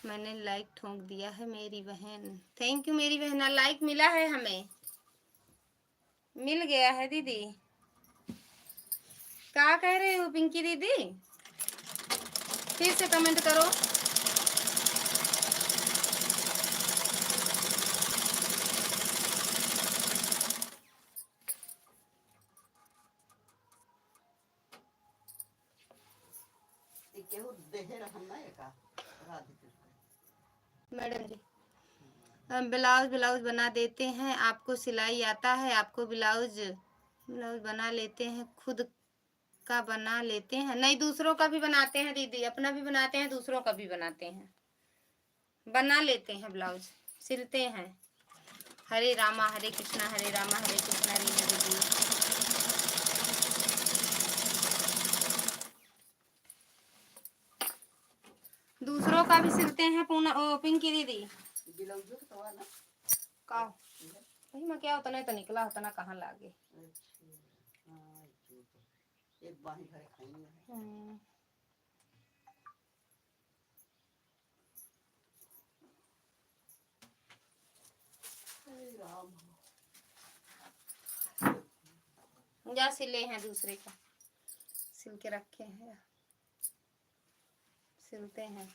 मैंने लाइक ठोक दिया है मेरी बहन। थैंक यू मेरी बहना लाइक मिला है हमें मिल गया है दीदी। क्या कह रहे हो पिंकी दीदी फिर से कमेंट करो। केहू देहे रहन ना एका राधिका मैडम जी ब्लाउज ब्लाउज बना देते हैं आपको सिलाई आता है आपको ब्लाउज ब्लाउज बना लेते हैं खुद का बना लेते हैं नहीं दूसरों का भी बनाते हैं दीदी अपना भी बनाते हैं दूसरों का भी बनाते हैं बना लेते हैं ब्लाउज सिलते हैं। हरे रामा हरे कृष्णा रीना दीदी दूसरों का भी सिलते हैं पिंकी दीदी ब्लाउज तो ना का वही मैं क्या उतना तो निकला उतना कहाँ लागे। हाँ एक बाही घरे खाएंगे राम या सिले हैं दूसरे का सिल के रखे हैं सिलते हैं।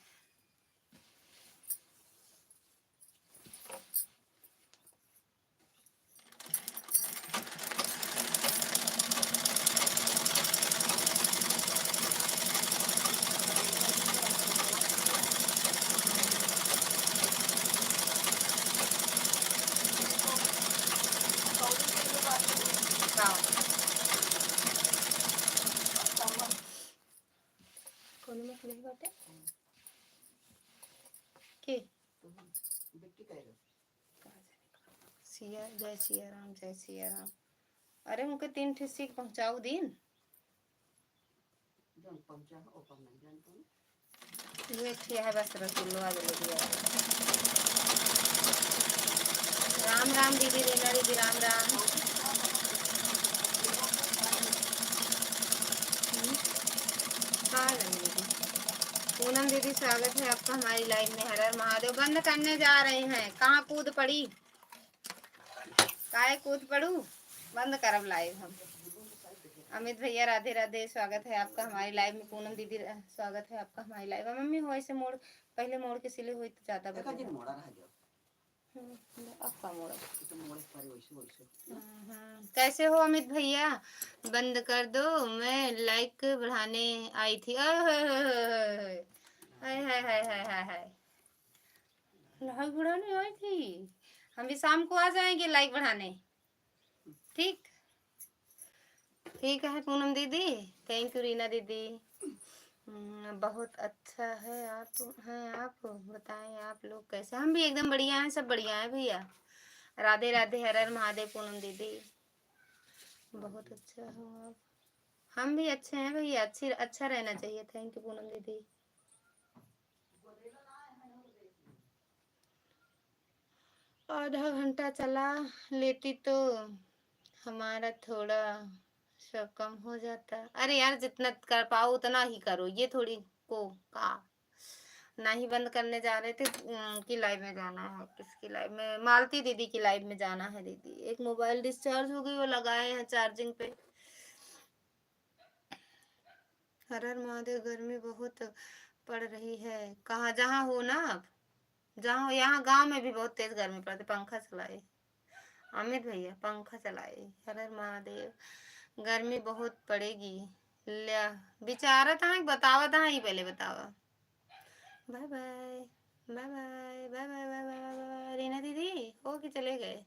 कौन में खड़ी बाटे के बेटी कह रहे सिया जय सिया राम जय सिया राम। अरे उनके 3 ठे सीख पहुंचाऊ दिन जन पहुंचा ऊपर नहीं जानते ये ठीक है बस रसगुल्ला आज ले दिया। राम राम दीदी रीना दीदी राम राम। हाँ दीदी पूनम दीदी स्वागत है आपका हमारी लाइव में। हर हर महादेव बंद करने जा रहे हैं कहाँ कूद पड़ी काहे कूद पड़ू बंद करब लाइव हम। अमित भैया राधे राधे स्वागत है आपका हमारी लाइव में। पूनम दीदी स्वागत है आपका हमारी लाइव में। मम्मी हो ऐसे मोड़ पहले मोड़ के सिले हुई तो ज्यादा एक दिन मोड़ा रह गया अब का मोड़ तो मोड़े पर वैसे वैसे कैसे हो अमित भैया बंद कर दो मैं लाइक बढ़ाने आई थी। लाइक बढ़ाने आई थी हम भी शाम को आ जाएंगे लाइक बढ़ाने। ठीक ठीक है पूनम दीदी थैंक यू रीना दीदी। बहुत अच्छा है आप बताएं आप लोग कैसे। हम भी एकदम बढ़िया हैं सब बढ़िया हैं भैया। राधे राधे हर हर महादेव पूनम दीदी बहुत अच्छा हो आप। हम भी अच्छे हैं भैया अच्छा रहना चाहिए। थैंक यू पूनम दीदी। आधा घंटा चला लेती तो हमारा थोड़ा सब कम हो जाता। अरे यार जितना कर पाओ उतना ही करो ये थोड़ी को का नहीं बंद करने जा रहे थे की लाइव में जाना है। किसकी लाइव में मालती दीदी की लाइव में जाना है दीदी। एक मोबाइल डिस्चार्ज हो गई वो लगाए हैं चार्जिंग पे। हर हर महादेव गर्मी बहुत पड़ रही है कहाँ जहाँ हो ना आप जहाँ हो यहाँ गांव में भी बहुत तेज गर्मी पड़ती। पंखा चलाए अमित भैया पंखा चलाए। हर हर महादेव गर्मी बहुत पड़ेगी लिया बेचारा था बतावा था ही पहले बतावा। Bye bye bye bye bye bye bye bye bye Reena दीदी हो कि चले गए।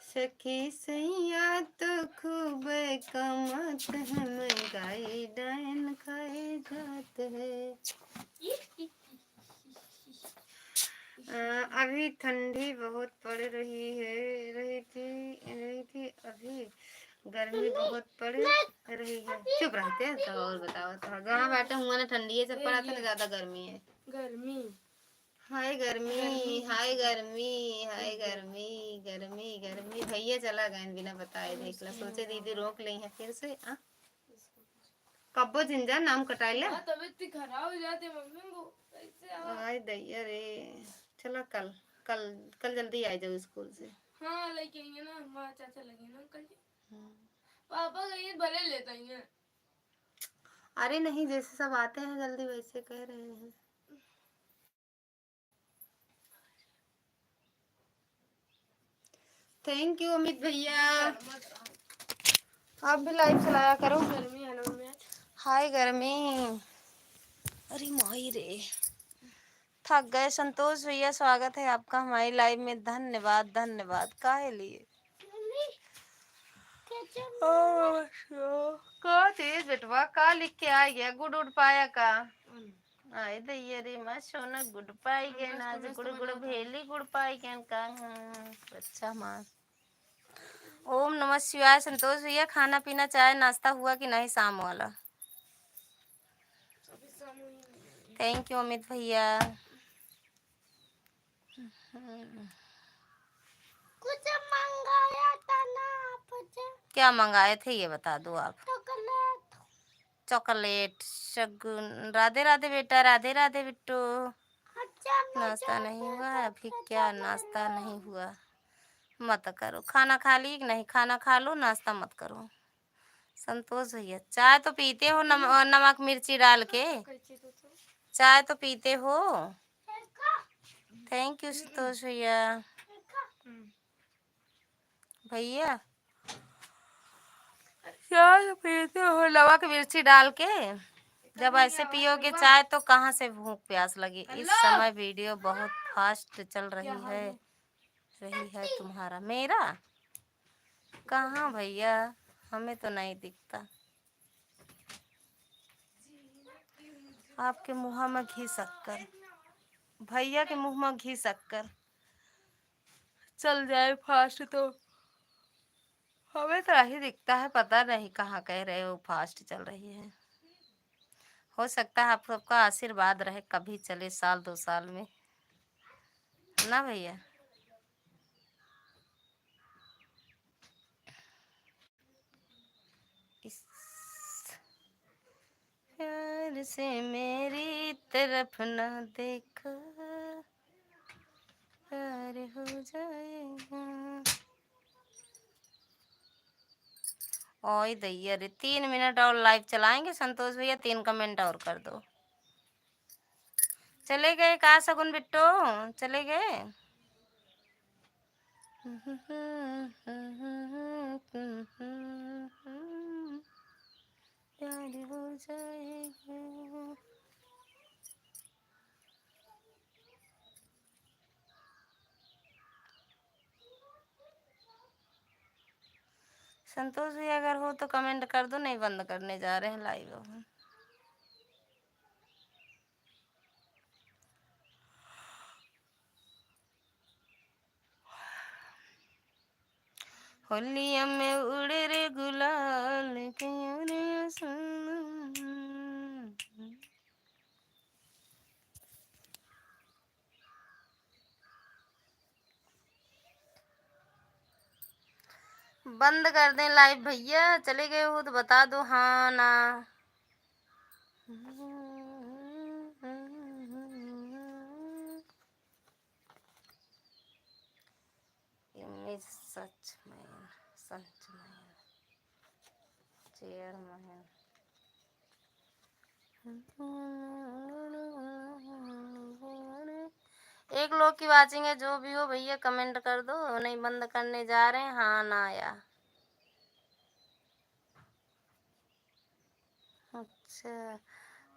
सखी सैया तो खूब कमात है महंगाई डायन खाए जात है। अभी ठंडी बहुत पड़ रही है रही थी अभी गर्मी बहुत पड़ रही है। चुप रहते हैं तो और बताओ तो जहाँ बैठे हुआ ना ठंडी है सब पड़ा था ना ज्यादा गर्मी है। गर्मी हाय गर्मी हाय गर्मी हाय गर्मी गर्मी गर्मी भैया चला गए बिना बताए देख ला सोचे दीदी रोक ली है फिर से आ कब्बो जिंजा नाम कटाइला तबीयत खराब हो जाती है मम्मी को कैसे आय दैया रे चलो कल कल कल जल्दी आ जाओ स्कूल से। हाँ लेके आएंगे ना माँ चाचा लगे ना अंकल जी पापा कहीं भले लेते हैं। अरे नहीं जैसे सब आते हैं जल्दी वैसे कह रहे हैं। थैंक यू अमित भैया आप भी लाइव चलाया करो। गर्मी है ना मम्मी आज। हाय गर्मी अरे माही रे थक गए। संतोष भैया स्वागत है आपका हमारी लाइव में धन्यवाद धन्यवाद काहे लिए का तेज बेटवा का लिख के आ गया गुड उड़ पाया का आए दैया रे मैं सोना गुड पाई गए ना आज गुड़ गुड़ भेली गुड़ पाई गए का अच्छा माँ ओम नमः शिवाय। संतोष भैया खाना पीना चाय नाश्ता हुआ कि नहीं शाम वाला। थैंक यू अमित भैया। कुछ मंगाया था ना आपसे। क्या मंगाए थे ये बता दो आप। चॉकलेट चॉकलेट शगुन राधे राधे बेटा राधे राधे बिट्टू। नाश्ता नहीं हुआ है अभी क्या नाश्ता नहीं हुआ मत करो खाना खा ली कि नहीं खाना खा लो नाश्ता मत करो। संतोष भैया चाय तो पीते हो नमक मिर्ची डाल के चाय तो पीते हो। थैंक यू संतोष भैया। भैया चाय तो पीते हो नमक मिर्ची डाल के जब ऐसे पियोगे चाय तो कहाँ से भूख प्यास लगी। इस समय वीडियो बहुत फास्ट चल रही है तुम्हारा मेरा कहाँ भैया हमें तो नहीं दिखता। आपके मुँह में घी शक्कर भैया के मुँह में घी शक्कर चल जाए फास्ट तो हमें तो नहीं दिखता है। पता नहीं कहाँ कह रहे हो फास्ट चल रही है। हो सकता है आप सबका आशीर्वाद रहे कभी चले साल 2 साल में ना भैया। इस प्यार से मेरी तरफ ना देखो प्यार हो जाएगा। ओए दैया रे 3 मिनट और लाइव चलाएंगे संतोष भैया 3 कमेंट और कर दो। चले गए कहा सगुन बिट्टो चले गए। प्यार हो जाएगा। संतोष भैया अगर हो तो कमेंट कर दो नहीं बंद करने जा रहे हैं लाइव अब। होलिया में उड़े रे गुलाल के बंद कर दें लाइव भैया चले गए हो तो बता दो हाँ ना। सच में चेयरमैन एक लोग की वाचिंग है जो भी हो भैया कमेंट कर दो नहीं बंद करने जा रहे हैं हाँ ना आया। अच्छा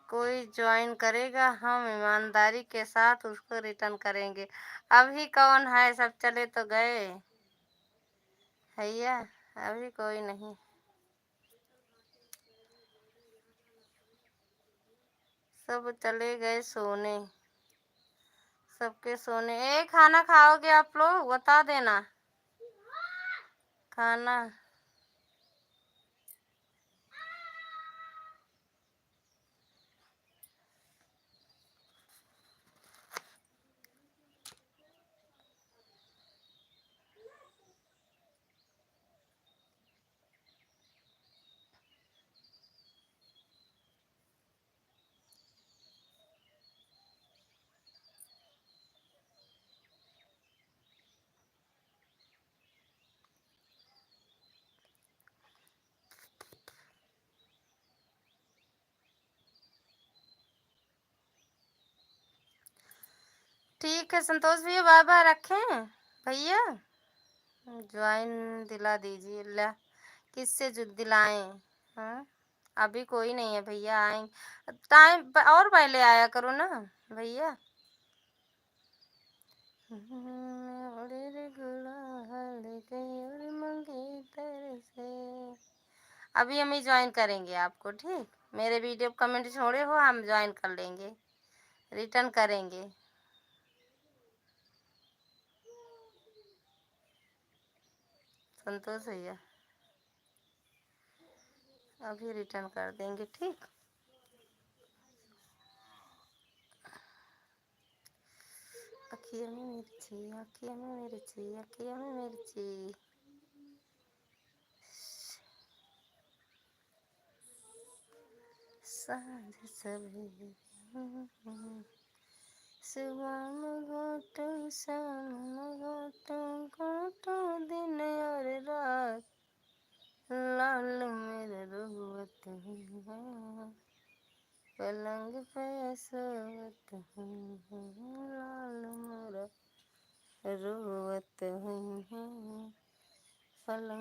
कोई ज्वाइन करेगा हम ईमानदारी के साथ उसको रिटर्न करेंगे। अभी कौन है सब चले तो गए भैया अभी कोई नहीं। सब चले गए सोने सबके सोने। खाना खाओगे आप लोग बता देना खाना ठीक है संतोष भैया, बाय बाय, रखें भैया। ज्वाइन दिला दीजिए। ला किससे जो दिलाएं? हाँ अभी कोई नहीं है भैया, आएंगे टाइम और पहले आया करो ना भैया। अभी हम ही ज्वाइन करेंगे आपको, ठीक? मेरे वीडियो कमेंट छोड़े हो, हम ज्वाइन कर लेंगे, रिटर्न करेंगे। संतोष भैया अभी रिटर्न कर देंगे, ठीक? अखियों में मिर्ची, अखियों में मिर्ची, अखियों में मिर्ची। सांझ सवेरे सुबह घोटो, शाम घोटो, घोटो दिन और रात, लाल मेरे रोवत हूँ, पलंग पे सोवत हूँ, लाल मेरा रोवत हूँ, पलंग